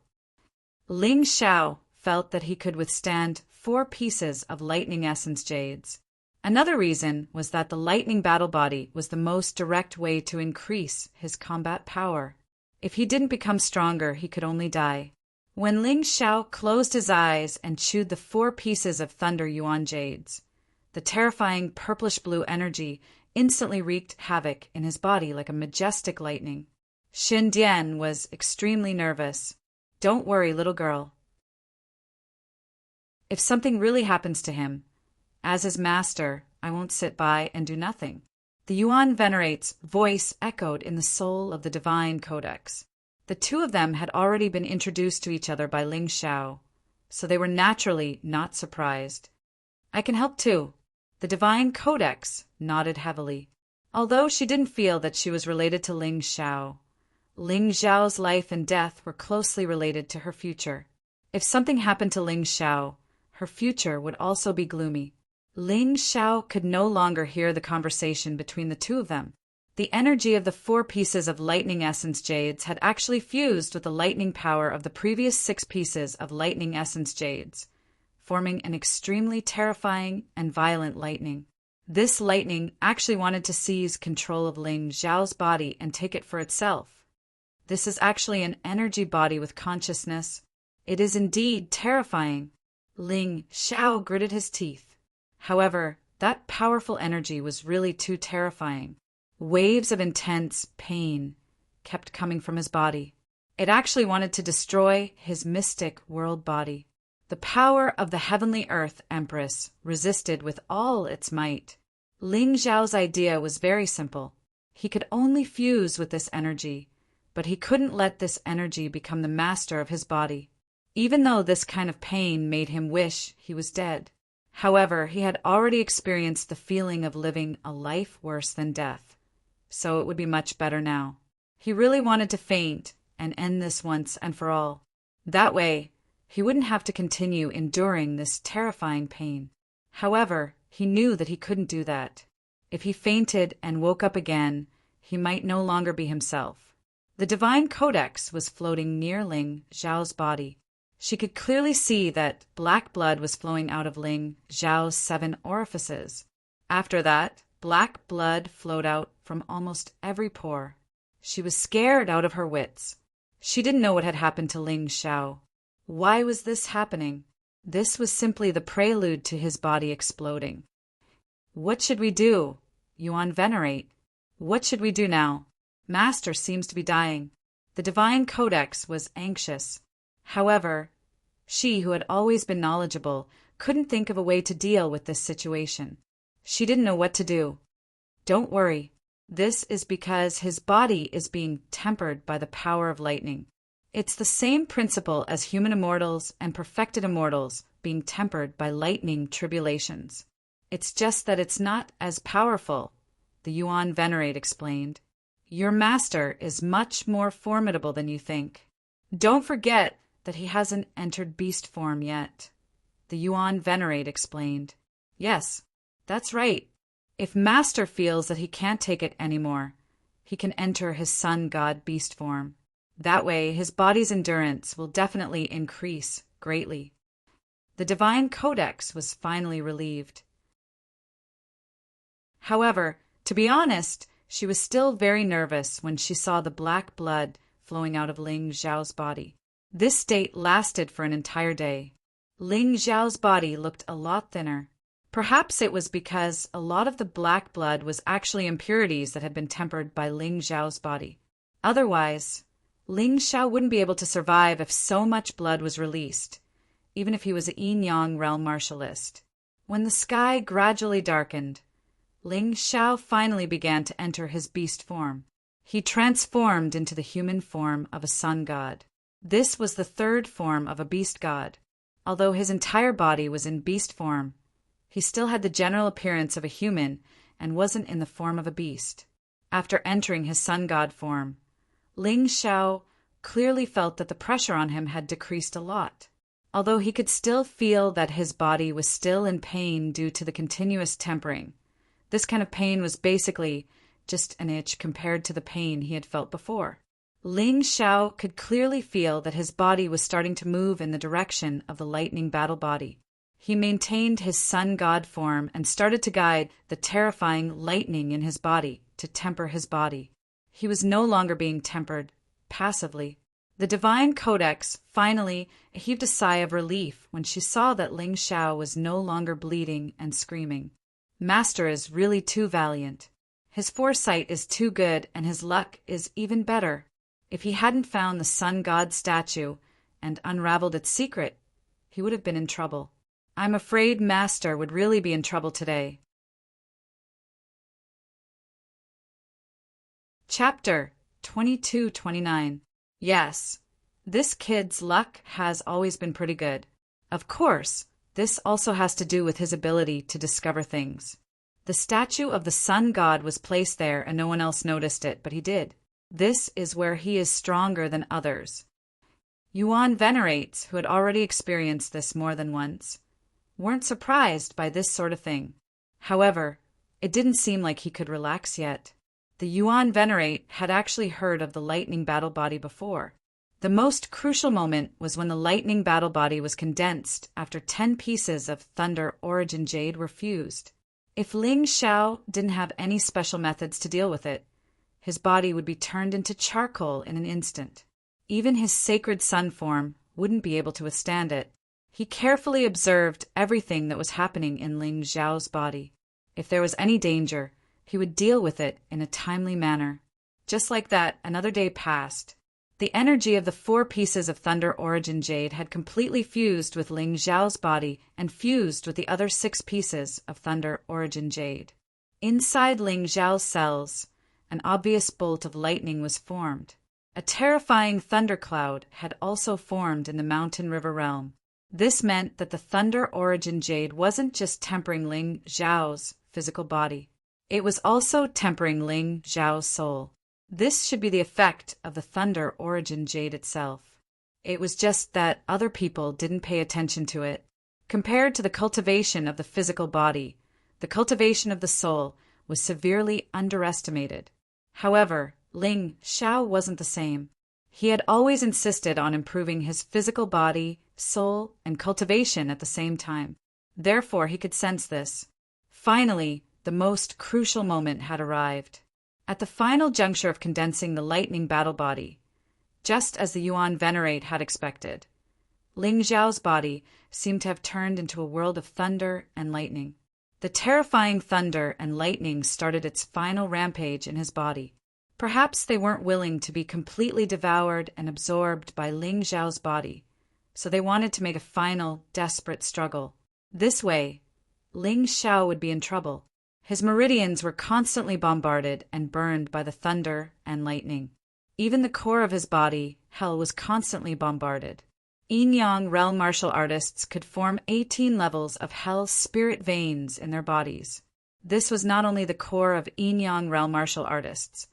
Ling Xiao felt that he could withstand 4 pieces of lightning essence jades. Another reason was that the lightning battle body was the most direct way to increase his combat power. If he didn't become stronger, he could only die. When Ling Xiao closed his eyes and chewed the 4 pieces of Thunder Yuan jades, the terrifying purplish-blue energy instantly wreaked havoc in his body like a majestic lightning. Xin Dian was extremely nervous. Don't worry, little girl. If something really happens to him, as his master, I won't sit by and do nothing. The Yuan Venerate's voice echoed in the soul of the Divine Codex. The 2 of them had already been introduced to each other by Ling Xiao, so they were naturally not surprised. I can help too. The Divine Codex nodded heavily. Although she didn't feel that she was related to Ling Xiao, Ling Xiao's life and death were closely related to her future. If something happened to Ling Xiao, her future would also be gloomy. Ling Xiao could no longer hear the conversation between the 2 of them. The energy of the 4 pieces of lightning essence jades had actually fused with the lightning power of the previous 6 pieces of lightning essence jades, forming an extremely terrifying and violent lightning. This lightning actually wanted to seize control of Ling Xiao's body and take it for itself. This is actually an energy body with consciousness. It is indeed terrifying. Ling Xiao gritted his teeth. However, that powerful energy was really too terrifying. Waves of intense pain kept coming from his body. It actually wanted to destroy his mystic world body. The power of the heavenly earth empress resisted with all its might. Ling Xiao's idea was very simple. He could only fuse with this energy, but he couldn't let this energy become the master of his body, even though this kind of pain made him wish he was dead. However, he had already experienced the feeling of living a life worse than death, so it would be much better now. He really wanted to faint and end this once and for all. That way, he wouldn't have to continue enduring this terrifying pain. However, he knew that he couldn't do that. If he fainted and woke up again, he might no longer be himself. The Divine Codex was floating near Ling Xiao's body. She could clearly see that black blood was flowing out of Ling Xiao's 7 orifices. After that, black blood flowed out from almost every pore. She was scared out of her wits. She didn't know what had happened to Ling Xiao. Why was this happening? This was simply the prelude to his body exploding. What should we do? Yuan Venerate. What should we do now? Master seems to be dying. The Divine Codex was anxious. However, she, who had always been knowledgeable, couldn't think of a way to deal with this situation. She didn't know what to do. Don't worry. This is because his body is being tempered by the power of lightning. It's the same principle as human immortals and perfected immortals being tempered by lightning tribulations. It's just that it's not as powerful, the Yuan Venerate explained. Your master is much more formidable than you think. Don't forget that he hasn't entered beast form yet, the Yuan Venerate explained. Yes, that's right. If Master feels that he can't take it anymore, he can enter his sun god beast form. That way, his body's endurance will definitely increase greatly. The Divine Codex was finally relieved. However, to be honest, she was still very nervous when she saw the black blood flowing out of Ling Xiao's body. This state lasted for an entire day. Ling Xiao's body looked a lot thinner. Perhaps it was because a lot of the black blood was actually impurities that had been tempered by Ling Xiao's body. Otherwise, Ling Xiao wouldn't be able to survive if so much blood was released, even if he was a yin-yang realm martialist. When the sky gradually darkened, Ling Xiao finally began to enter his beast form. He transformed into the human form of a sun god. This was the third form of a beast god. Although his entire body was in beast form, he still had the general appearance of a human and wasn't in the form of a beast. After entering his sun god form, Ling Xiao clearly felt that the pressure on him had decreased a lot. Although he could still feel that his body was still in pain due to the continuous tempering. This kind of pain was basically just an itch compared to the pain he had felt before. Ling Xiao could clearly feel that his body was starting to move in the direction of the lightning battle body. He maintained his sun god form and started to guide the terrifying lightning in his body to temper his body. He was no longer being tempered passively. The divine codex finally heaved a sigh of relief when she saw that Ling Xiao was no longer bleeding and screaming. Master is really too valiant. His foresight is too good and his luck is even better. If he hadn't found the sun god statue and unraveled its secret, he would have been in trouble. I'm afraid Master would really be in trouble today. Chapter 22-29. Yes, this kid's luck has always been pretty good. Of course, this also has to do with his ability to discover things. The statue of the sun god was placed there and no one else noticed it, but he did. This is where he is stronger than others. Yuan venerates, who had already experienced this more than once, weren't surprised by this sort of thing. However, it didn't seem like he could relax yet. The Yuan venerate had actually heard of the lightning battle body before. The most crucial moment was when the lightning battle body was condensed after 10 pieces of thunder origin jade were fused. If Ling Xiao didn't have any special methods to deal with it, his body would be turned into charcoal in an instant. Even his sacred sun form wouldn't be able to withstand it. He carefully observed everything that was happening in Ling Xiao's body. If there was any danger, he would deal with it in a timely manner. Just like that, another day passed. The energy of the 4 pieces of Thunder Origin Jade had completely fused with Ling Xiao's body and fused with the other 6 pieces of Thunder Origin Jade. Inside Ling Xiao's cells, an obvious bolt of lightning was formed. A terrifying thundercloud had also formed in the mountain river realm. This meant that the Thunder Origin Jade wasn't just tempering Ling Xiao's physical body. It was also tempering Ling Xiao's soul. This should be the effect of the Thunder Origin Jade itself. It was just that other people didn't pay attention to it. Compared to the cultivation of the physical body, the cultivation of the soul was severely underestimated. However, Ling Xiao wasn't the same. He had always insisted on improving his physical body, soul, and cultivation at the same time. Therefore, he could sense this. Finally, the most crucial moment had arrived. At the final juncture of condensing the lightning battle body, just as the Yuan venerate had expected, Ling Xiao's body seemed to have turned into a world of thunder and lightning. The terrifying thunder and lightning started its final rampage in his body. Perhaps they weren't willing to be completely devoured and absorbed by Ling Xiao's body, so they wanted to make a final, desperate struggle. This way, Ling Xiao would be in trouble. His meridians were constantly bombarded and burned by the thunder and lightning. Even the core of his body, hell, was constantly bombarded. Yin-Yang realm martial artists could form 18 levels of hell spirit veins in their bodies. This was not only the core of Yin-Yang realm martial artists,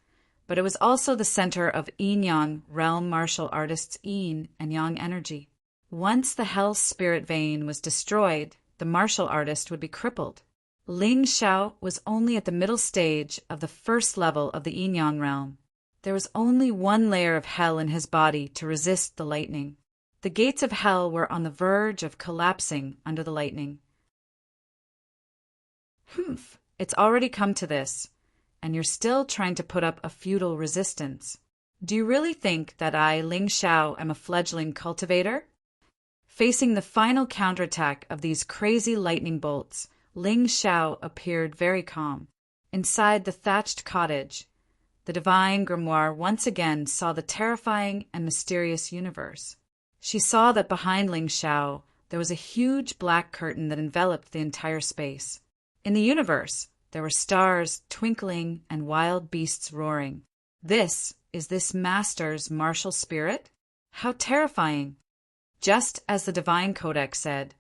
but it was also the center of Yin-Yang realm martial artists' yin and yang energy. Once the hell spirit vein was destroyed, the martial artist would be crippled. Ling Xiao was only at the middle stage of the first level of the Yin-Yang realm. There was only one layer of hell in his body to resist the lightning. The gates of hell were on the verge of collapsing under the lightning. It's already come to this, and you're still trying to put up a futile resistance. Do you really think that I, Ling Xiao, am a fledgling cultivator? Facing the final counterattack of these crazy lightning bolts, Ling Xiao appeared very calm. Inside the thatched cottage, the divine grimoire once again saw the terrifying and mysterious universe. She saw that behind Ling Xiao there was a huge black curtain that enveloped the entire space. In the universe, there were stars twinkling and wild beasts roaring. This master's martial spirit? How terrifying! Just as the Divine Codex said,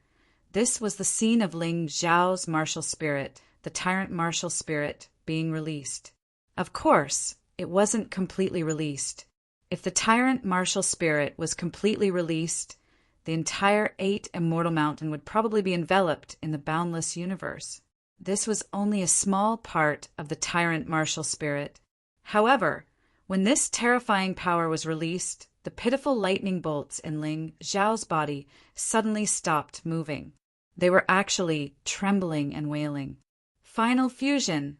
this was the scene of Ling Xiao's martial spirit, the Tyrant martial spirit, being released. Of course, it wasn't completely released. If the Tyrant martial spirit was completely released, the entire 8 Immortal Mountain would probably be enveloped in the boundless universe. This was only a small part of the Tyrant martial spirit. However, when this terrifying power was released, the pitiful lightning bolts in Ling Xiao's body suddenly stopped moving. They were actually trembling and wailing. Final fusion.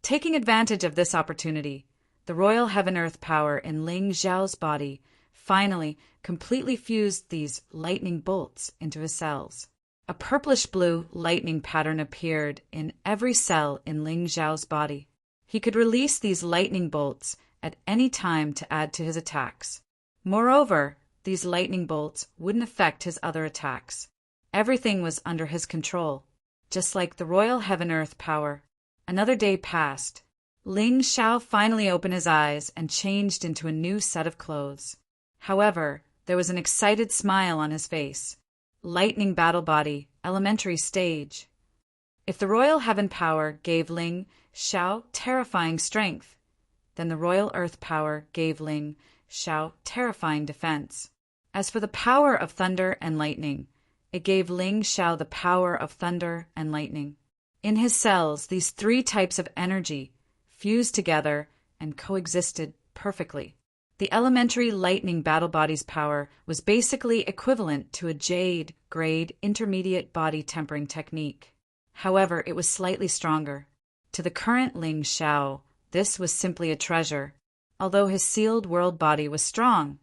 Taking advantage of this opportunity, the royal heaven-earth power in Ling Xiao's body finally completely fused these lightning bolts into his cells. A purplish-blue lightning pattern appeared in every cell in Ling Xiao's body. He could release these lightning bolts at any time to add to his attacks. Moreover, these lightning bolts wouldn't affect his other attacks. Everything was under his control, just like the royal heaven-earth power. Another day passed. Ling Xiao finally opened his eyes and changed into a new set of clothes. However, there was an excited smile on his face. Lightning battle body, elementary stage. If the royal heaven power gave Ling Xiao terrifying strength, then the royal earth power gave Ling Xiao terrifying defense. As for the power of thunder and lightning, it gave Ling Xiao the power of thunder and lightning. In his cells, these 3 types of energy fused together and coexisted perfectly. The elementary lightning battle body's power was basically equivalent to a jade grade intermediate body tempering technique. However, it was slightly stronger. To the current Ling Xiao, this was simply a treasure. Although his sealed world body was strong,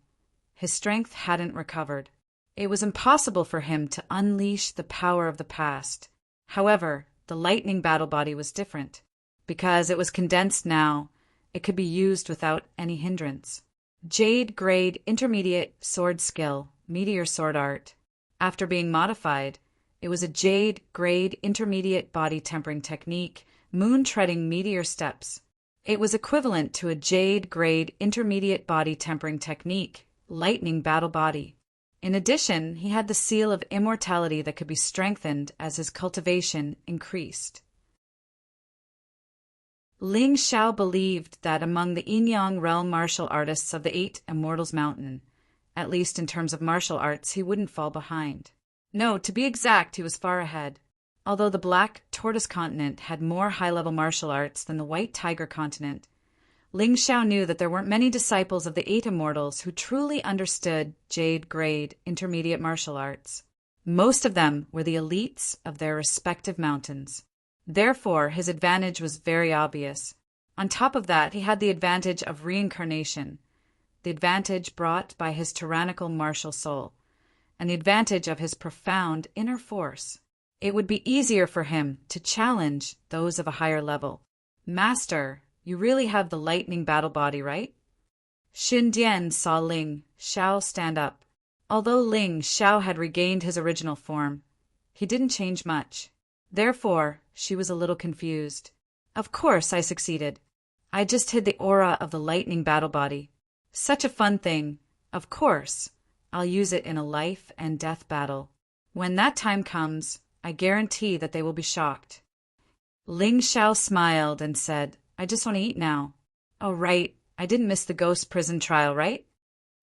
his strength hadn't recovered. It was impossible for him to unleash the power of the past. However, the lightning battle body was different. Because it was condensed now, it could be used without any hindrance. Jade grade intermediate sword skill, meteor sword art. After being modified, it was a jade grade intermediate body tempering technique, moon treading meteor steps. It was equivalent to a jade grade intermediate body tempering technique, lightning battle body. In addition, he had the seal of immortality that could be strengthened as his cultivation increased. Ling Xiao believed that among the Yin-Yang realm martial artists of the 8 Immortals Mountain, at least in terms of martial arts, he wouldn't fall behind. No, to be exact, he was far ahead. Although the Black Tortoise Continent had more high-level martial arts than the White Tiger Continent, Ling Xiao knew that there weren't many disciples of the 8 Immortals who truly understood Jade grade intermediate martial arts. Most of them were the elites of their respective mountains. Therefore, his advantage was very obvious. On top of that, he had the advantage of reincarnation, the advantage brought by his tyrannical martial soul, and the advantage of his profound inner force. It would be easier for him to challenge those of a higher level. Master, you really have the lightning battle body, right? Xin Dian saw Ling Xiao stand up. Although Ling Xiao had regained his original form, he didn't change much. Therefore, she was a little confused. Of course I succeeded. I just hid the aura of the lightning battle body. Such a fun thing. Of course, I'll use it in a life and death battle. When that time comes, I guarantee that they will be shocked. Ling Xiao smiled and said, I just want to eat now. Oh, right. I didn't miss the ghost prison trial, right?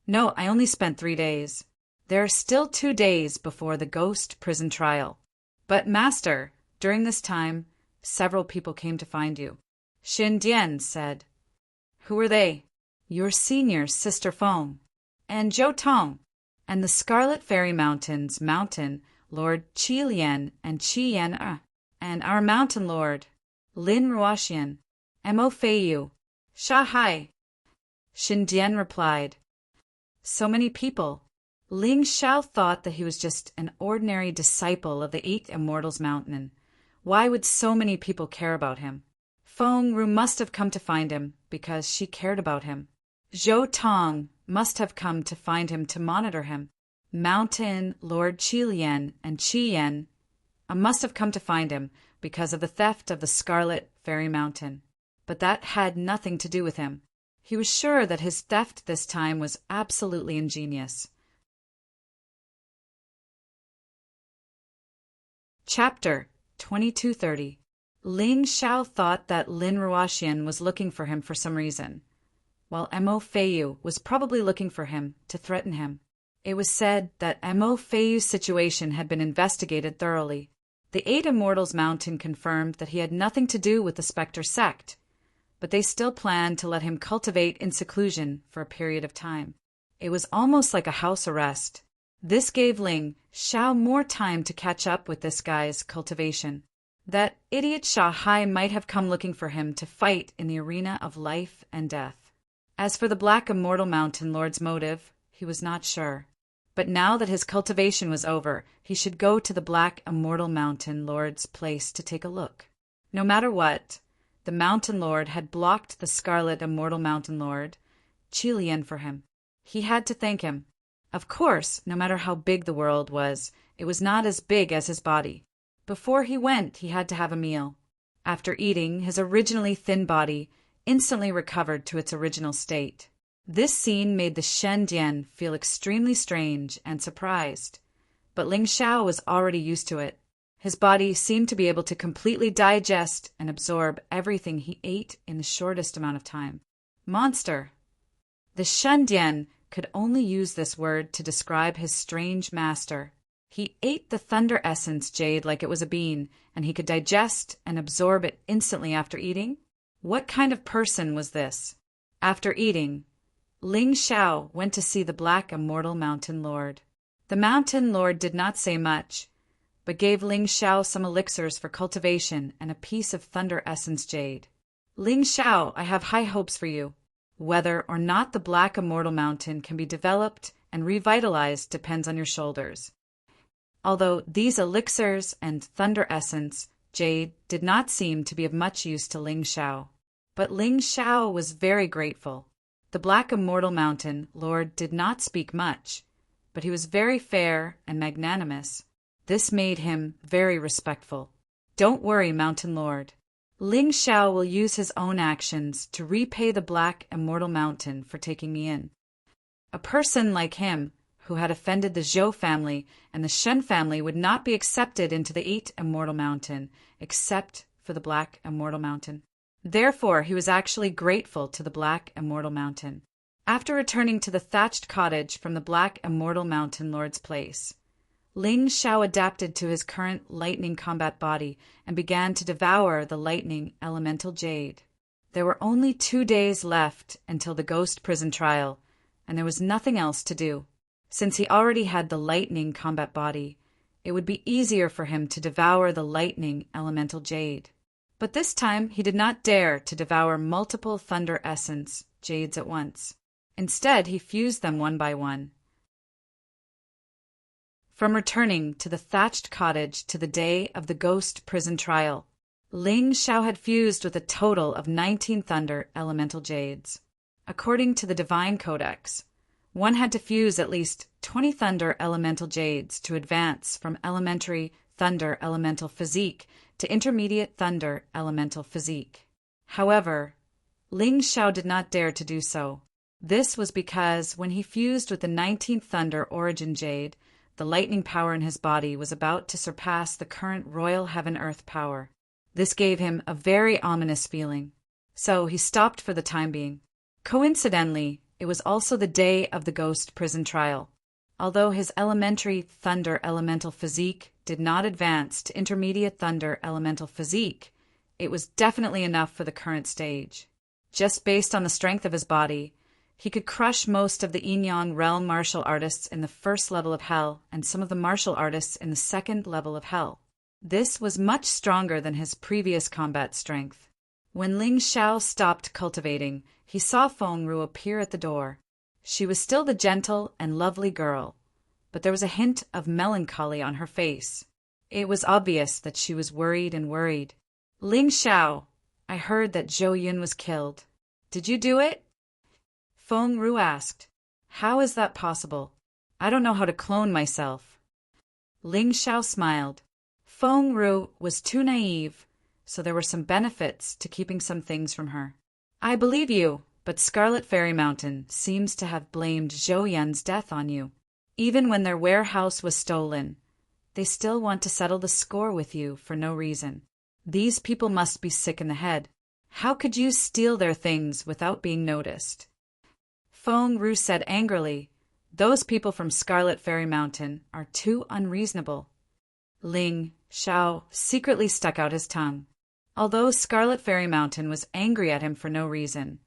No, I only spent 3 days. There are still 2 days before the ghost prison trial. But, Master, during this time, several people came to find you. Xin Dian said. Who were they? Your senior Sister Feng, and Zhou Tong, and the Scarlet Fairy Mountain's mountain Lord Qi Lian and Qi Yan, and our mountain lord, Lin Ruoxian, Mo Feiyu, Sha Hai. Xin Dian replied. So many people. Ling Xiao thought that he was just an ordinary disciple of the 8 Immortals Mountain. Why would so many people care about him? Feng Ru must have come to find him because she cared about him. Zhou Tong must have come to find him to monitor him. Mountain Lord Qi Lian and Qi Yan must have come to find him because of the theft of the Scarlet Fairy Mountain. But that had nothing to do with him. He was sure that his theft this time was absolutely ingenious. Chapter 2230. Ling Xiao thought that Lin Ruoxian was looking for him for some reason, while Mo Feiyu was probably looking for him to threaten him. It was said that Mo Feiyu's situation had been investigated thoroughly. The 8 Immortals Mountain confirmed that he had nothing to do with the Spectre sect, but they still planned to let him cultivate in seclusion for a period of time. It was almost like a house arrest. This gave Ling Xiao more time to catch up with this guy's cultivation. That idiot Shanghai might have come looking for him to fight in the arena of life and death. As for the Black Immortal Mountain Lord's motive, he was not sure. But now that his cultivation was over, he should go to the Black Immortal Mountain Lord's place to take a look. No matter what, the Mountain Lord had blocked the Scarlet Immortal Mountain Lord, Qilian, for him. He had to thank him. Of course, no matter how big the world was, it was not as big as his body. Before he went, he had to have a meal. After eating, his originally thin body instantly recovered to its original state. This scene made the Shen Dian feel extremely strange and surprised, but Ling Xiao was already used to it. His body seemed to be able to completely digest and absorb everything he ate in the shortest amount of time. Monster! The Shen Dian could only use this word to describe his strange master. He ate the Thunder Essence Jade like it was a bean, and he could digest and absorb it instantly after eating? What kind of person was this? After eating, Ling Xiao went to see the Black Immortal Mountain Lord. The Mountain Lord did not say much, but gave Ling Xiao some elixirs for cultivation and a piece of Thunder Essence Jade. Ling Xiao, I have high hopes for you. Whether or not the Black Immortal Mountain can be developed and revitalized depends on your shoulders. Although these elixirs and Thunder Essence Jade did not seem to be of much use to Ling Xiao. But Ling Xiao was very grateful. The Black Immortal Mountain Lord did not speak much, but he was very fair and magnanimous. This made him very respectful. Don't worry, Mountain Lord. Ling Xiao will use his own actions to repay the Black Immortal Mountain for taking me in. A person like him, who had offended the Zhou family and the Shen family, would not be accepted into the 8 Immortal Mountain, except for the Black Immortal Mountain. Therefore, he was actually grateful to the Black Immortal Mountain. After returning to the thatched cottage from the Black Immortal Mountain Lord's place, Ling Xiao adapted to his current lightning combat body and began to devour the lightning elemental jade. There were only 2 days left until the ghost prison trial, and there was nothing else to do. Since he already had the lightning combat body, it would be easier for him to devour the lightning elemental jade. But this time he did not dare to devour multiple Thunder Essence Jades at once. Instead, he fused them one by one. From returning to the thatched cottage to the day of the ghost prison trial, Ling Xiao had fused with a total of 19 Thunder Elemental Jades. According to the Divine Codex, one had to fuse at least 20 Thunder Elemental Jades to advance from elementary Thunder Elemental Physique to intermediate Thunder Elemental Physique. However, Ling Xiao did not dare to do so. This was because when he fused with the 19th Thunder Origin Jade, the lightning power in his body was about to surpass the current Royal Heaven-Earth power. This gave him a very ominous feeling. So he stopped for the time being. Coincidentally, it was also the day of the ghost prison trial. Although his elementary Thunder Elemental Physique did not advance to intermediate Thunder Elemental Physique, it was definitely enough for the current stage. Just based on the strength of his body, he could crush most of the Enyang realm martial artists in the first level of Hell and some of the martial artists in the second level of Hell. This was much stronger than his previous combat strength. When Ling Xiao stopped cultivating, he saw Feng Ru appear at the door. She was still the gentle and lovely girl, but there was a hint of melancholy on her face. It was obvious that she was worried. Ling Xiao, I heard that Zhou Yun was killed. Did you do it? Feng Ru asked. How is that possible? I don't know how to clone myself. Ling Xiao smiled. Feng Ru was too naive, so there were some benefits to keeping some things from her. I believe you, but Scarlet Fairy Mountain seems to have blamed Zhou Yan's death on you. Even when their warehouse was stolen, they still want to settle the score with you for no reason. These people must be sick in the head. How could you steal their things without being noticed? Feng Ru said angrily, "Those people from Scarlet Fairy Mountain are too unreasonable." Ling Xiao secretly stuck out his tongue. Although Scarlet Fairy Mountain was angry at him for no reason,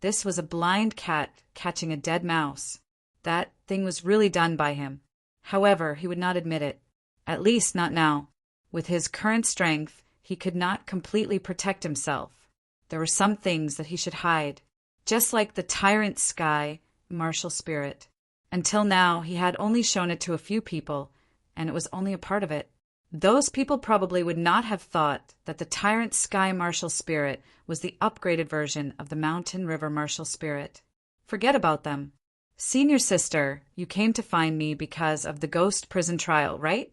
this was a blind cat catching a dead mouse. That thing was really done by him. However, he would not admit it. At least not now. With his current strength, he could not completely protect himself. There were some things that he should hide, just like the Tyrant Sky martial spirit. Until now, he had only shown it to a few people, and it was only a part of it. Those people probably would not have thought that the Tyrant Sky martial spirit was the upgraded version of the Mountain River martial spirit. Forget about them. Senior sister, you came to find me because of the ghost prison trial, right?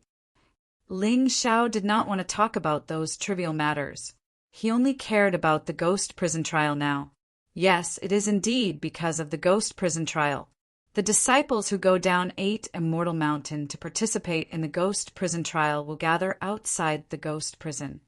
Ling Xiao did not want to talk about those trivial matters. He only cared about the ghost prison trial now. Yes, it is indeed because of the ghost prison trial. The disciples who go down 8 Immortal Mountain to participate in the ghost prison trial will gather outside the ghost prison.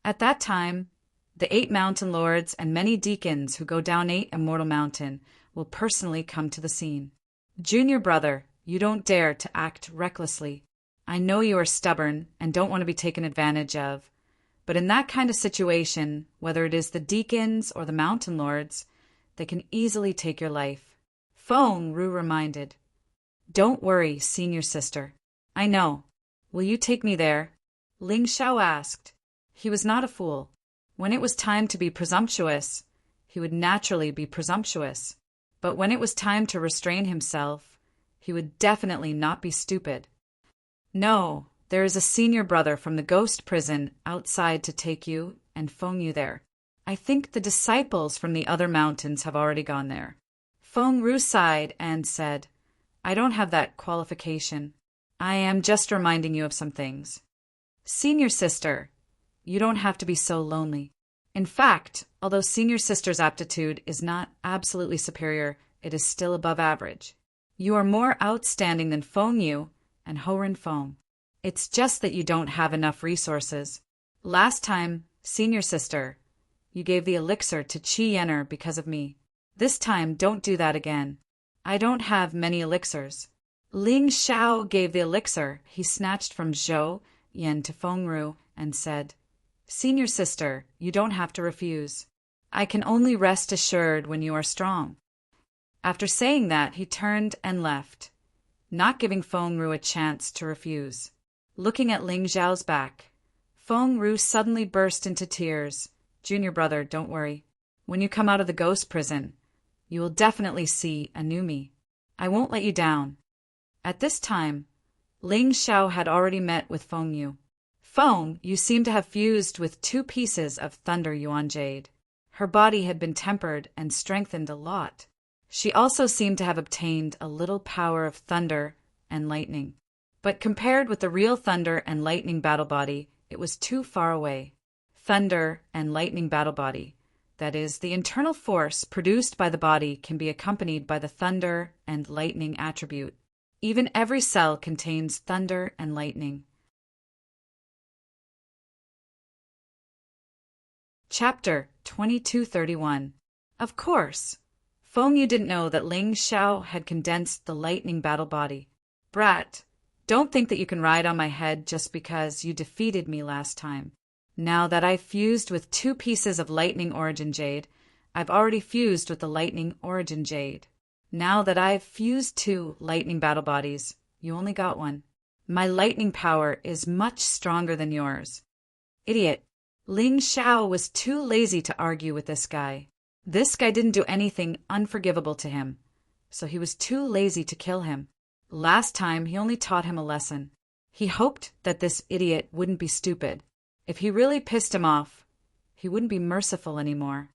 At that time, the 8 mountain lords and many deacons who go down 8 Immortal Mountain will personally come to the scene. Junior brother, you don't dare to act recklessly. I know you are stubborn and don't want to be taken advantage of, but in that kind of situation, whether it is the deacons or the mountain lords, they can easily take your life. Feng Ru reminded. Don't worry, senior sister. I know. Will you take me there? Ling Xiao asked. He was not a fool. When it was time to be presumptuous, he would naturally be presumptuous. But when it was time to restrain himself, he would definitely not be stupid. No, there is a senior brother from the ghost prison outside to take you and Feng you there. I think the disciples from the other mountains have already gone there. Feng Ru sighed and said, I don't have that qualification. I am just reminding you of some things. Senior sister, you don't have to be so lonely. In fact, although senior sister's aptitude is not absolutely superior, it is still above average. You are more outstanding than Feng Yu and Horan Feng. It's just that you don't have enough resources. Last time, senior sister, you gave the elixir to Qi Yenner because of me. This time, don't do that again. I don't have many elixirs. Ling Xiao gave the elixir he snatched from Zhou Yan to Feng Ru and said, Senior sister, you don't have to refuse. I can only rest assured when you are strong. After saying that, he turned and left, not giving Feng Ru a chance to refuse. Looking at Ling Xiao's back, Feng Ru suddenly burst into tears. Junior brother, don't worry. When you come out of the ghost prison, you will definitely see a new me. I won't let you down. At this time, Ling Xiao had already met with Feng Yu. Feng, you seem to have fused with 2 pieces of Thunder Yuan Jade. Her body had been tempered and strengthened a lot. She also seemed to have obtained a little power of thunder and lightning. But compared with the real thunder and lightning battle body, it was too far away. Thunder and lightning battle body, that is, the internal force produced by the body can be accompanied by the thunder and lightning attribute. Even every cell contains thunder and lightning. Chapter 2231. Of course, Feng Yu didn't know that Ling Xiao had condensed the lightning battle body. Brat, don't think that you can ride on my head just because you defeated me last time. Now that I've fused with 2 pieces of lightning origin jade, I've already fused with the lightning origin jade. Now that I've fused 2 lightning battle bodies, you only got 1. My lightning power is much stronger than yours. Idiot. Ling Xiao was too lazy to argue with this guy. This guy didn't do anything unforgivable to him, so he was too lazy to kill him. Last time, he only taught him a lesson. He hoped that this idiot wouldn't be stupid. If he really pissed him off, he wouldn't be merciful anymore.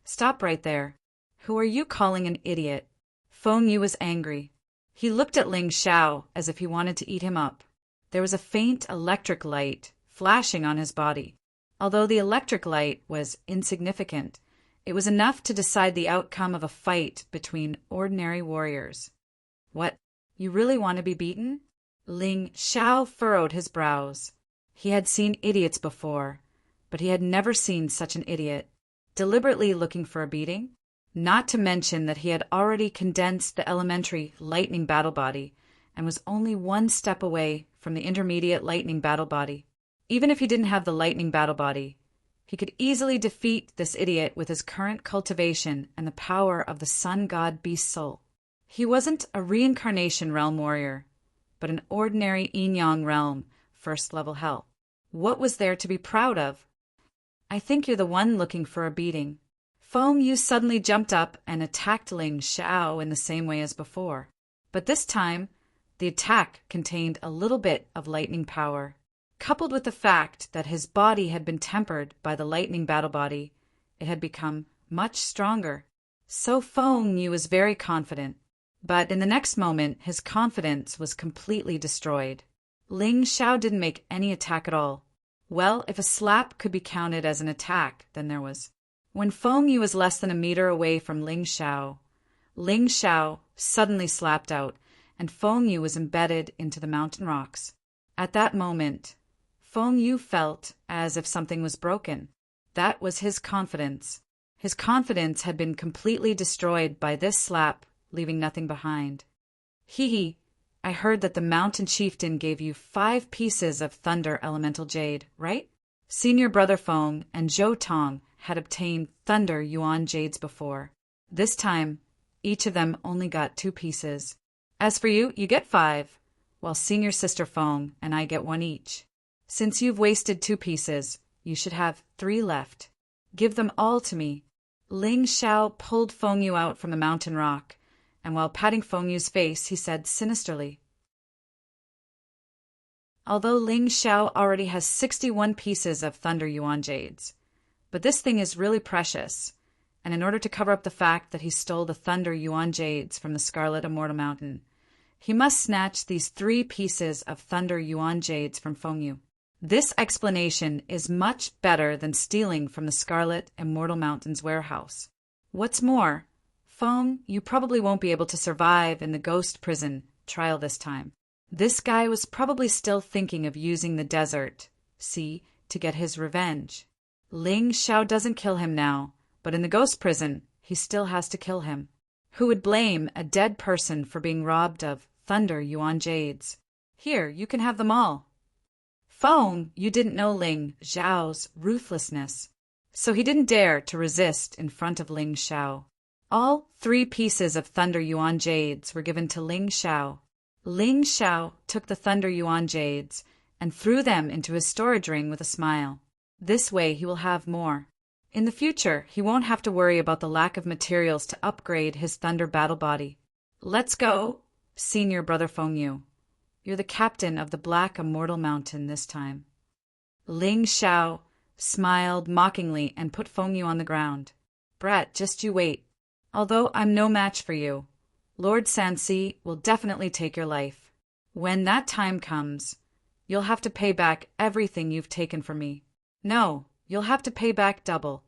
Stop right there. Who are you calling an idiot? Feng Yu was angry. He looked at Ling Xiao as if he wanted to eat him up. There was a faint electric light flashing on his body. Although the electric light was insignificant, It was enough to decide the outcome of a fight between ordinary warriors. What? You really want to be beaten? Ling Xiao furrowed his brows. He had seen idiots before, but he had never seen such an idiot, deliberately looking for a beating. Not to mention that he had already condensed the elementary lightning battle body and was only one step away from the intermediate lightning battle body. Even if he didn't have the lightning battle body, he could easily defeat this idiot with his current cultivation and the power of the sun god beast soul. He wasn't a reincarnation realm warrior, but an ordinary yin-yang realm first level hell. What was there to be proud of? I think you're the one looking for a beating. Feng Yu suddenly jumped up and attacked Ling Xiao in the same way as before. But this time, the attack contained a little bit of lightning power. Coupled with the fact that his body had been tempered by the lightning battle body, it had become much stronger. So Feng Yu was very confident. But in the next moment, his confidence was completely destroyed. Ling Xiao didn't make any attack at all. Well, if a slap could be counted as an attack, then there was. When Feng Yu was less than a meter away from Ling Xiao suddenly slapped out, and Feng Yu was embedded into the mountain rocks. At that moment, Feng Yu felt as if something was broken. That was his confidence. His confidence had been completely destroyed by this slap, leaving nothing behind. Hee, I heard that the mountain chieftain gave you 5 pieces of thunder elemental jade, right? Senior brother Feng and Zhou Tong had obtained thunder yuan jades before. This time, each of them only got 2 pieces. As for you, you get 5, while senior sister Feng and I get 1 each. Since you've wasted 2 pieces, you should have 3 left. Give them all to me. Ling Xiao pulled Feng Yu out from the mountain rock, and while patting Feng Yu's face, he said sinisterly, although Ling Xiao already has 61 pieces of thunder yuan jades, but this thing is really precious, and in order to cover up the fact that he stole the thunder yuan jades from the Scarlet Immortal Mountain, he must snatch these 3 pieces of thunder yuan jades from Feng Yu. This explanation is much better than stealing from the Scarlet Immortal Mountain's warehouse. What's more, Feng, you probably won't be able to survive in the ghost prison trial this time. This guy was probably still thinking of using the desert, to get his revenge. Ling Xiao doesn't kill him now, but in the ghost prison, he still has to kill him. Who would blame a dead person for being robbed of thunder yuan jades? Here, you can have them all. Feng, you didn't know Ling Xiao's ruthlessness, so he didn't dare to resist in front of Ling Xiao. All 3 pieces of thunder yuan jades were given to Ling Xiao. Ling Xiao took the thunder yuan jades and threw them into his storage ring with a smile. This way he will have more. In the future, he won't have to worry about the lack of materials to upgrade his thunder battle body. Let's go, senior brother Feng Yu. You're the captain of the Black Immortal Mountain this time. Ling Xiao smiled mockingly and put Feng Yu on the ground. Brat, just you wait. Although I'm no match for you, Lord Sansi will definitely take your life. When that time comes, you'll have to pay back everything you've taken from me. No, you'll have to pay back double.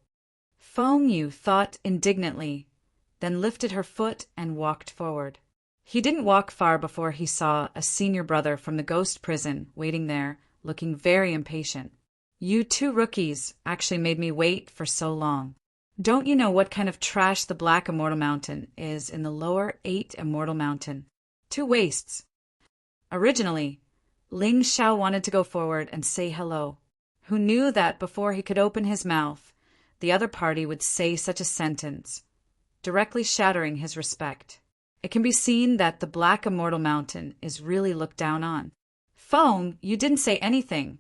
Feng Yu thought indignantly, then lifted her foot and walked forward. He didn't walk far before he saw a senior brother from the ghost prison waiting there, looking very impatient. You 2 rookies actually made me wait for so long. Don't you know what kind of trash the Black Immortal Mountain is in the lower 8 Immortal Mountain? 2 wastes. Originally, Ling Xiao wanted to go forward and say hello. Who knew that before he could open his mouth, the other party would say such a sentence, directly shattering his respect. It can be seen that the Black Immortal Mountain is really looked down on. Feng, you didn't say anything,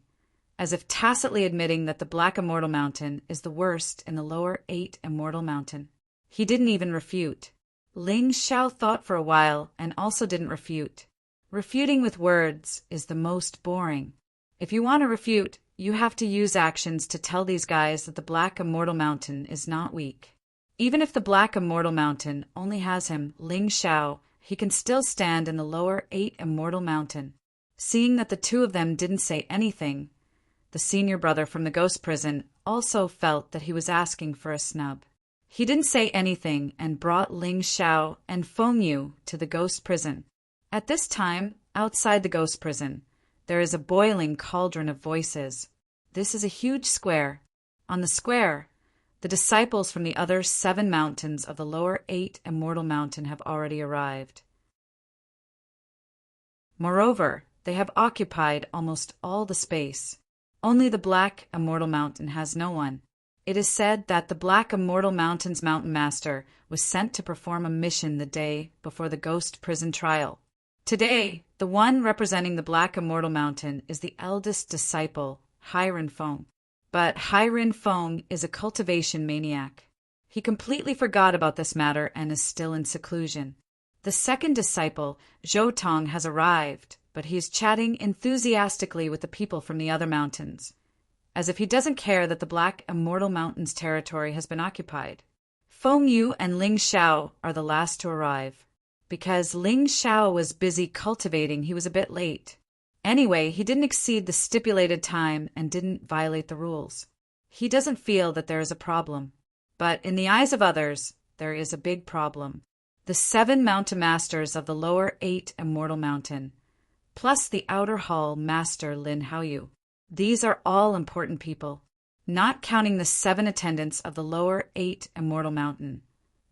as if tacitly admitting that the Black Immortal Mountain is the worst in the lower 8 Immortal Mountain. He didn't even refute. Ling Xiao thought for a while and also didn't refute. Refuting with words is the most boring. If you want to refute, you have to use actions to tell these guys that the Black Immortal Mountain is not weak. Even if the Black Immortal Mountain only has him, Ling Xiao, he can still stand in the lower 8 Immortal Mountain. Seeing that the 2 of them didn't say anything, the senior brother from the ghost prison also felt that he was asking for a snub. He didn't say anything and brought Ling Xiao and Feng Yu to the ghost prison. At this time, outside the ghost prison, there is a boiling cauldron of voices. This is a huge square. On the square, the disciples from the other 7 mountains of the lower 8 immortal mountain have already arrived. Moreover, they have occupied almost all the space. Only the Black Immortal Mountain has no one. It is said that the Black Immortal Mountain's Mountain Master was sent to perform a mission the day before the ghost prison trial. Today, the one representing the Black Immortal Mountain is the eldest disciple, Tyrant. But Tyrant is a cultivation maniac. He completely forgot about this matter and is still in seclusion. The second disciple, Zhou, has arrived, but he is chatting enthusiastically with the people from the other mountains, as if he doesn't care that the Black Immortal Mountain's territory has been occupied. Feng Yu and Ling Xiao are the last to arrive. Because Ling Xiao was busy cultivating, he was a bit late. Anyway, he didn't exceed the stipulated time and didn't violate the rules. He doesn't feel that there is a problem. But in the eyes of others, there is a big problem. The 7 mountain masters of the lower 8 immortal mountain, plus the outer hall master Lin Haoyu. These are all important people, not counting the 7 attendants of the lower 8 immortal mountain.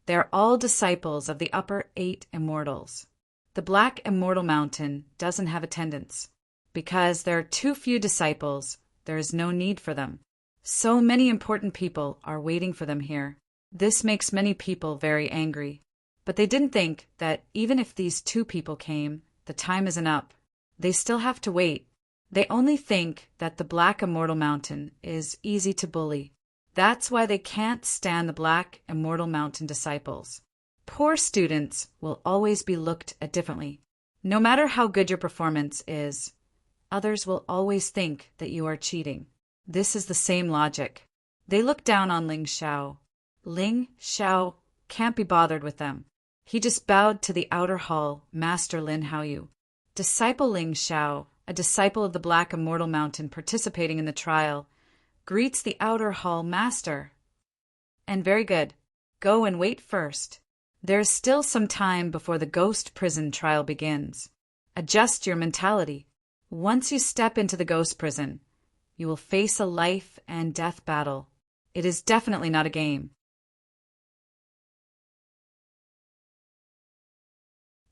They are all disciples of the upper 8 immortals. The Black Immortal Mountain doesn't have attendants. Because there are too few disciples, there is no need for them. So many important people are waiting for them here. This makes many people very angry. But they didn't think that even if these 2 people came, the time isn't up. They still have to wait. They only think that the Black Immortal Mountain is easy to bully. That's why they can't stand the Black Immortal Mountain disciples. Poor students will always be looked at differently. No matter how good your performance is, others will always think that you are cheating. This is the same logic. They look down on Ling Xiao. Ling Xiao can't be bothered with them. He just bowed to the outer hall, Master Lin Haoyu. Disciple Ling Xiao, a disciple of the Black Immortal Mountain participating in the trial, greets the outer hall master. And very good. Go and wait first. There is still some time before the ghost prison trial begins. Adjust your mentality. Once you step into the ghost prison, you will face a life and death battle. It is definitely not a game.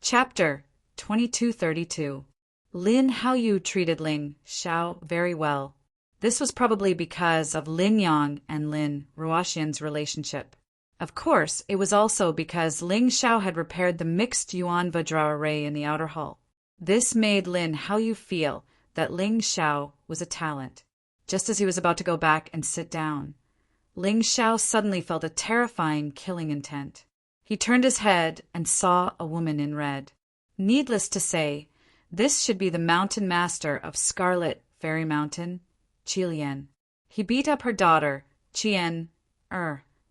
Chapter 2232. Lin Haoyu treated Ling Xiao very well. This was probably because of Lin Yang and Lin Ruoxian's relationship. Of course, it was also because Ling Xiao had repaired the mixed Yuan Vajra array in the outer hall. This made Lin Haoyu feel that Ling Xiao was a talent. Just as he was about to go back and sit down, Ling Xiao suddenly felt a terrifying killing intent. He turned his head and saw a woman in red. Needless to say, this should be the mountain master of Scarlet Fairy Mountain, Qilian. He beat up her daughter, Qian,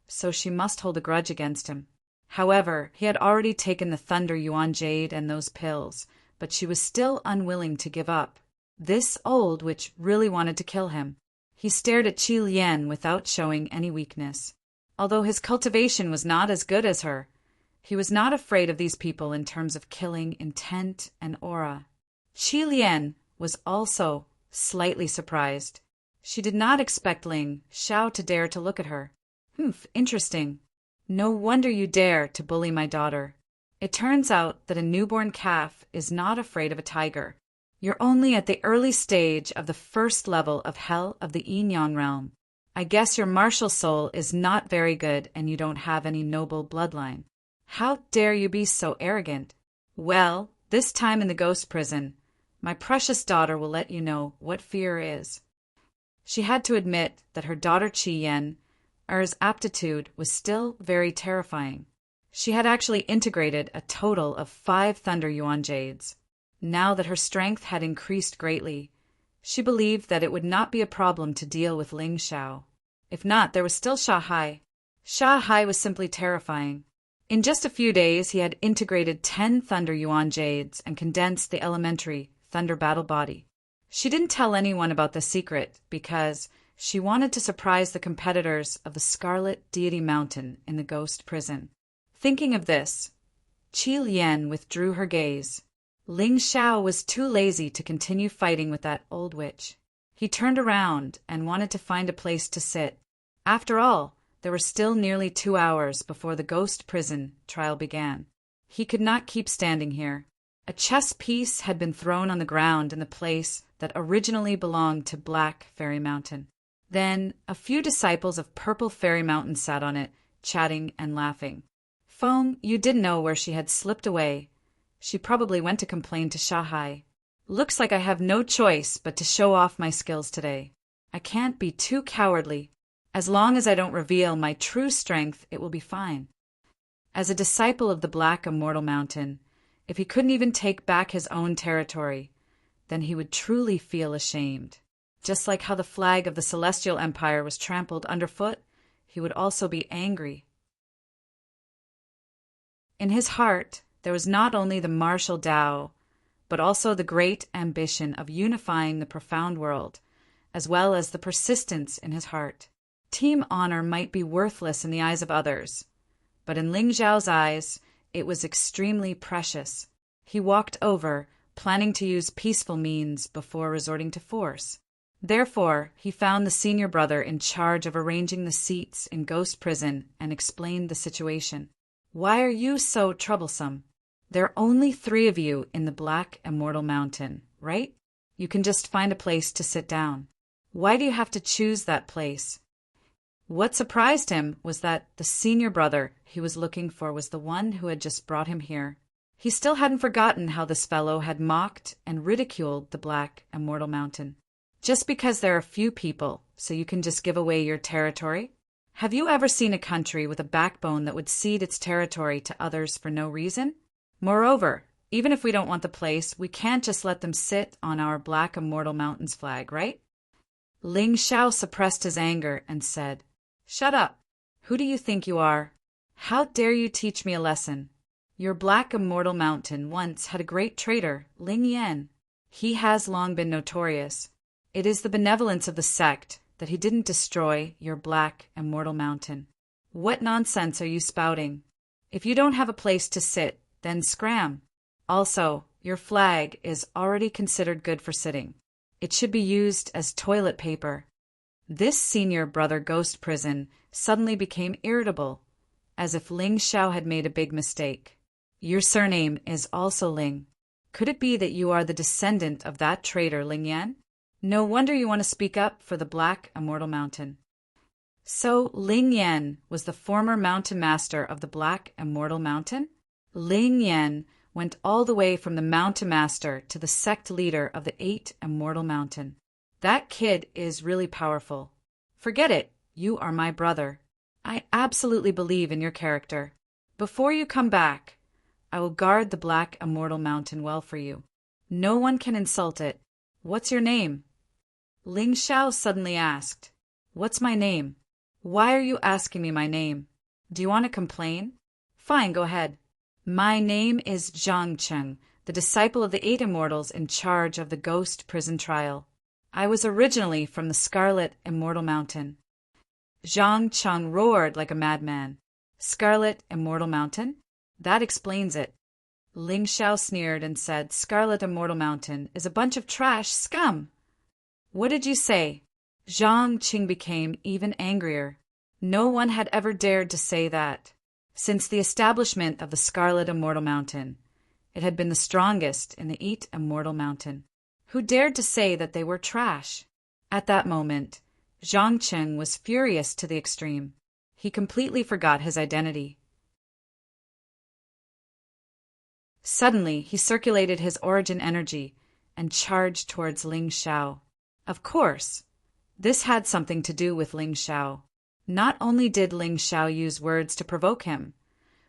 so she must hold a grudge against him. However, he had already taken the Thunder Yuan Jade and those pills, but she was still unwilling to give up. This old witch really wanted to kill him. He stared at Qilian without showing any weakness. Although his cultivation was not as good as her, he was not afraid of these people in terms of killing intent and aura. Qilian was also slightly surprised. She did not expect Ling Xiao to dare to look at her. Interesting. No wonder you dare to bully my daughter. It turns out that a newborn calf is not afraid of a tiger. You're only at the early stage of the first level of hell of the Yin-Yang realm. I guess your martial soul is not very good and you don't have any noble bloodline. How dare you be so arrogant? Well, this time in the ghost prison, my precious daughter will let you know what fear is. She had to admit that her daughter Qiyan, Er's aptitude was still very terrifying. She had actually integrated a total of 5 Thunder Yuan Jades. Now that her strength had increased greatly, she believed that it would not be a problem to deal with Ling Xiao. If not, there was still Sha Hai. Sha Hai was simply terrifying. In just a few days, he had integrated 10 Thunder Yuan Jades and condensed the elementary Thunder Battle Body. She didn't tell anyone about the secret because She wanted to surprise the competitors of the Scarlet Deity Mountain in the ghost prison. Thinking of this, Qi Lian withdrew her gaze. Ling Xiao was too lazy to continue fighting with that old witch. He turned around and wanted to find a place to sit. After all, there were still nearly 2 hours before the ghost prison trial began. He could not keep standing here. A chess piece had been thrown on the ground in the place that originally belonged to Black Fairy Mountain. Then a few disciples of Purple Fairy Mountain sat on it, chatting and laughing. Feng, you didn't know where she had slipped away. She probably went to complain to Shahai. Looks like I have no choice but to show off my skills today. I can't be too cowardly. As long as I don't reveal my true strength, it will be fine. As a disciple of the Black Immortal Mountain, if he couldn't even take back his own territory, then he would truly feel ashamed. Just like how the flag of the Celestial Empire was trampled underfoot, he would also be angry. In his heart, there was not only the martial Tao, but also the great ambition of unifying the profound world, as well as the persistence in his heart. Team honor might be worthless in the eyes of others, but in Ling Xiao's eyes, it was extremely precious. He walked over, planning to use peaceful means before resorting to force. Therefore, he found the senior brother in charge of arranging the seats in Ghost Prison and explained the situation. Why are you so troublesome? There are only 3 of you in the Black Immortal Mountain, right? You can just find a place to sit down. Why do you have to choose that place? What surprised him was that the senior brother he was looking for was the one who had just brought him here. He still hadn't forgotten how this fellow had mocked and ridiculed the Black Immortal Mountain. Just because there are few people, so you can just give away your territory? Have you ever seen a country with a backbone that would cede its territory to others for no reason? Moreover, even if we don't want the place, we can't just let them sit on our Black Immortal Mountain's flag, right? Ling Xiao suppressed his anger and said, "Shut up. Who do you think you are? How dare you teach me a lesson? Your Black Immortal Mountain once had a great trader, Ling Yan. He has long been notorious. It is the benevolence of the sect that he didn't destroy your Black Immortal Mountain. What nonsense are you spouting? If you don't have a place to sit, then scram. Also, your flag is already considered good for sitting. It should be used as toilet paper." This senior brother Ghost Prison suddenly became irritable, as if Ling Xiao had made a big mistake. "Your surname is also Ling. Could it be that you are the descendant of that traitor Ling Yan? No wonder you want to speak up for the Black Immortal Mountain." So Ling Yan was the former mountain master of the Black Immortal Mountain? Ling Yan went all the way from the mountain master to the sect leader of the 8 Immortal Mountain. That kid is really powerful. Forget it, you are my brother. I absolutely believe in your character. Before you come back, I will guard the Black Immortal Mountain well for you. No one can insult it. What's your name? Ling Xiao suddenly asked. What's my name? Why are you asking me my name? Do you want to complain? Fine, go ahead. My name is Zhang Cheng, the disciple of the 8 Immortals in charge of the Ghost Prison trial. I was originally from the Scarlet Immortal Mountain. Zhang Cheng roared like a madman. Scarlet Immortal Mountain? That explains it. Ling Xiao sneered and said, Scarlet Immortal Mountain is a bunch of trash scum. What did you say? Zhang Qing became even angrier. No one had ever dared to say that. Since the establishment of the Scarlet Immortal Mountain, it had been the strongest in the 8 Immortal Mountain. Who dared to say that they were trash? At that moment, Zhang Qing was furious to the extreme. He completely forgot his identity. Suddenly, he circulated his origin energy and charged towards Ling Xiao. Of course, this had something to do with Ling Xiao. Not only did Ling Xiao use words to provoke him,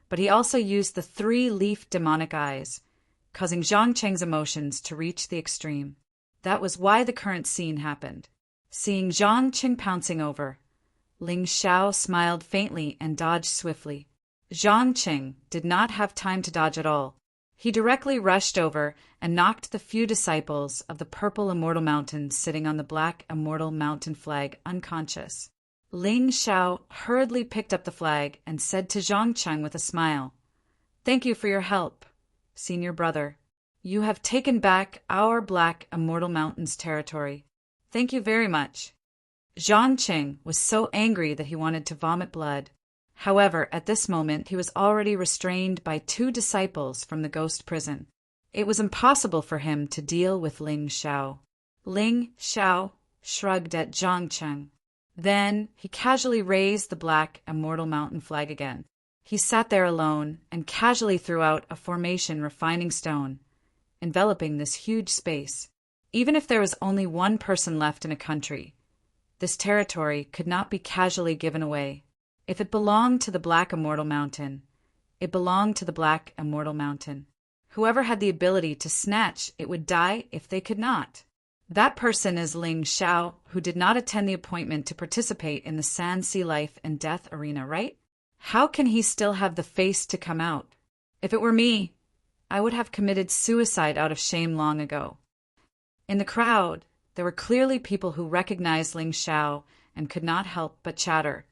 but he also used the 3-leaf demonic eyes, causing Zhang Cheng's emotions to reach the extreme. That was why the current scene happened. Seeing Zhang Qing pouncing over, Ling Xiao smiled faintly and dodged swiftly. Zhang Qing did not have time to dodge at all. He directly rushed over and knocked the few disciples of the purple immortal mountain sitting on the black immortal mountain flag unconscious. Ling Xiao hurriedly picked up the flag and said to Zhang Cheng with a smile, "Thank you for your help, senior brother. You have taken back our black immortal mountain's territory. Thank you very much." Zhang Cheng was so angry that he wanted to vomit blood. However, at this moment he was already restrained by 2 disciples from the ghost prison. It was impossible for him to deal with Ling Xiao. Ling Xiao shrugged at Zhang Cheng. Then he casually raised the black immortal mountain flag again. He sat there alone and casually threw out a formation refining stone, enveloping this huge space. Even if there was only one person left in a country, this territory could not be casually given away. If it belonged to the Black Immortal Mountain, it belonged to the Black Immortal Mountain. Whoever had the ability to snatch it would die if they could not. That person is Ling Xiao, who did not attend the appointment to participate in the Sand Sea Life and Death Arena, right? How can he still have the face to come out? If it were me, I would have committed suicide out of shame long ago. In the crowd, there were clearly people who recognized Ling Xiao and could not help but chatter.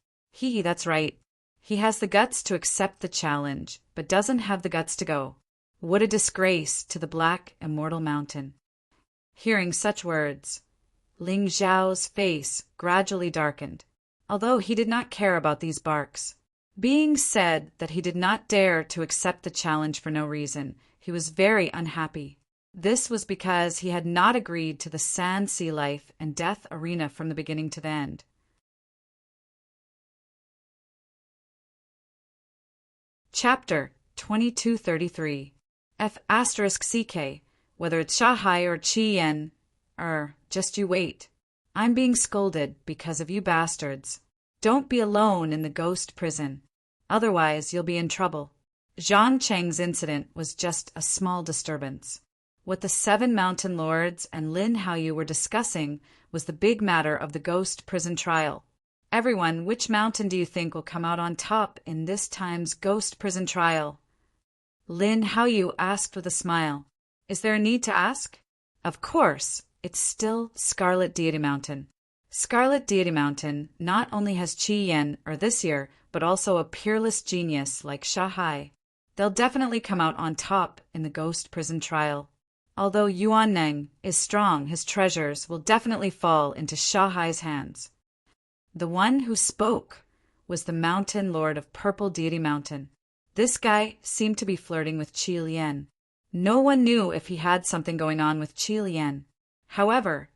That's right. He has the guts to accept the challenge, but doesn't have the guts to go. What a disgrace to the Black Immortal Mountain. Hearing such words, Ling Xiao's face gradually darkened, although he did not care about these barks. Being said that he did not dare to accept the challenge for no reason, he was very unhappy. This was because he had not agreed to the Sand Sea Life and Death Arena from the beginning to the end. Chapter 2233 F***CK, whether it's Shanghai or Qian, just you wait. I'm being scolded because of you bastards. Don't be alone in the ghost prison. Otherwise, you'll be in trouble. Zhang Cheng's incident was just a small disturbance. What the 7 mountain lords and Lin Haoyu were discussing was the big matter of the ghost prison trial. Everyone, which mountain do you think will come out on top in this time's ghost prison trial? Lin Haoyu asked with a smile. Is there a need to ask? Of course, it's still Scarlet Deity Mountain. Scarlet Deity Mountain not only has Qi Yan this year, but also a peerless genius like Shanghai. They'll definitely come out on top in the ghost prison trial. Although Yuan Neng is strong, his treasures will definitely fall into Shanghai's hands. The one who spoke was the mountain lord of Purple Deity Mountain. This guy seemed to be flirting with Qi Lian. No one knew if he had something going on with Qi Lian. However,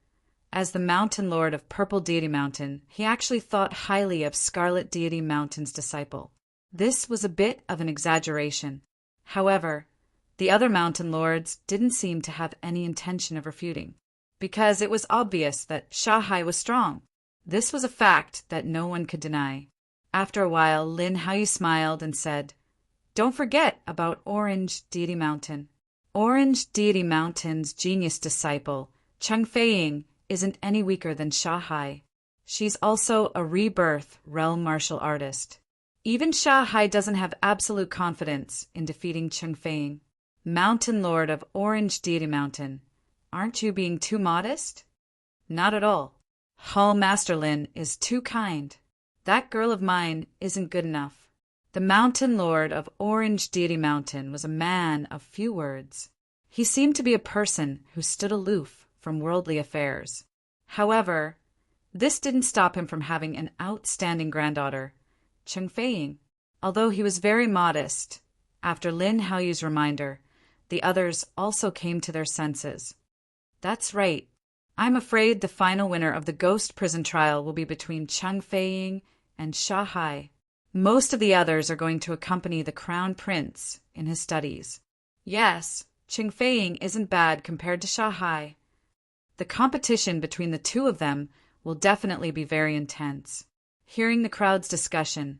as the mountain lord of Purple Deity Mountain, he actually thought highly of Scarlet Deity Mountain's disciple. This was a bit of an exaggeration. However, the other mountain lords didn't seem to have any intention of refuting, because it was obvious that Shanghai was strong. This was a fact that no one could deny. After a while, Lin Haoyu smiled and said, "Don't forget about Orange Deity Mountain. Orange Deity Mountain's genius disciple, Cheng Feiying, isn't any weaker than Shanghai. She's also a rebirth realm martial artist. Even Shanghai doesn't have absolute confidence in defeating Cheng Feiying. Mountain Lord of Orange Deity Mountain, aren't you being too modest?" "Not at all. Hall Master Lin is too kind. That girl of mine isn't good enough." The Mountain Lord of Orange Deity Mountain was a man of few words. He seemed to be a person who stood aloof from worldly affairs. However, this didn't stop him from having an outstanding granddaughter, Cheng Feiying. Although he was very modest, after Lin Haoyu's reminder, the others also came to their senses. That's right. I'm afraid the final winner of the ghost prison trial will be between Cheng Feiying and Shanghai. Most of the others are going to accompany the crown prince in his studies. Yes, Cheng Feiying isn't bad compared to Shanghai. The competition between the two of them will definitely be very intense. Hearing the crowd's discussion,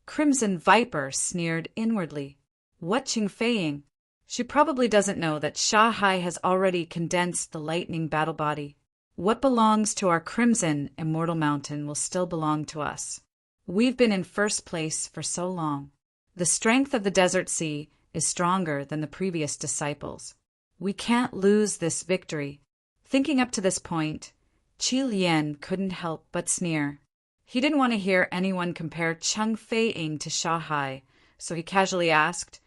Crimson Viper sneered inwardly. What Cheng Feiying? She probably doesn't know that Shanghai has already condensed the lightning battle body. What belongs to our Crimson Immortal Mountain will still belong to us. We've been in first place for so long. The strength of the desert sea is stronger than the previous disciples. We can't lose this victory. Thinking up to this point, Qi Lian couldn't help but sneer. He didn't want to hear anyone compare Cheng Fei-ing to Sha Hai, so he casually asked,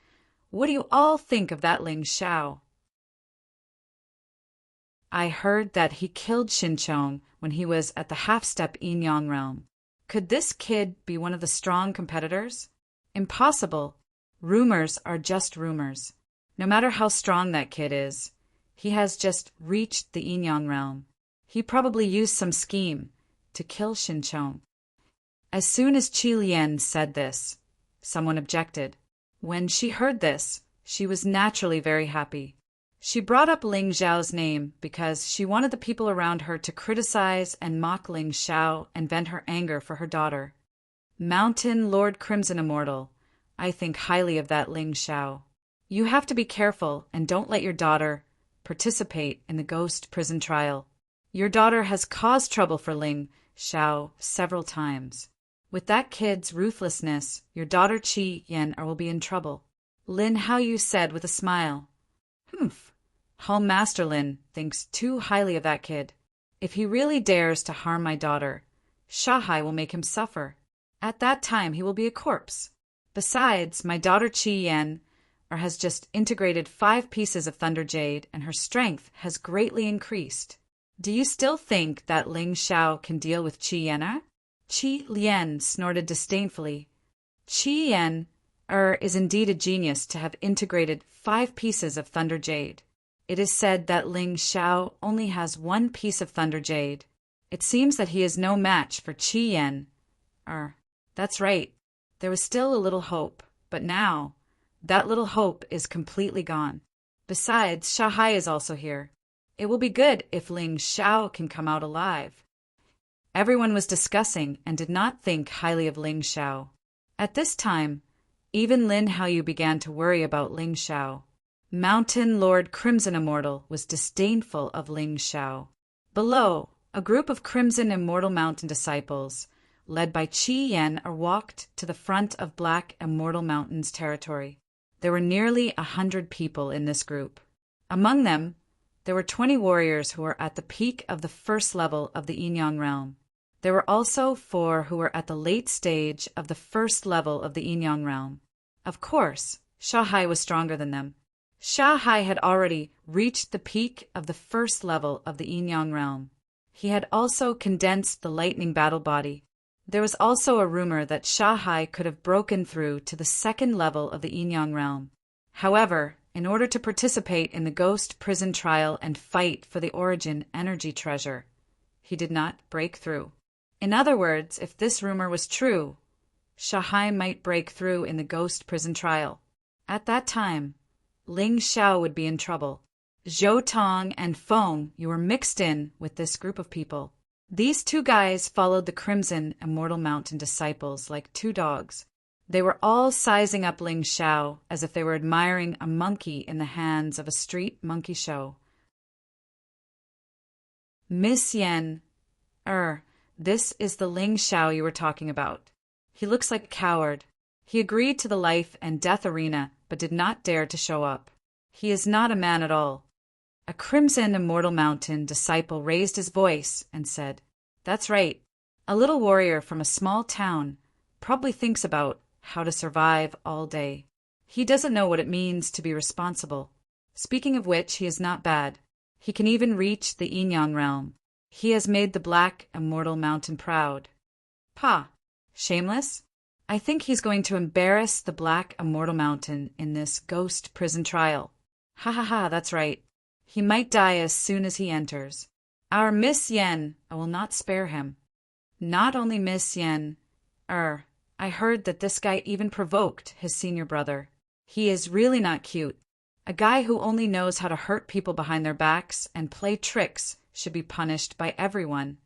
"What do you all think of that Ling Xiao?" "I heard that he killed Xinqiang when he was at the half-step Yin-Yang realm. Could this kid be one of the strong competitors?" "Impossible. Rumors are just rumors. No matter how strong that kid is, he has just reached the Yin-Yang realm. He probably used some scheme to kill Xinqiang." As soon as Qi Lian said this, someone objected. When she heard this, she was naturally very happy. She brought up Ling Xiao's name because she wanted the people around her to criticize and mock Ling Xiao and vent her anger for her daughter. "Mountain Lord Crimson Immortal, I think highly of that Ling Xiao. You have to be careful and don't let your daughter participate in the ghost prison trial. Your daughter has caused trouble for Ling Xiao several times. With that kid's ruthlessness, your daughter Qi Yan will be in trouble." Lin Haoyu said with a smile. "Humph. Hall Master Lin thinks too highly of that kid. If he really dares to harm my daughter, Sha Hai will make him suffer. At that time he will be a corpse. Besides, my daughter Qi Yan has just integrated 5 pieces of Thunder Jade and her strength has greatly increased. Do you still think that Ling Xiao can deal with Qi Yan?" Qi Lian snorted disdainfully. "Qi Yan is indeed a genius to have integrated 5 pieces of Thunder Jade. It is said that Ling Xiao only has 1 piece of Thunder Jade. It seems that he is no match for Qi Yan. That's right. There was still a little hope, but now that little hope is completely gone. Besides, Sha Hai is also here. It will be good if Ling Xiao can come out alive." Everyone was discussing and did not think highly of Ling Xiao. At this time, even Lin Haoyu began to worry about Ling Xiao. Mountain Lord Crimson Immortal was disdainful of Ling Xiao. Below, a group of Crimson Immortal Mountain disciples, led by Qi Yan, walked to the front of Black Immortal Mountain's territory. There were nearly 100 people in this group. Among them, there were 20 warriors who were at the peak of the first level of the Yin-Yang realm. There were also 4 who were at the late stage of the first level of the Yin-Yang realm. Of course, Sha Hai was stronger than them. Sha Hai had already reached the peak of the first level of the Yin-Yang realm. He had also condensed the lightning battle body. There was also a rumor that Sha Hai could have broken through to the second level of the Yin-Yang realm. However, in order to participate in the ghost prison trial and fight for the origin energy treasure, he did not break through. In other words, if this rumor was true, Sha Hai might break through in the ghost prison trial. At that time, Ling Xiao would be in trouble. Zhou Tong and Feng, you were mixed in with this group of people. These 2 guys followed the Crimson Immortal Mountain disciples like 2 dogs. They were all sizing up Ling Xiao as if they were admiring a monkey in the hands of a street monkey show. "Miss Yan, this is the Ling Xiao you were talking about. He looks like a coward. He agreed to the life and death arena but did not dare to show up. He is not a man at all." A Crimson Immortal Mountain disciple raised his voice and said, "That's right. A little warrior from a small town probably thinks about how to survive all day. He doesn't know what it means to be responsible. Speaking of which, he is not bad. He can even reach the Yin-Yang realm. He has made the Black Immortal Mountain proud." "Pa, shameless? I think he's going to embarrass the Black Immortal Mountain in this ghost prison trial. Ha ha ha, that's right. He might die as soon as he enters. Our Miss Yen will not spare him." "Not only Miss Yen, I heard that this guy even provoked his senior brother. He is really not cute. A guy who only knows how to hurt people behind their backs and play tricks should be punished by everyone."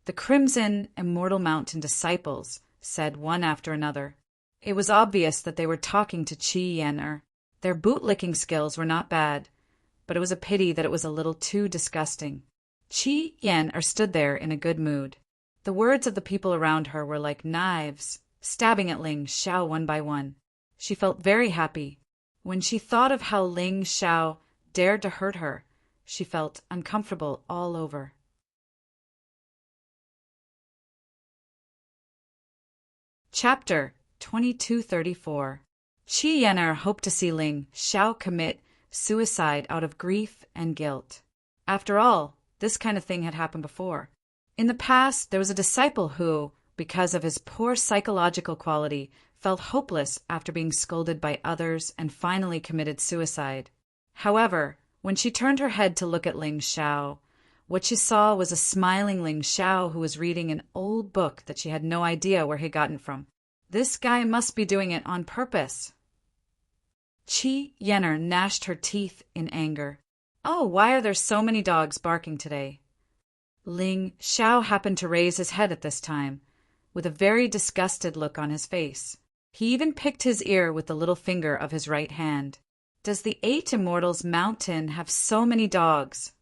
The Crimson Immortal Mountain disciples said one after another. It was obvious that they were talking to Qi Yan. Their bootlicking skills were not bad, but it was a pity that it was a little too disgusting. Qi Yan stood there in a good mood. The words of the people around her were like knives, stabbing at Ling Xiao one by one. She felt very happy. When she thought of how Ling Xiao dared to hurt her, she felt uncomfortable all over. Chapter 2234. Qi Yan'er hoped to see Ling Xiao commit suicide out of grief and guilt. After all, this kind of thing had happened before. In the past, there was a disciple who, because of his poor psychological quality, felt hopeless after being scolded by others and finally committed suicide. However, when she turned her head to look at Ling Xiao, what she saw was a smiling Ling Xiao who was reading an old book that she had no idea where he'd gotten from. This guy must be doing it on purpose. Qi Yan'er gnashed her teeth in anger. Oh, why are there so many dogs barking today? Ling Xiao happened to raise his head at this time, with a very disgusted look on his face. He even picked his ear with the little finger of his right hand. Does the 8 Immortals Mountain have so many dogs?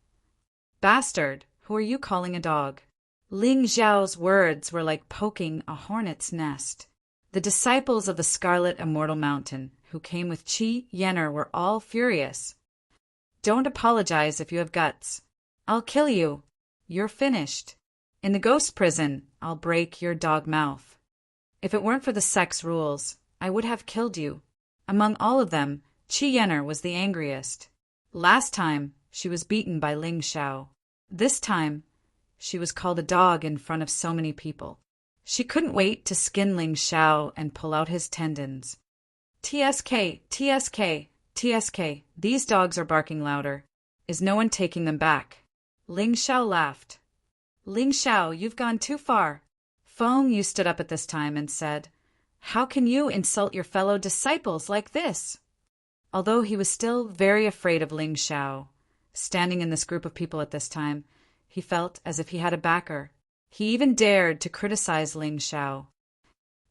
Bastard, who are you calling a dog? Ling Xiao's words were like poking a hornet's nest. The disciples of the Scarlet Immortal Mountain, who came with Qi Yan'er, were all furious. Don't apologize if you have guts. I'll kill you. You're finished. In the ghost prison, I'll break your dog mouth. If it weren't for the sex rules, I would have killed you. Among all of them, Qi Yan'er was the angriest. Last time, she was beaten by Ling Xiao. This time, she was called a dog in front of so many people. She couldn't wait to skin Ling Xiao and pull out his tendons. TSK, TSK, TSK, these dogs are barking louder. Is no one taking them back? Ling Xiao laughed. Ling Xiao, you've gone too far. Feng Yu stood up at this time and said, How can you insult your fellow disciples like this? Although he was still very afraid of Ling Xiao, standing in this group of people at this time, he felt as if he had a backer. He even dared to criticize Ling Xiao.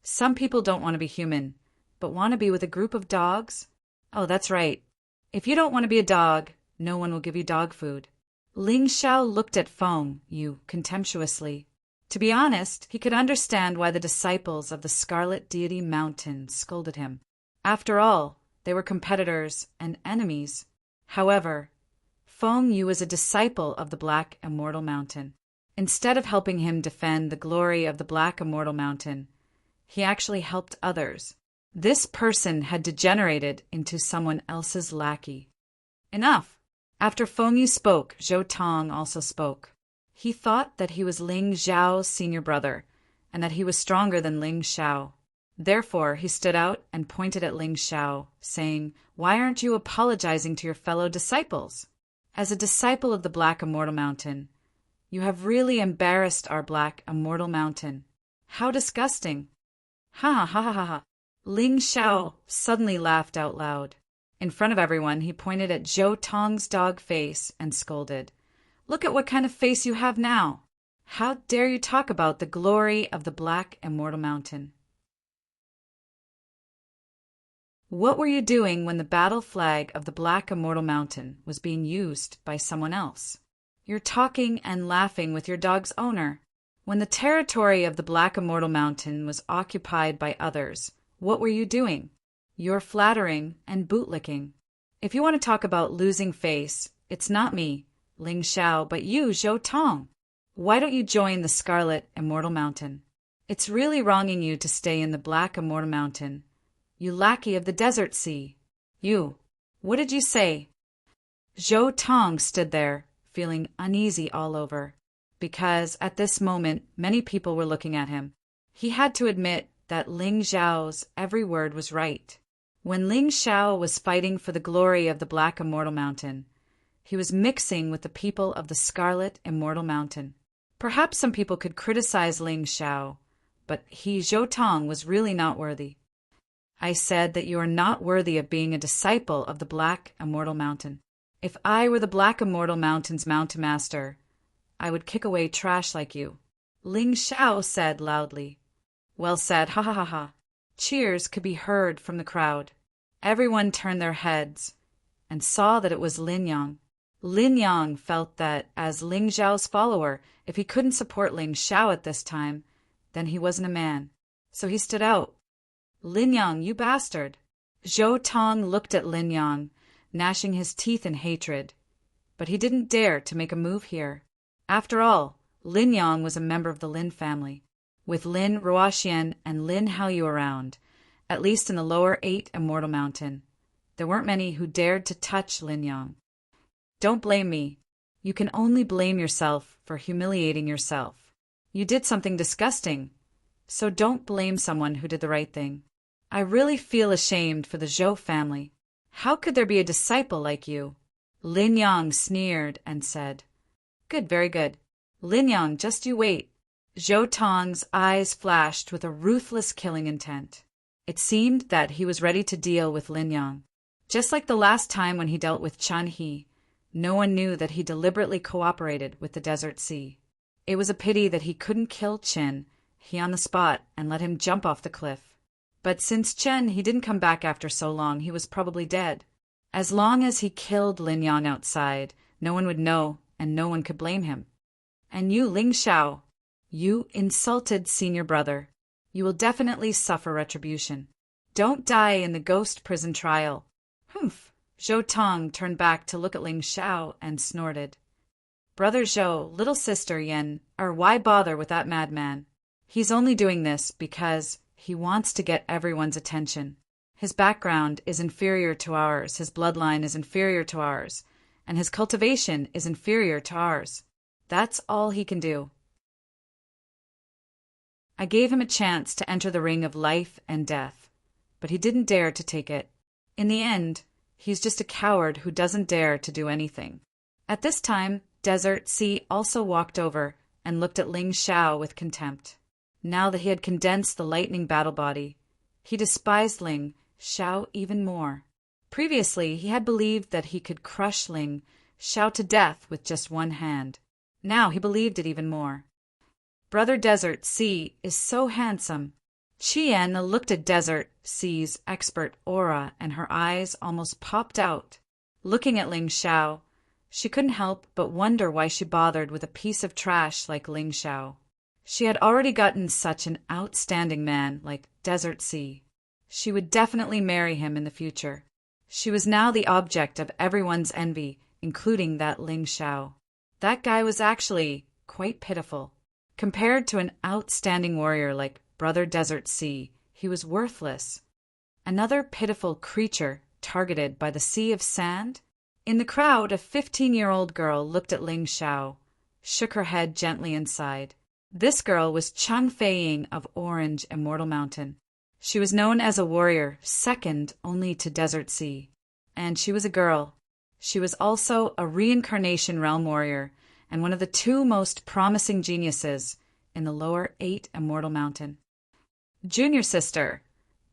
Some people don't want to be human, but want to be with a group of dogs? Oh, that's right. If you don't want to be a dog, no one will give you dog food. Ling Xiao looked at Feng Yu contemptuously. To be honest, he could understand why the disciples of the Scarlet Deity Mountain scolded him. After all, they were competitors and enemies. However, Feng Yu was a disciple of the Black Immortal Mountain. Instead of helping him defend the glory of the Black Immortal Mountain, he actually helped others. This person had degenerated into someone else's lackey. Enough! After Feng Yu spoke, Zhou Tong also spoke. He thought that he was Ling Xiao's senior brother, and that he was stronger than Ling Xiao. Therefore, he stood out and pointed at Ling Xiao, saying, Why aren't you apologizing to your fellow disciples? As a disciple of the Black Immortal Mountain, you have really embarrassed our Black Immortal Mountain. How disgusting! Ha ha ha ha ha! Ling Xiao suddenly laughed out loud. In front of everyone, he pointed at Zhou Tong's dog face and scolded. Look at what kind of face you have now! How dare you talk about the glory of the Black Immortal Mountain? What were you doing when the battle flag of the Black Immortal Mountain was being used by someone else? You're talking and laughing with your dog's owner. When the territory of the Black Immortal Mountain was occupied by others, what were you doing? You're flattering and bootlicking. If you want to talk about losing face, it's not me, Ling Xiao, but you, Zhou Tong. Why don't you join the Scarlet Immortal Mountain? It's really wronging you to stay in the Black Immortal Mountain. You lackey of the desert sea. You. What did you say? Zhou Tong stood there, feeling uneasy all over, because at this moment many people were looking at him. He had to admit that Ling Xiao's every word was right. When Ling Xiao was fighting for the glory of the Black Immortal Mountain, he was mixing with the people of the Scarlet Immortal Mountain. Perhaps some people could criticize Ling Xiao, but he, Zhou Tong, was really not worthy. I said that you are not worthy of being a disciple of the Black Immortal Mountain. If I were the Black Immortal Mountain's Mountain Master, I would kick away trash like you. Ling Xiao said loudly. Well said, ha ha ha ha. Cheers could be heard from the crowd. Everyone turned their heads and saw that it was Lin Yang. Lin Yang felt that, as Ling Xiao's follower, if he couldn't support Ling Xiao at this time, then he wasn't a man. So he stood out. Lin Yang, you bastard! Zhou Tong looked at Lin Yang, gnashing his teeth in hatred. But he didn't dare to make a move here. After all, Lin Yang was a member of the Lin family, with Lin Ruoxian and Lin Haoyu around, at least in the lower 8 Immortal Mountain. There weren't many who dared to touch Lin Yang. Don't blame me. You can only blame yourself for humiliating yourself. You did something disgusting, so don't blame someone who did the right thing. I really feel ashamed for the Zhou family. How could there be a disciple like you? Lin Yang sneered and said. Good, very good. Lin Yang, just you wait. Zhou Tong's eyes flashed with a ruthless killing intent. It seemed that he was ready to deal with Lin Yang. Just like the last time when he dealt with Chen He, no one knew that he deliberately cooperated with the Desert Sea. It was a pity that he couldn't kill Chen He on the spot and let him jump off the cliff. But since Chen He didn't come back after so long, he was probably dead. As long as he killed Lin Yang outside, no one would know and no one could blame him. And you, Ling Xiao, you insulted senior brother. You will definitely suffer retribution. Don't die in the ghost prison trial. Humph! Zhou Tong turned back to look at Ling Xiao and snorted. Brother Zhou, little sister Yen, why bother with that madman? He's only doing this because he wants to get everyone's attention. His background is inferior to ours, his bloodline is inferior to ours, and his cultivation is inferior to ours. That's all he can do. I gave him a chance to enter the ring of life and death, but he didn't dare to take it. In the end, he's just a coward who doesn't dare to do anything. At this time, Desert Sea also walked over and looked at Ling Xiao with contempt. Now that he had condensed the lightning battle body, he despised Ling Xiao even more. Previously, he had believed that he could crush Ling Xiao to death with just one hand. Now he believed it even more. Brother Desert Sea is so handsome. Qian looked at Desert Sea's expert aura and her eyes almost popped out. Looking at Ling Xiao, she couldn't help but wonder why she bothered with a piece of trash like Ling Xiao. She had already gotten such an outstanding man like Desert Sea. She would definitely marry him in the future. She was now the object of everyone's envy, including that Ling Xiao. That guy was actually quite pitiful. Compared to an outstanding warrior like Brother Desert Sea, he was worthless. Another pitiful creature targeted by the sea of sand? In the crowd, a 15-year-old girl looked at Ling Xiao, shook her head gently and sighed. This girl was Cheng Feiying of Orange Immortal Mountain. She was known as a warrior, second only to Desert Sea. And she was a girl. She was also a reincarnation realm warrior, and one of the 2 most promising geniuses in the lower 8 Immortal Mountain. Junior sister,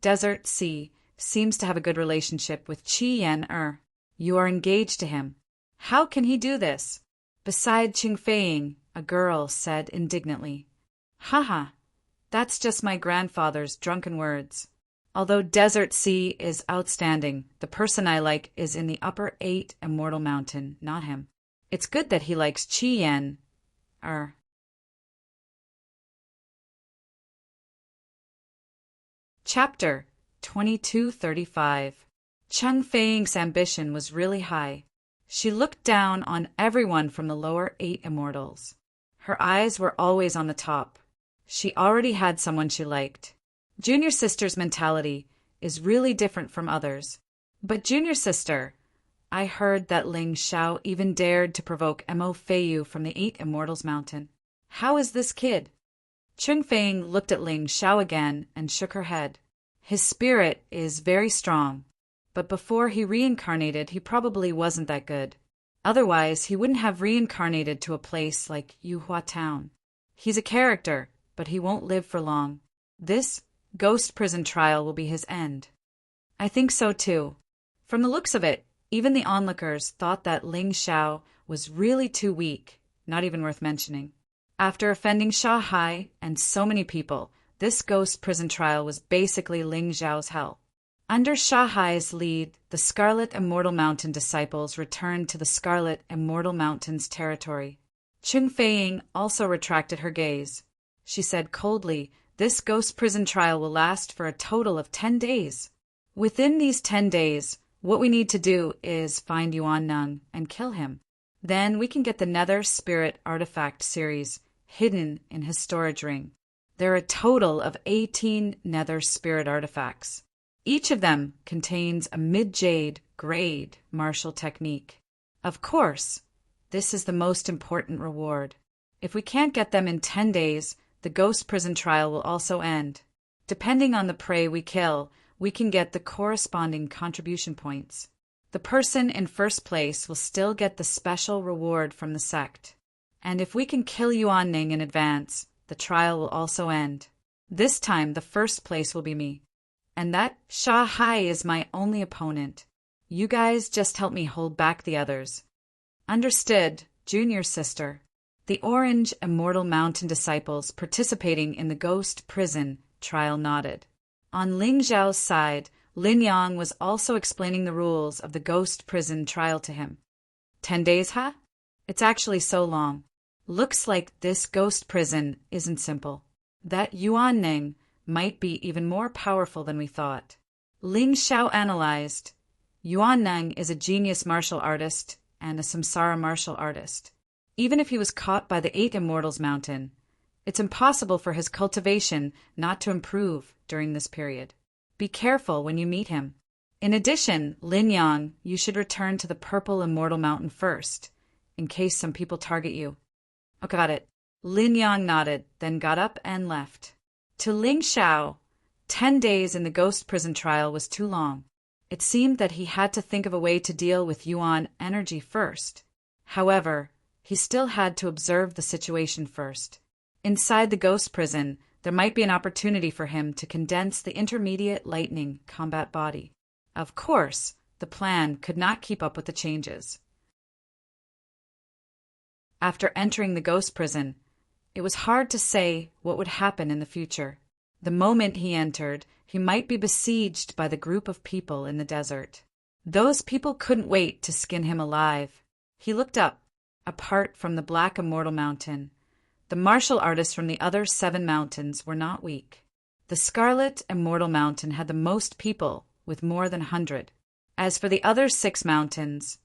Desert Sea, seems to have a good relationship with Qi Yan. You are engaged to him. How can he do this? Beside Cheng Feiying, a girl said indignantly. Haha, that's just my grandfather's drunken words. Although Desert Sea is outstanding, the person I like is in the upper 8 Immortal Mountain, not him. It's good that he likes Qi Yan. Chapter 2235. Cheng Feiying's ambition was really high. She looked down on everyone from the lower 8 immortals. Her eyes were always on the top. She already had someone she liked. Junior sister's mentality is really different from others. But junior sister, I heard that Ling Xiao even dared to provoke Mo Feiyu from the 8 Immortals Mountain. How is this kid? Cheng Feiying looked at Ling Xiao again and shook her head. His spirit is very strong, but before he reincarnated he probably wasn't that good. Otherwise he wouldn't have reincarnated to a place like Yuhua Town. He's a character, but he won't live for long. This ghost prison trial will be his end. I think so too. From the looks of it, even the onlookers thought that Ling Xiao was really too weak, not even worth mentioning. After offending Shanghai and so many people, this ghost prison trial was basically Ling Xiao's hell. Under Shanghai's lead, the Scarlet Immortal Mountain disciples returned to the Scarlet Immortal Mountain's territory. Cheng Feiying also retracted her gaze. She said coldly, "This ghost prison trial will last for a total of 10 days. Within these 10 days, what we need to do is find Yuan Neng and kill him. Then we can get the Nether Spirit Artifact series hidden in his storage ring. There are a total of 18 Nether Spirit Artifacts. Each of them contains a mid-jade grade martial technique. Of course, this is the most important reward. If we can't get them in 10 days, the ghost prison trial will also end. Depending on the prey we kill, we can get the corresponding contribution points. The person in first place will still get the special reward from the sect. And if we can kill Yuan Neng in advance, the trial will also end. This time, the first place will be me. And that Sha Hai is my only opponent. You guys just help me hold back the others. Understood, junior sister. The Orange Immortal Mountain disciples participating in the ghost prison trial nodded. On Ling Zhao's side, Lin Yang was also explaining the rules of the ghost prison trial to him. 10 days, huh? It's actually so long. Looks like this ghost prison isn't simple. That Yuan Neng might be even more powerful than we thought. Ling Xiao analyzed. Yuan Neng is a genius martial artist and a samsara martial artist. Even if he was caught by the 8 Immortals Mountain, it's impossible for his cultivation not to improve during this period. Be careful when you meet him. In addition, Lin Yang, you should return to the Purple Immortal Mountain first, in case some people target you. Oh, got it. Lin Yang nodded, then got up and left. To Ling Xiao, 10 days in the ghost prison trial was too long. It seemed that he had to think of a way to deal with Yuan energy first. However, he still had to observe the situation first. Inside the ghost prison, there might be an opportunity for him to condense the intermediate lightning combat body. Of course, the plan could not keep up with the changes. After entering the ghost prison, it was hard to say what would happen in the future. The moment he entered, he might be besieged by the group of people in the desert. Those people couldn't wait to skin him alive. He looked up, apart from the Black Immortal Mountain. The martial artists from the other 7 mountains were not weak. The Scarlet Immortal Mountain had the most people, with more than 100. As for the other 6 mountains,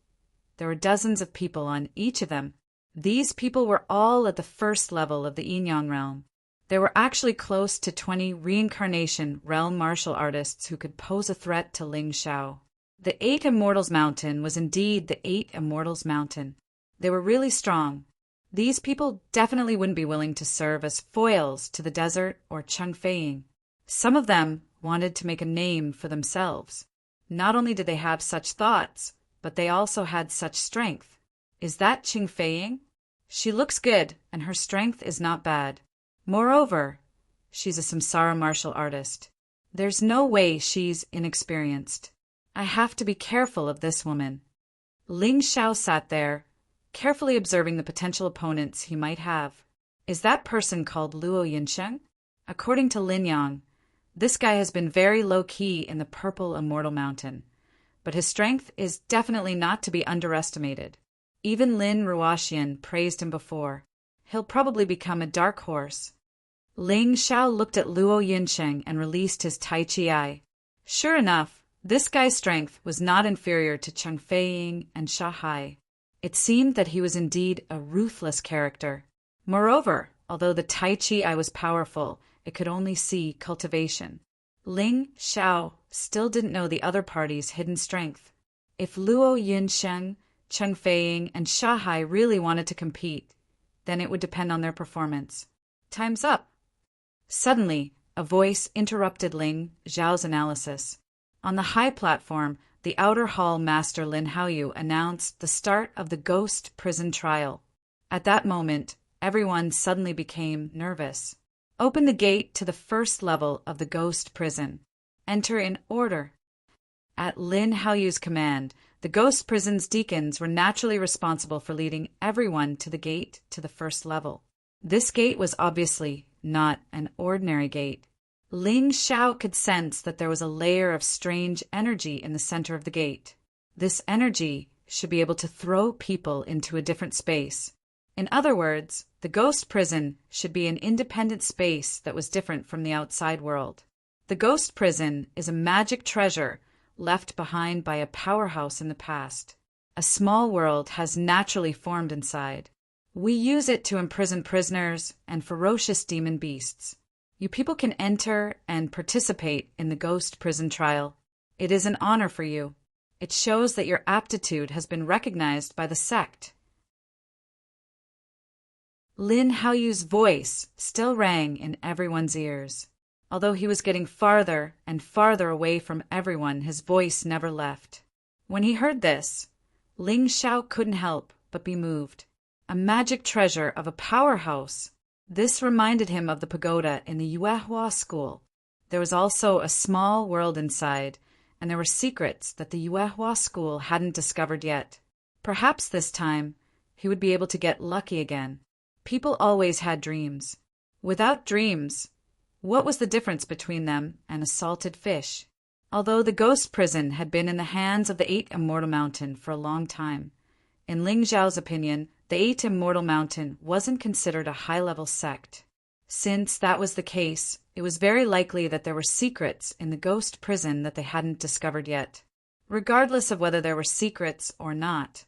there were dozens of people on each of them. These people were all at the first level of the Yin-Yang realm. There were actually close to 20 reincarnation realm martial artists who could pose a threat to Ling Xiao. The 8 Immortals Mountain was indeed the 8 Immortals Mountain. They were really strong. These people definitely wouldn't be willing to serve as foils to the desert or Chengfeiying. Some of them wanted to make a name for themselves. Not only did they have such thoughts, but they also had such strength. Is that Chengfeiying? She looks good, and her strength is not bad. Moreover, she's a samsara martial artist. There's no way she's inexperienced. I have to be careful of this woman. Ling Xiao sat there, carefully observing the potential opponents he might have. Is that person called Luo Yinsheng? According to Lin Yang, this guy has been very low-key in the Purple Immortal Mountain, but his strength is definitely not to be underestimated. Even Lin Ruoxian praised him before. He'll probably become a dark horse. Ling Xiao looked at Luo Yinsheng and released his Tai Chi Eye. Sure enough, this guy's strength was not inferior to Chengfeiying and Sha Hai. It seemed that he was indeed a ruthless character. Moreover, although the Tai Chi Eye was powerful, it could only see cultivation. Ling Xiao still didn't know the other party's hidden strength. If Luo Yinsheng, Chengfeiying, and Sha Hai really wanted to compete, then it would depend on their performance. Time's up. Suddenly, a voice interrupted Ling Zhao's analysis. On the high platform, the outer hall master Lin Haoyu announced the start of the ghost prison trial. At that moment, everyone suddenly became nervous. Open the gate to the first level of the ghost prison. Enter in order. At Lin Haoyu's command, the ghost prison's deacons were naturally responsible for leading everyone to the gate to the first level. This gate was obviously not an ordinary gate. Ling Xiao could sense that there was a layer of strange energy in the center of the gate. This energy should be able to throw people into a different space. In other words, the ghost prison should be an independent space that was different from the outside world. The ghost prison is a magic treasure left behind by a powerhouse in the past. A small world has naturally formed inside. We use it to imprison prisoners and ferocious demon beasts. You people can enter and participate in the ghost prison trial. It is an honor for you. It shows that your aptitude has been recognized by the sect. Lin Haoyu's voice still rang in everyone's ears. Although he was getting farther and farther away from everyone, his voice never left. When he heard this, Ling Xiao couldn't help but be moved. A magic treasure of a powerhouse. This reminded him of the pagoda in the Yuehua school. There was also a small world inside, and there were secrets that the Yuehua school hadn't discovered yet. Perhaps this time, he would be able to get lucky again. People always had dreams. Without dreams, what was the difference between them and a salted fish? Although the ghost prison had been in the hands of the 8 Immortal Mountain for a long time, in Ling Zhao's opinion, the 8 Immortal Mountain wasn't considered a high-level sect. Since that was the case, it was very likely that there were secrets in the ghost prison that they hadn't discovered yet. Regardless of whether there were secrets or not,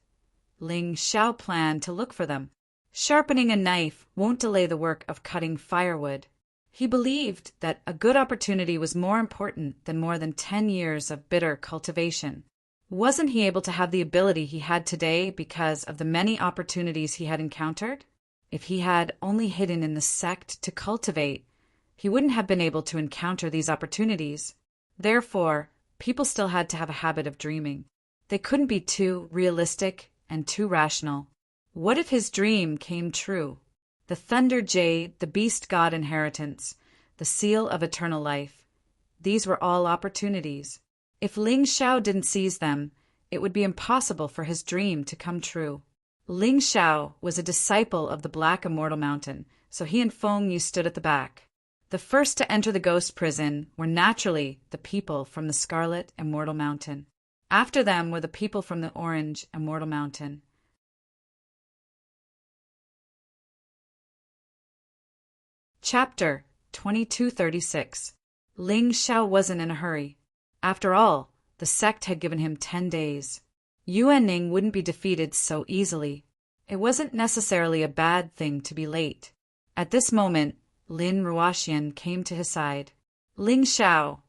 Ling Xiao planned to look for them. Sharpening a knife won't delay the work of cutting firewood. He believed that a good opportunity was more important than more than 10 years of bitter cultivation. Wasn't he able to have the ability he had today because of the many opportunities he had encountered? If he had only hidden in the sect to cultivate, he wouldn't have been able to encounter these opportunities. Therefore, people still had to have a habit of dreaming. They couldn't be too realistic and too rational. What if his dream came true? The Thunder Jade, the Beast God inheritance, the Seal of Eternal Life. These were all opportunities. If Ling Xiao didn't seize them, it would be impossible for his dream to come true. Ling Xiao was a disciple of the Black Immortal Mountain, so he and Feng Yu stood at the back. The first to enter the ghost prison were naturally the people from the Scarlet Immortal Mountain. After them were the people from the Orange Immortal Mountain. Chapter 2236. Ling Xiao wasn't in a hurry. After all, the sect had given him 10 days. Yuanning wouldn't be defeated so easily. It wasn't necessarily a bad thing to be late. At this moment, Lin Ruoxian came to his side. Ling Xiao,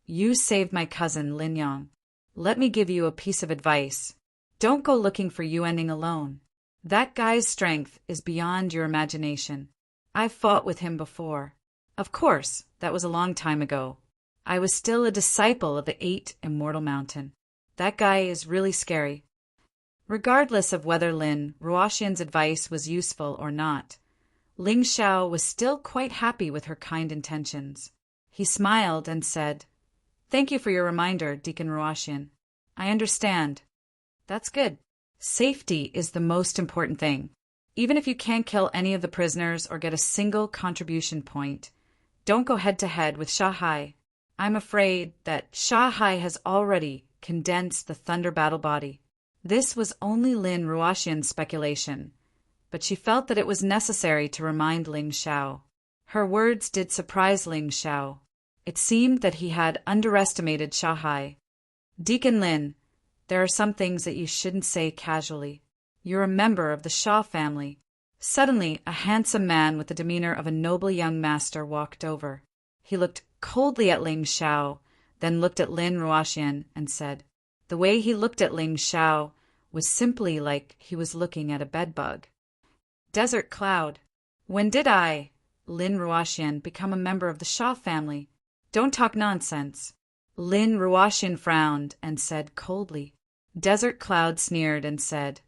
you saved my cousin Lin Yang. Let me give you a piece of advice. Don't go looking for Yuanning alone. That guy's strength is beyond your imagination. I've fought with him before. Of course, that was a long time ago. I was still a disciple of the 8 Immortal Mountain. That guy is really scary. Regardless of whether Lin Ruoxian's advice was useful or not, Ling Xiao was still quite happy with her kind intentions. He smiled and said, "Thank you for your reminder, Deacon Ruoxian. I understand. That's good. Safety is the most important thing. Even if you can't kill any of the prisoners or get a single contribution point, don't go head-to-head with Shahai. I'm afraid that Shahai has already condensed the Thunder Battle Body." This was only Lin Ruoxian's speculation, but she felt that it was necessary to remind Ling Xiao. Her words did surprise Ling Xiao. It seemed that he had underestimated Shahai. "Deacon Lin, there are some things that you shouldn't say casually. You're a member of the Shah family." Suddenly, a handsome man with the demeanor of a noble young master walked over. He looked coldly at Ling Xiao, then looked at Lin Ruoxian and said, the way he looked at Ling Xiao was simply like he was looking at a bedbug. "Desert Cloud, when did I, Lin Ruoxian, become a member of the Shah family? Don't talk nonsense." Lin Ruoxian frowned and said coldly. Desert Cloud sneered and said,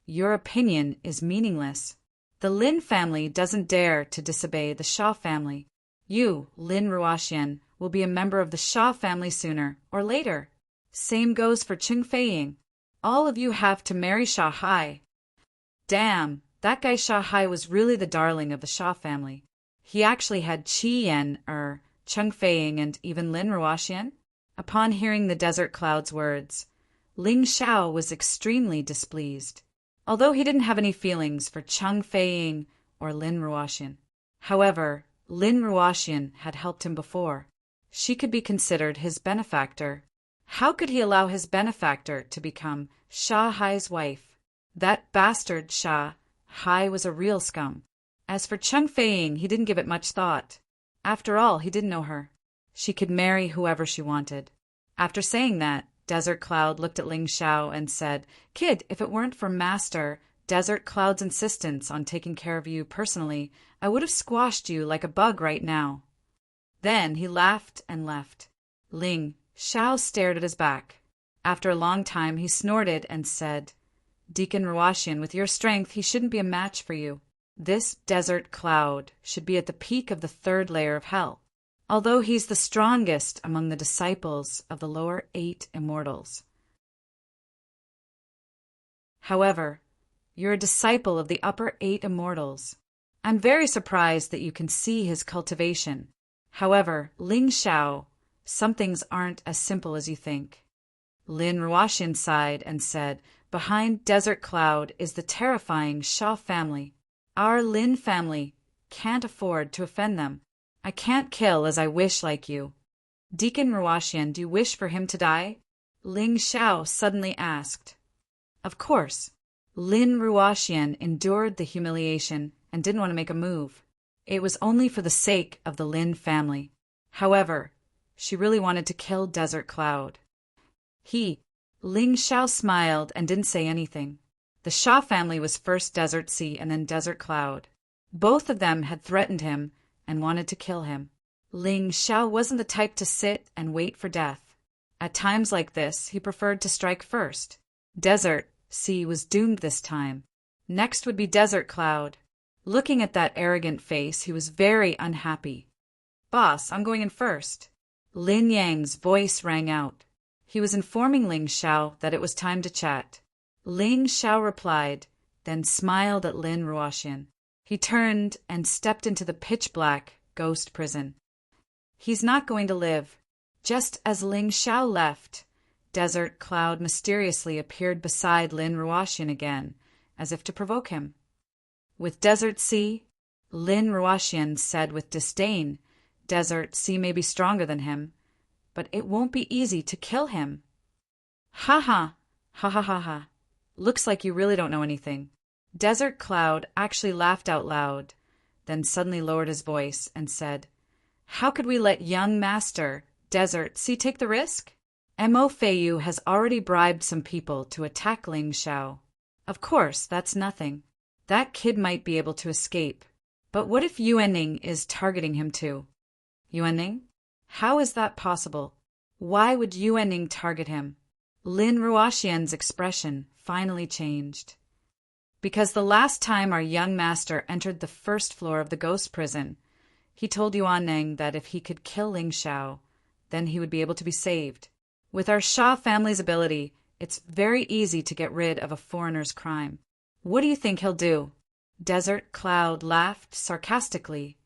"Your opinion is meaningless. The Lin family doesn't dare to disobey the Shah family. You, Lin Ruoxian, will be a member of the Shah family sooner or later. Same goes for Cheng Feiying. All of you have to marry Shahai." Damn, that guy Shahai was really the darling of the Shah family. He actually had Qi Yan, Cheng Feiying, and even Lin Ruoxian. Upon hearing the Desert Cloud's words, Ling Xiao was extremely displeased. Although he didn't have any feelings for Cheng Feiying or Lin Ruoxian. However, Lin Ruoxian had helped him before. she could be considered his benefactor. How could he allow his benefactor to become Shah Hai's wife? That bastard Shah Hai was a real scum. As for Cheng Feiying, he didn't give it much thought. After all, he didn't know her. She could marry whoever she wanted. After saying that, Desert Cloud looked at Ling Xiao and said, "Kid, if it weren't for Master Desert Cloud's insistence on taking care of you personally, I would have squashed you like a bug right now." Then he laughed and left. Ling Xiao stared at his back. After a long time, he snorted and said, "Deacon Ruashian, with your strength, he shouldn't be a match for you. This Desert Cloud should be at the peak of the 3rd layer of hell, although he's the strongest among the disciples of the lower 8 immortals. However, you're a disciple of the upper 8 immortals. I'm very surprised that you can see his cultivation. However, Ling Xiao, some things aren't as simple as you think." Lin Ruashian sighed and said, "Behind Desert Cloud is the terrifying Shah family. Our Lin family can't afford to offend them. I can't kill as I wish like you." "Deacon Ruashian, do you wish for him to die?" Ling Xiao suddenly asked. Of course. Lin Ruashian endured the humiliation and didn't want to make a move. It was only for the sake of the Lin family. However, she really wanted to kill Desert Cloud. Ling Xiao smiled and didn't say anything. The Shah family was first Desert Sea and then Desert Cloud. Both of them had threatened him and wanted to kill him. Ling Xiao wasn't the type to sit and wait for death. At times like this, he preferred to strike first. Desert Sea was doomed this time. Next would be Desert Cloud. Looking at that arrogant face, he was very unhappy. "Boss, I'm going in first." Lin Yang's voice rang out. He was informing Ling Xiao that it was time to chat. Ling Xiao replied, then smiled at Lin Ruashian. He turned and stepped into the pitch-black ghost prison. He's not going to live. Just as Ling Xiao left, Desert Cloud mysteriously appeared beside Lin Ruashian again, as if to provoke him. With Desert Sea, Lin Ruashian said with disdain, "Desert Sea may be stronger than him, but it won't be easy to kill him." "Ha ha, ha ha ha ha. Looks like you really don't know anything." Desert Cloud actually laughed out loud, then suddenly lowered his voice and said, "How could we let young Master Desert Sea take the risk? Mo Feiyu has already bribed some people to attack Ling Xiao. Of course, that's nothing. That kid might be able to escape. But what if Yuanning is targeting him too?" "Yuanning? How is that possible? Why would Yuanning target him?" Lin Ruashian's expression finally changed. "Because the last time our young master entered the 1st floor of the ghost prison, he told Yuanning that if he could kill Ling Xiao, then he would be able to be saved. With our Shah family's ability, it's very easy to get rid of a foreigner's crime. What do you think he'll do?" Desert Cloud laughed sarcastically.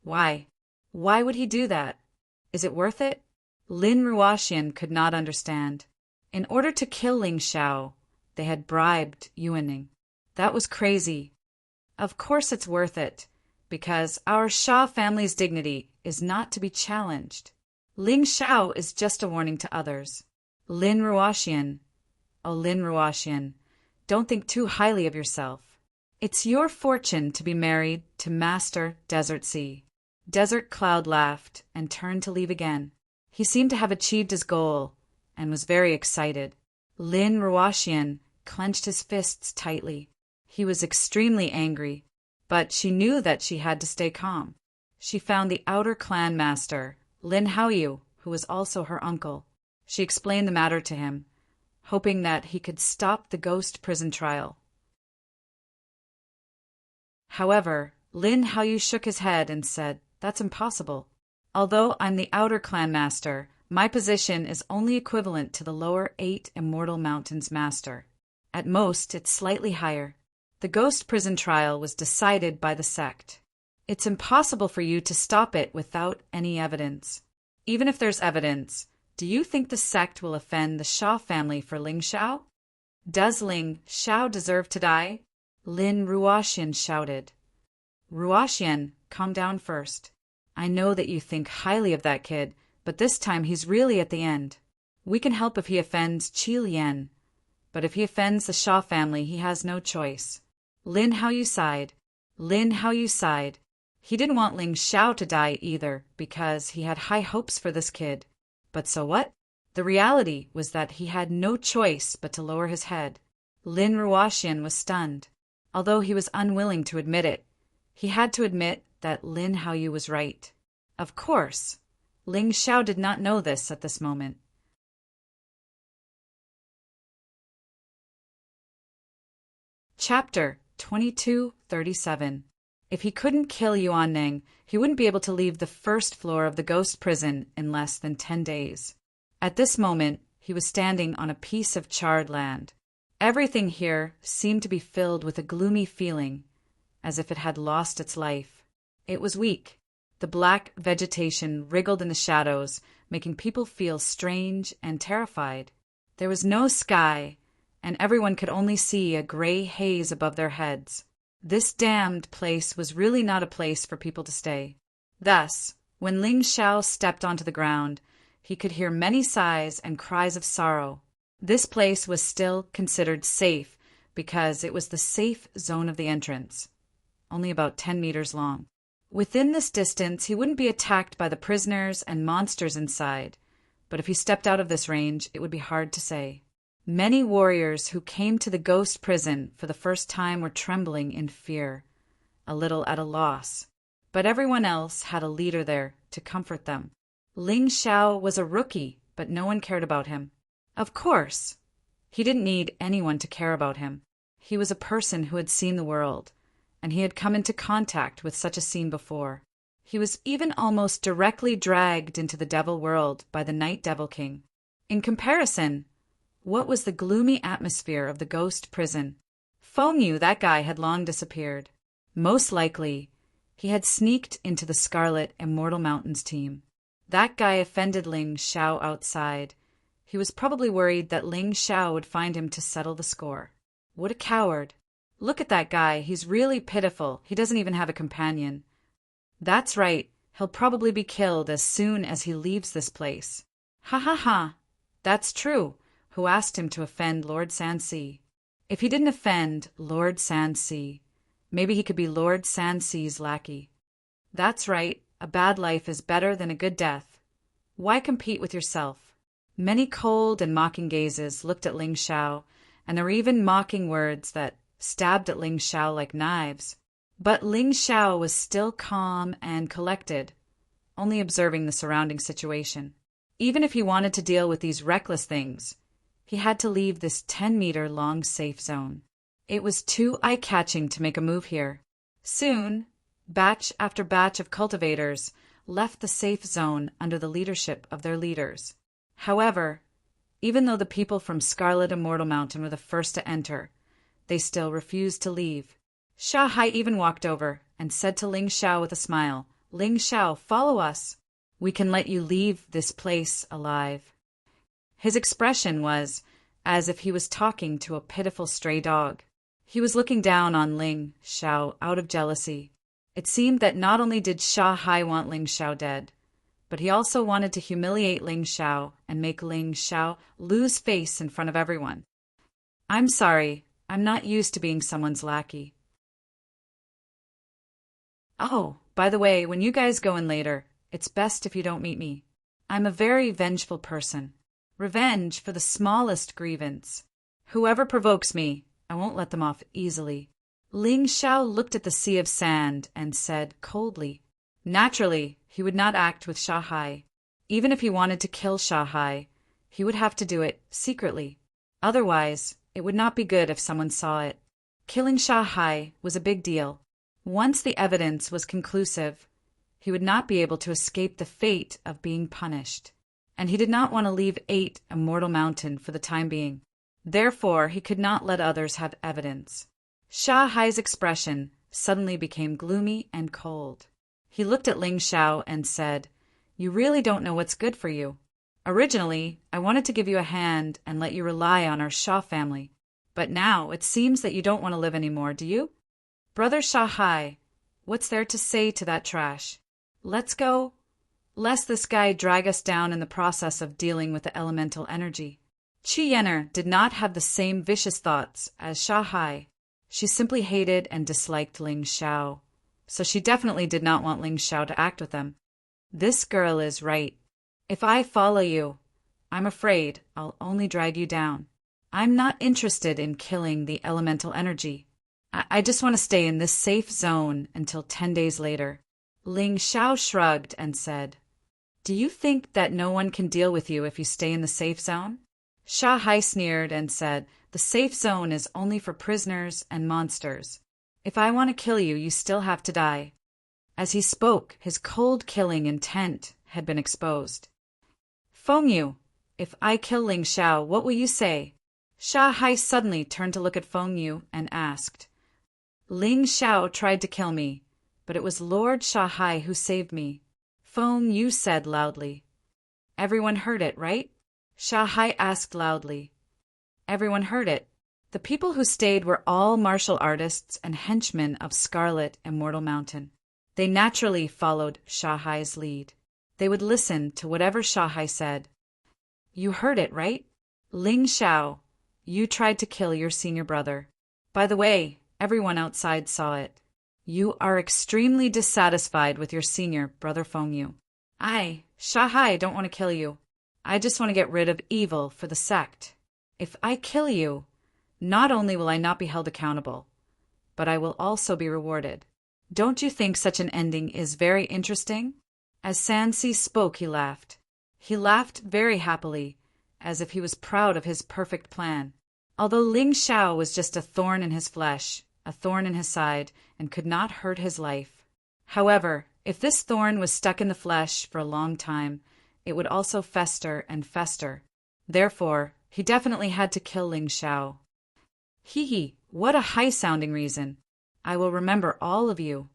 "Why? Why would he do that? Is it worth it?" Lin Ruashian could not understand. In order to kill Ling Xiao, they had bribed Yuanning. That was crazy. Of course it's worth it, because our Shah family's dignity is not to be challenged. Ling Xiao is just a warning to others. Lin Ruashian, oh Lin Ruashian, don't think too highly of yourself. It's your fortune to be married to Master Desert Sea." Desert Cloud laughed and turned to leave again. He seemed to have achieved his goal and was very excited. Lin Ruashian clenched his fists tightly. He was extremely angry, but she knew that she had to stay calm. She found the outer clan master, Lin Haoyu, who was also her uncle. She explained the matter to him, hoping that he could stop the ghost prison trial. However, Lin Haoyu shook his head and said, "That's impossible. Although I'm the outer clan master, my position is only equivalent to the lower 8 immortal mountains master. At most, it's slightly higher. The ghost prison trial was decided by the sect. It's impossible for you to stop it without any evidence. Even if there's evidence, do you think the sect will offend the Shah family for Ling Xiao? Does Ling Xiao deserve to die?" Lin Ruashian shouted. "Ruashian, calm down first. I know that you think highly of that kid, but this time he's really at the end. We can help if he offends Qi Lian, but if he offends the Sha family, he has no choice. Lin Haoyu sighed. Lin Haoyu sighed. He didn't want Ling Xiao to die either, because he had high hopes for this kid. But so what? The reality was that he had no choice but to lower his head. Lin Ruoxian was stunned. Although he was unwilling to admit it, he had to admit that Lin Haoyu was right. Of course, Ling Xiao did not know this at this moment. Chapter 2237. If he couldn't kill Yuan Ning, he wouldn't be able to leave the first floor of the ghost prison in less than 10 days. At this moment, he was standing on a piece of charred land. Everything here seemed to be filled with a gloomy feeling, as if it had lost its life. It was weak. The black vegetation wriggled in the shadows, making people feel strange and terrified. There was no sky, and everyone could only see a gray haze above their heads. This damned place was really not a place for people to stay. Thus, when Ling Xiao stepped onto the ground, he could hear many sighs and cries of sorrow. This place was still considered safe because it was the safe zone of the entrance, only about 10 meters long. Within this distance, he wouldn't be attacked by the prisoners and monsters inside, but if he stepped out of this range, it would be hard to say. Many warriors who came to the ghost prison for the first time were trembling in fear, a little at a loss, but everyone else had a leader there to comfort them. Ling Xiao was a rookie, but no one cared about him. Of course, he didn't need anyone to care about him. He was a person who had seen the world, and he had come into contact with such a scene before. He was even almost directly dragged into the devil world by the Night Devil King. In comparison, what was the gloomy atmosphere of the ghost prison? Feng Yu, that guy, had long disappeared. Most likely, he had sneaked into the Scarlet Immortal Mountains team. That guy offended Ling Xiao outside. He was probably worried that Ling Xiao would find him to settle the score. What a coward. Look at that guy, he's really pitiful. He doesn't even have a companion. That's right, he'll probably be killed as soon as he leaves this place. Ha ha ha. That's true. Who asked him to offend Lord Sanxi? If he didn't offend Lord Sanxi, maybe he could be Lord Sanxi's lackey. That's right, a bad life is better than a good death. Why compete with yourself? Many cold and mocking gazes looked at Ling Xiao, and there were even mocking words that stabbed at Ling Xiao like knives. But Ling Xiao was still calm and collected, only observing the surrounding situation. Even if he wanted to deal with these reckless things, he had to leave this 10-meter-long safe zone. It was too eye-catching to make a move here. Soon, batch after batch of cultivators left the safe zone under the leadership of their leaders. However, even though the people from Scarlet Immortal Mountain were the first to enter, they still refused to leave. Sha Hai even walked over and said to Ling Xiao with a smile, "Ling Xiao, follow us. We can let you leave this place alive." His expression was as if he was talking to a pitiful stray dog. He was looking down on Ling Xiao out of jealousy. It seemed that not only did Sha Hai want Ling Xiao dead, but he also wanted to humiliate Ling Xiao and make Ling Xiao lose face in front of everyone. "I'm sorry, I'm not used to being someone's lackey." "Oh, by the way, when you guys go in later, it's best if you don't meet me. I'm a very vengeful person. Revenge for the smallest grievance. Whoever provokes me, I won't let them off easily." Ling Xiao looked at the sea of sand and said coldly. Naturally, he would not act with Sha Hai. Even if he wanted to kill Sha Hai, he would have to do it secretly. Otherwise, it would not be good if someone saw it. Killing Sha Hai was a big deal. Once the evidence was conclusive, he would not be able to escape the fate of being punished. And he did not want to leave 8 Immortal Mountain for the time being. Therefore, he could not let others have evidence. Sha Hai's expression suddenly became gloomy and cold. He looked at Ling Xiao and said, "You really don't know what's good for you. Originally, I wanted to give you a hand and let you rely on our Sha family. But now it seems that you don't want to live anymore, do you? Brother Sha Hai, what's there to say to that trash? Let's go. lest this guy drag us down in the process of dealing with the elemental energy. Qi Yener did not have the same vicious thoughts as Sha Hai. She simply hated and disliked Ling Xiao, so she definitely did not want Ling Xiao to act with them. This girl is right. If I follow you, I'm afraid I'll only drag you down. I'm not interested in killing the elemental energy. I just want to stay in this safe zone until 10 days later. Ling Xiao shrugged and said, "Do you think that no one can deal with you if you stay in the safe zone?" Sha Hai sneered and said, "The safe zone is only for prisoners and monsters. If I want to kill you, you still have to die." As he spoke, his cold killing intent had been exposed. "Feng Yu, if I kill Ling Xiao, what will you say?" Sha Hai suddenly turned to look at Feng Yu and asked, "Ling Xiao tried to kill me, but it was Lord Sha Hai who saved me," Feng Yu said loudly. "Everyone heard it, right?" Sha Hai asked loudly. Everyone heard it. The people who stayed were all martial artists and henchmen of Scarlet Immortal Mountain. They naturally followed Sha Hai's lead. They would listen to whatever Sha Hai said. "You heard it, right? Ling Xiao, you tried to kill your senior brother. By the way, everyone outside saw it. You are extremely dissatisfied with your senior, Brother Feng Yu. I, Sha Hai, don't want to kill you. I just want to get rid of evil for the sect. If I kill you, not only will I not be held accountable, but I will also be rewarded. Don't you think such an ending is very interesting?" As Sansi spoke, he laughed. He laughed very happily, as if he was proud of his perfect plan. Although Ling Xiao was just a thorn in his flesh, a thorn in his side, and could not hurt his life. However, if this thorn was stuck in the flesh for a long time, it would also fester and fester. Therefore, he definitely had to kill Ling Xiao. Hee, what a high-sounding reason. I will remember all of you.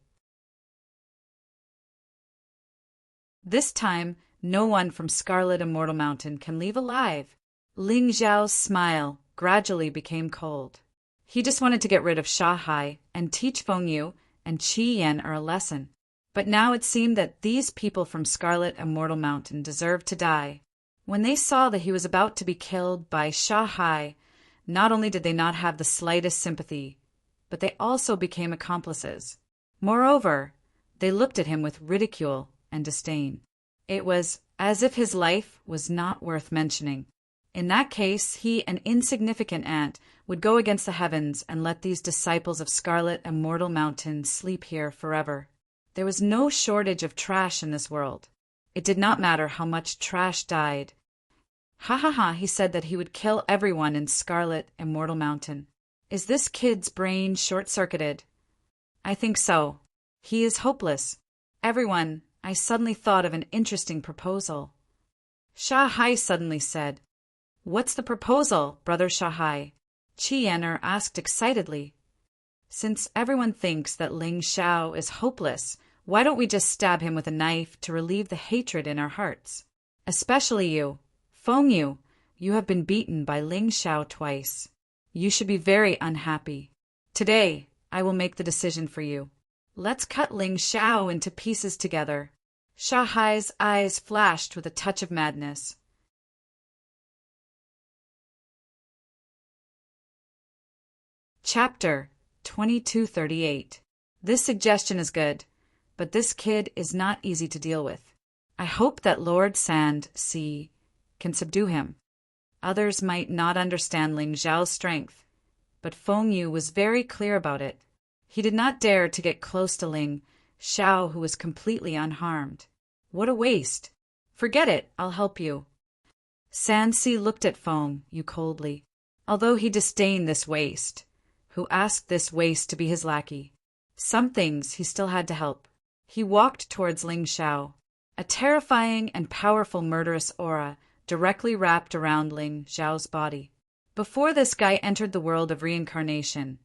This time, no one from Scarlet Immortal Mountain can leave alive. Ling Xiao's smile gradually became cold. He just wanted to get rid of Sha Hai and teach Feng Yu and Qi Yan a lesson. But now it seemed that these people from Scarlet Immortal Mountain deserved to die. When they saw that he was about to be killed by Sha Hai, not only did they not have the slightest sympathy, but they also became accomplices. Moreover, they looked at him with ridicule and disdain. It was as if his life was not worth mentioning. In that case, he, an insignificant ant, would go against the heavens and let these disciples of Scarlet Immortal Mountain sleep here forever. There was no shortage of trash in this world. It did not matter how much trash died. Ha ha ha, he said that he would kill everyone in Scarlet Immortal Mountain. Is this kid's brain short-circuited? I think so. He is hopeless. Everyone, I suddenly thought of an interesting proposal. Sha Hai suddenly said, "What's the proposal, Brother Sha Hai?" Qi Yener asked excitedly. "Since everyone thinks that Ling Xiao is hopeless, why don't we just stab him with a knife to relieve the hatred in our hearts? Especially you, Feng Yu, you have been beaten by Ling Xiao twice. You should be very unhappy. Today, I will make the decision for you. Let's cut Ling Xiao into pieces together." Sha Hai's eyes flashed with a touch of madness. Chapter 2238. This suggestion is good, but this kid is not easy to deal with. I hope that Lord Sand Sea can subdue him. Others might not understand Ling Xiao's strength, but Feng Yu was very clear about it. He did not dare to get close to Ling Xiao, who was completely unharmed. What a waste! Forget it, I'll help you. Sansi looked at Feng Yu coldly, although he disdained this waste, who asked this waste to be his lackey. Some things he still had to help. He walked towards Ling Xiao. A terrifying and powerful murderous aura directly wrapped around Ling Xiao's body. Before this guy entered the world of reincarnation,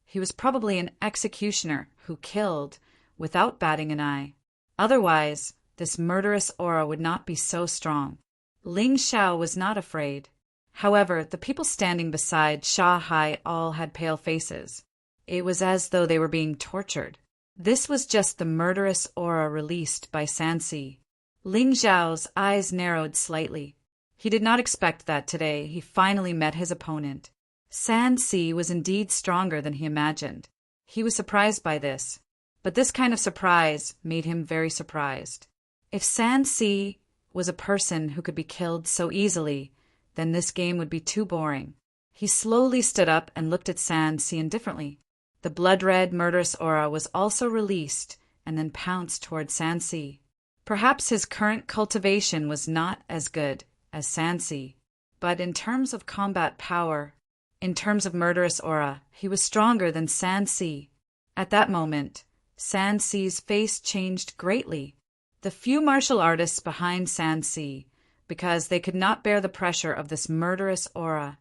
he was probably an executioner who killed without batting an eye. Otherwise, this murderous aura would not be so strong. Ling Xiao was not afraid. However, the people standing beside Sha Hai all had pale faces. It was as though they were being tortured. This was just the murderous aura released by Sansi. Ling Xiao's eyes narrowed slightly. He did not expect that today he finally met his opponent. San Si was indeed stronger than he imagined. He was surprised by this, but this kind of surprise made him very surprised. If San Si was a person who could be killed so easily, then this game would be too boring. He slowly stood up and looked at San Si indifferently. The blood-red, murderous aura was also released and then pounced toward San Si. Perhaps his current cultivation was not as good as San Si, but in terms of combat power, in terms of murderous aura, he was stronger than San Si. At that moment, San Si's face changed greatly. The few martial artists behind San Si, because they could not bear the pressure of this murderous aura,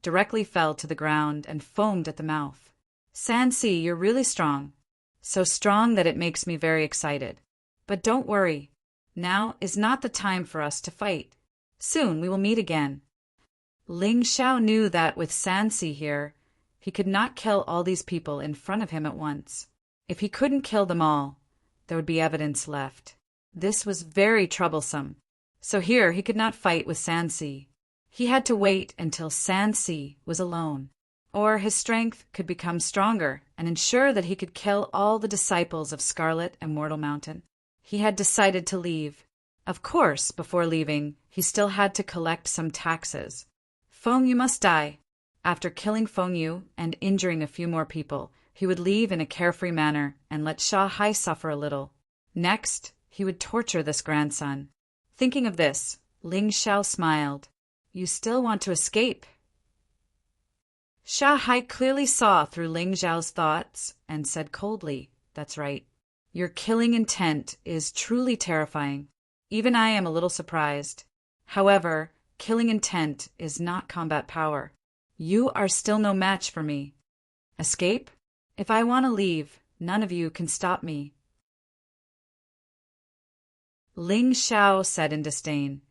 directly fell to the ground and foamed at the mouth. San Si, you're really strong. So strong that it makes me very excited. But don't worry. Now is not the time for us to fight. Soon we will meet again. Ling Xiao knew that with San Si here, he could not kill all these people in front of him at once. If he couldn't kill them all, there would be evidence left. This was very troublesome. So here he could not fight with San Si. He had to wait until San Si was alone, or his strength could become stronger and ensure that he could kill all the disciples of Scarlet and Mortal Mountain. He had decided to leave. Of course, before leaving, he still had to collect some taxes. Feng Yu must die. After killing Feng Yu and injuring a few more people, he would leave in a carefree manner and let Sha Hai suffer a little. Next, he would torture this grandson. Thinking of this, Ling Xiao smiled. You still want to escape? Sha Hai clearly saw through Ling Xiao's thoughts and said coldly, That's right. Your killing intent is truly terrifying. Even I am a little surprised. However, killing intent is not combat power. You are still no match for me. Escape? If I want to leave, none of you can stop me. Ling Xiao said in disdain,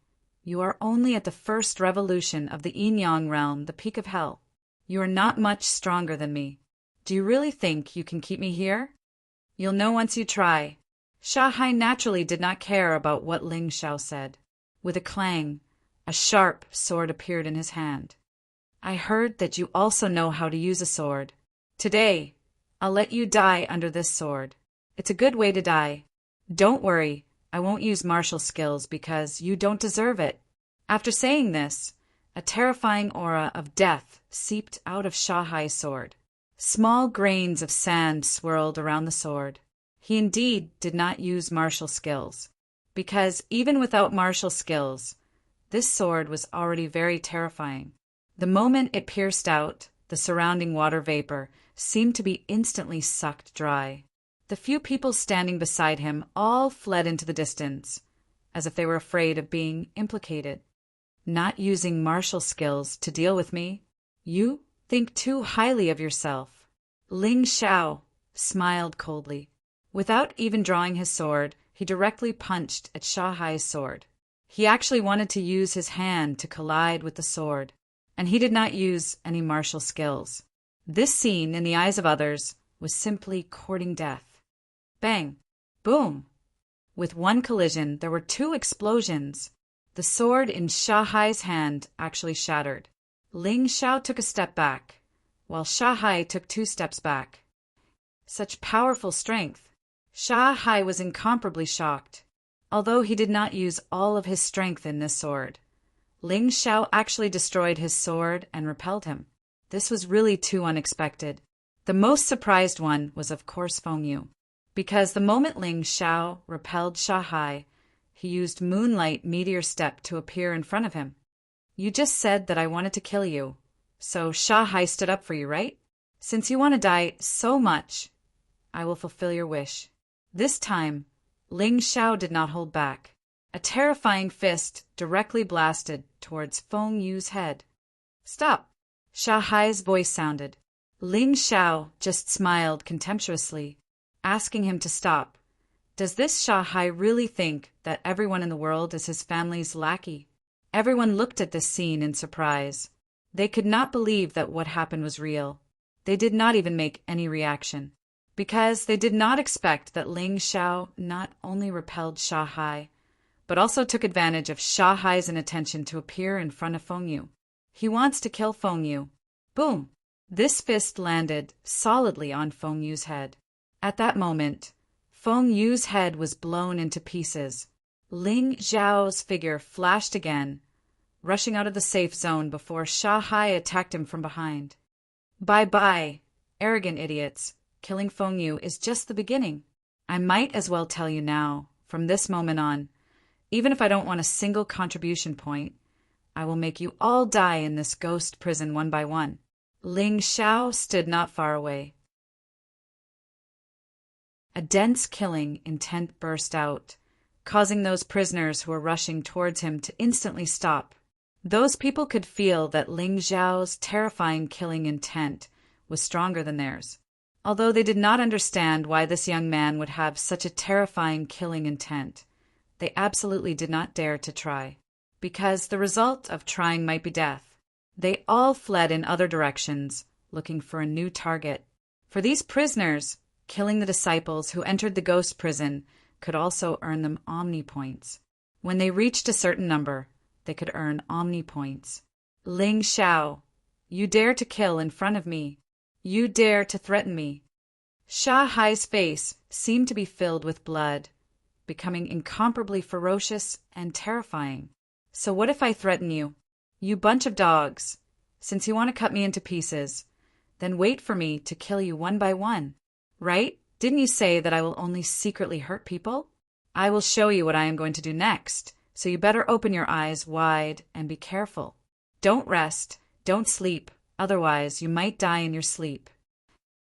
You are only at the first revolution of the Yin-Yang realm, the peak of hell. You are not much stronger than me. Do you really think you can keep me here? You'll know once you try. Sha Hai naturally did not care about what Ling Xiao said. With a clang, a sharp sword appeared in his hand. I heard that you also know how to use a sword. Today, I'll let you die under this sword. It's a good way to die. Don't worry, I won't use martial skills because you don't deserve it. After saying this, a terrifying aura of death seeped out of Sha Hai's sword. Small grains of sand swirled around the sword. He indeed did not use martial skills, because even without martial skills, this sword was already very terrifying. The moment it pierced out, the surrounding water vapor seemed to be instantly sucked dry. The few people standing beside him all fled into the distance, as if they were afraid of being implicated. Not using martial skills to deal with me? You think too highly of yourself. Ling Xiao smiled coldly. Without even drawing his sword, he directly punched at Sha Hai's sword. He actually wanted to use his hand to collide with the sword, and he did not use any martial skills. This scene, in the eyes of others, was simply courting death. Bang! Boom! With one collision, there were two explosions. The sword in Sha Hai's hand actually shattered. Ling Xiao took a step back, while Sha Hai took 2 steps back. Such powerful strength! Sha Hai was incomparably shocked. Although he did not use all of his strength in this sword, Ling Xiao actually destroyed his sword and repelled him. This was really too unexpected. The most surprised one was of course Feng Yu, because the moment Ling Xiao repelled Sha Hai, he used Moonlight Meteor Step to appear in front of him. You just said that I wanted to kill you, so Sha Hai stood up for you, right? Since you want to die so much, I will fulfill your wish. This time, Ling Xiao did not hold back. A terrifying fist directly blasted towards Feng Yu's head. Stop! Sha Hai's voice sounded. Ling Xiao just smiled contemptuously, asking him to stop. Does this Sha Hai really think that everyone in the world is his family's lackey? Everyone looked at this scene in surprise. They could not believe that what happened was real. They did not even make any reaction, because they did not expect that Ling Xiao not only repelled Sha Hai, but also took advantage of Sha Hai's inattention to appear in front of Feng Yu. He wants to kill Feng Yu. Boom! This fist landed solidly on Feng Yu's head. At that moment, Feng Yu's head was blown into pieces. Ling Xiao's figure flashed again, rushing out of the safe zone before Sha Hai attacked him from behind. Bye-bye, arrogant idiots. Killing Feng Yu is just the beginning. I might as well tell you now, from this moment on, even if I don't want a single contribution point, I will make you all die in this ghost prison one by one. Ling Xiao stood not far away. A dense killing intent burst out, causing those prisoners who were rushing towards him to instantly stop. Those people could feel that Ling Xiao's terrifying killing intent was stronger than theirs. Although they did not understand why this young man would have such a terrifying killing intent, they absolutely did not dare to try, because the result of trying might be death. They all fled in other directions, looking for a new target. For these prisoners, killing the disciples who entered the ghost prison could also earn them Omni points. When they reached a certain number, they could earn Omni points. Ling Xiao, you dare to kill in front of me. You dare to threaten me. Sha Hai's face seemed to be filled with blood, becoming incomparably ferocious and terrifying. So what if I threaten you? You bunch of dogs. Since you want to cut me into pieces, then wait for me to kill you one by one. Right? Didn't you say that I will only secretly hurt people? I will show you what I am going to do next, so you better open your eyes wide and be careful. Don't rest, don't sleep, otherwise you might die in your sleep.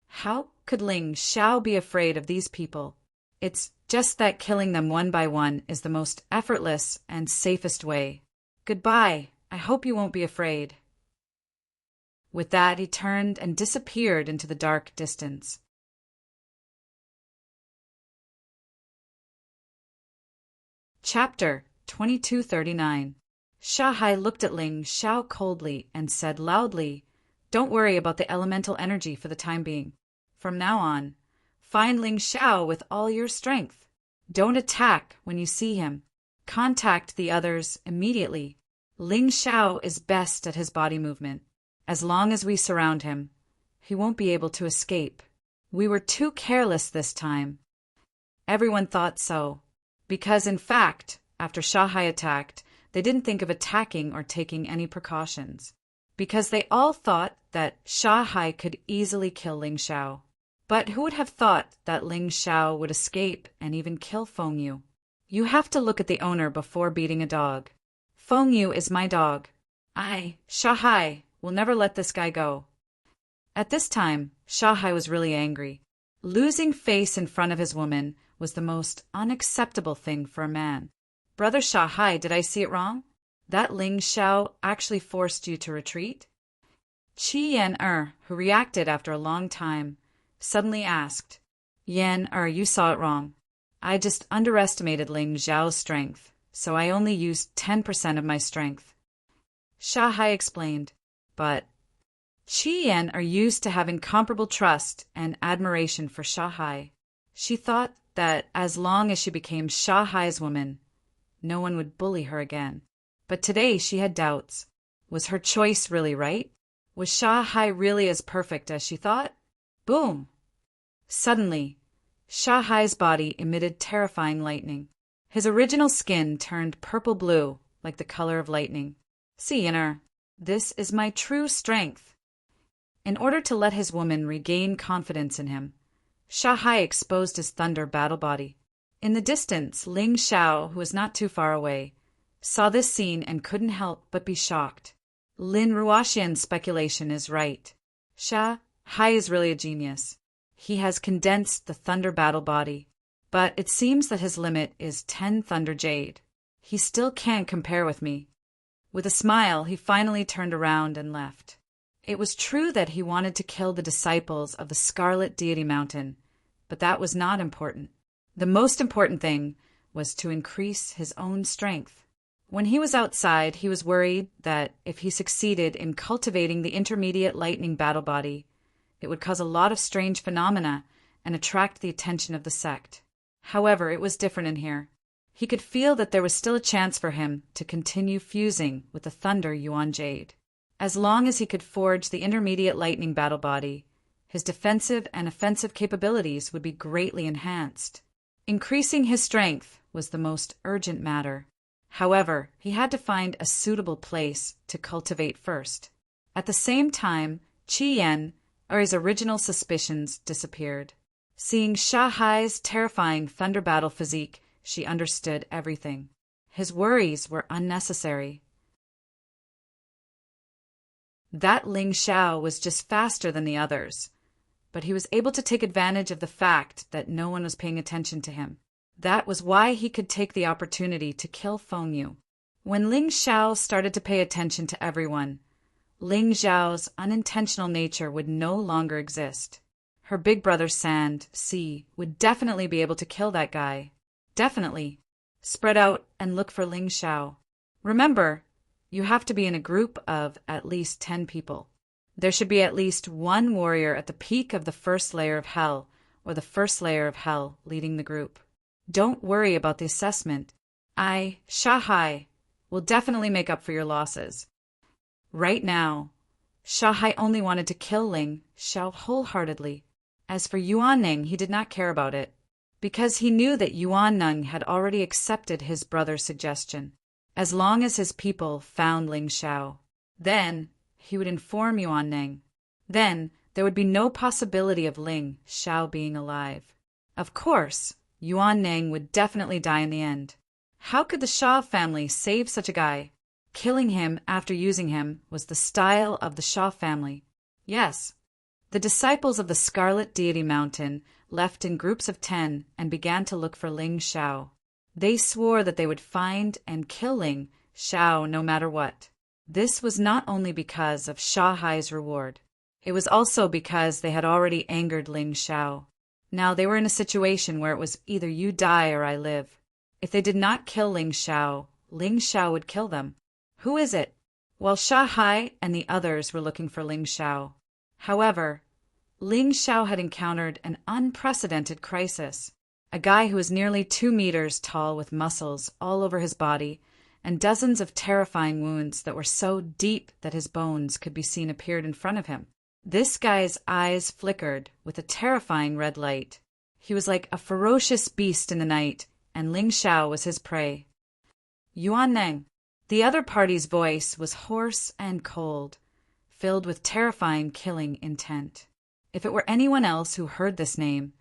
How could Ling Xiao be afraid of these people? It's just that killing them one by one is the most effortless and safest way. Goodbye. I hope you won't be afraid. With that, he turned and disappeared into the dark distance. Chapter 2239. Sha Hai looked at Ling Xiao coldly and said loudly, "Don't worry about the elemental energy for the time being. From now on, find Ling Xiao with all your strength. Don't attack when you see him. Contact the others immediately. Ling Xiao is best at his body movement. As long as we surround him, he won't be able to escape. We were too careless this time." Everyone thought so, because in fact, after Sha Hai attacked, they didn't think of attacking or taking any precautions, because they all thought that Sha Hai could easily kill Ling Xiao. But who would have thought that Ling Xiao would escape and even kill Feng Yu? You have to look at the owner before beating a dog. Feng Yu is my dog. I, Sha Hai, will never let this guy go. At this time, Sha Hai was really angry. Losing face in front of his woman was the most unacceptable thing for a man. Brother Sha Hai, did I see it wrong? That Ling Xiao actually forced you to retreat? Qi Yan who reacted after a long time, suddenly asked, Yan you saw it wrong. I just underestimated Ling Xiao's strength, so I only used 10% of my strength. Sha Hai explained, but Qi Yan used to have incomparable trust and admiration for Sha Hai. She thought that as long as she became Sha Hai's woman, no one would bully her again. But today she had doubts. Was her choice really right? Was Sha Hai really as perfect as she thought? Boom! Suddenly, Sha Hai's body emitted terrifying lightning. His original skin turned purple-blue, like the color of lightning. See, Inner, this is my true strength. In order to let his woman regain confidence in him, Sha Hai exposed his thunder battle body. In the distance, Ling Xiao, who was not too far away, saw this scene and couldn't help but be shocked. Lin Ruoxian's speculation is right. Sha Hai is really a genius. He has condensed the thunder battle body, but it seems that his limit is 10 thunder jade. He still can't compare with me. With a smile, he finally turned around and left. It was true that he wanted to kill the disciples of the Scarlet Deity Mountain, but that was not important. The most important thing was to increase his own strength. When he was outside, he was worried that if he succeeded in cultivating the intermediate lightning battle body, it would cause a lot of strange phenomena and attract the attention of the sect. However, it was different in here. He could feel that there was still a chance for him to continue fusing with the Thunder Yuan Jade. As long as he could forge the intermediate lightning battle body, his defensive and offensive capabilities would be greatly enhanced. Increasing his strength was the most urgent matter. However, he had to find a suitable place to cultivate first. At the same time, Qi Yan, or his original suspicions, disappeared. Seeing Shahai's terrifying thunder battle physique, she understood everything. His worries were unnecessary. That Ling Xiao was just faster than the others, but he was able to take advantage of the fact that no one was paying attention to him. That was why he could take the opportunity to kill Feng Yu. When Ling Xiao started to pay attention to everyone, Ling Xiao's unintentional nature would no longer exist. Her big brother Sand, Si, would definitely be able to kill that guy. Definitely. Spread out and look for Ling Xiao. Remember, you have to be in a group of at least 10 people. There should be at least one warrior at the peak of the first layer of hell, or the first layer of hell leading the group. Don't worry about the assessment. I, Shahai, will definitely make up for your losses. Right now, Shahai only wanted to kill Ling Xiao wholeheartedly. As for Yuanning, he did not care about it, because he knew that Yuanneng had already accepted his brother's suggestion. As long as his people found Ling Xiao, then he would inform Yuanneng. Then there would be no possibility of Ling Xiao being alive. Of course, Yuanneng would definitely die in the end. How could the Shah family save such a guy? Killing him after using him was the style of the Shah family. Yes. The disciples of the Scarlet Deity Mountain left in groups of 10 and began to look for Ling Xiao. They swore that they would find and kill Ling Xiao no matter what. This was not only because of Shahai's reward. It was also because they had already angered Ling Xiao. Now they were in a situation where it was either you die or I live. If they did not kill Ling Xiao would kill them. Who is it? While Shahai and the others were looking for Ling Xiao. However, Ling Xiao had encountered an unprecedented crisis. A guy who was nearly 2 meters tall with muscles all over his body and dozens of terrifying wounds that were so deep that his bones could be seen appeared in front of him. This guy's eyes flickered with a terrifying red light. He was like a ferocious beast in the night, and Ling Xiao was his prey. Yuanneng. The other party's voice was hoarse and cold, filled with terrifying killing intent. If it were anyone else who heard this name,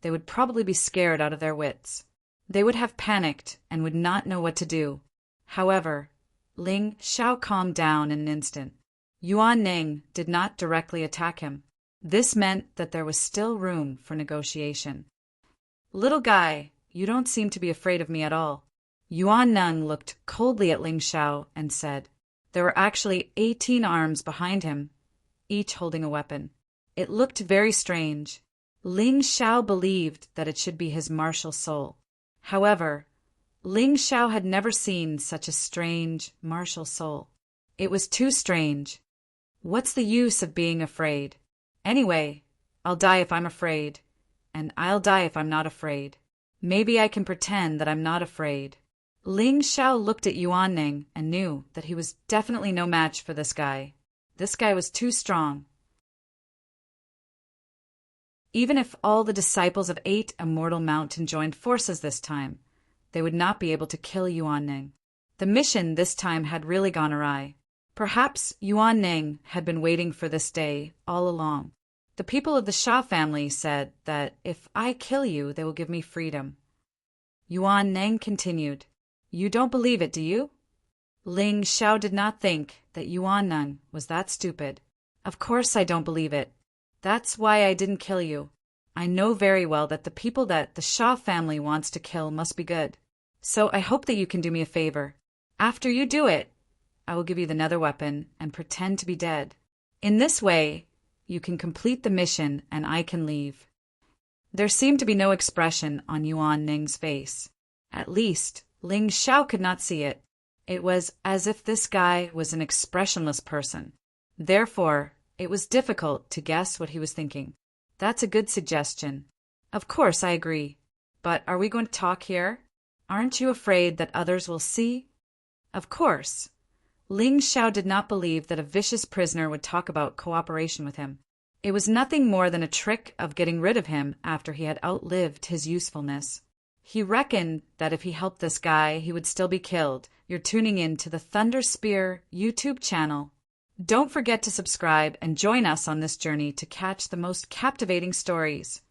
they would probably be scared out of their wits. They would have panicked and would not know what to do. However, Ling Xiao calmed down in an instant. Yuanneng did not directly attack him. This meant that there was still room for negotiation. Little guy, you don't seem to be afraid of me at all. Yuanneng looked coldly at Ling Xiao and said. There were actually 18 arms behind him, each holding a weapon. It looked very strange. Ling Xiao believed that it should be his martial soul. However, Ling Xiao had never seen such a strange martial soul. It was too strange. What's the use of being afraid? Anyway, I'll die if I'm afraid, and I'll die if I'm not afraid. Maybe I can pretend that I'm not afraid. Ling Xiao looked at Yuanneng and knew that he was definitely no match for this guy. This guy was too strong. Even if all the disciples of 8 Immortal Mountain joined forces this time, they would not be able to kill Yuanneng. The mission this time had really gone awry. Perhaps Yuanneng had been waiting for this day all along. The people of the Xia family said that if I kill you, they will give me freedom. Yuanneng continued, You don't believe it, do you? Ling Xiao did not think that Yuanneng was that stupid. Of course I don't believe it. That's why I didn't kill you. I know very well that the people that the Xia family wants to kill must be good. So I hope that you can do me a favor. After you do it, I will give you the nether weapon and pretend to be dead. In this way, you can complete the mission and I can leave. There seemed to be no expression on Yuanneng's face. At least, Ling Xiao could not see it. It was as if this guy was an expressionless person. Therefore, it was difficult to guess what he was thinking. That's a good suggestion. Of course, I agree. But are we going to talk here? Aren't you afraid that others will see? Of course. Ling Xiao did not believe that a vicious prisoner would talk about cooperation with him. It was nothing more than a trick of getting rid of him after he had outlived his usefulness. He reckoned that if he helped this guy, he would still be killed. You're tuning in to the Thunder Spear YouTube channel. Don't forget to subscribe and join us on this journey to catch the most captivating stories.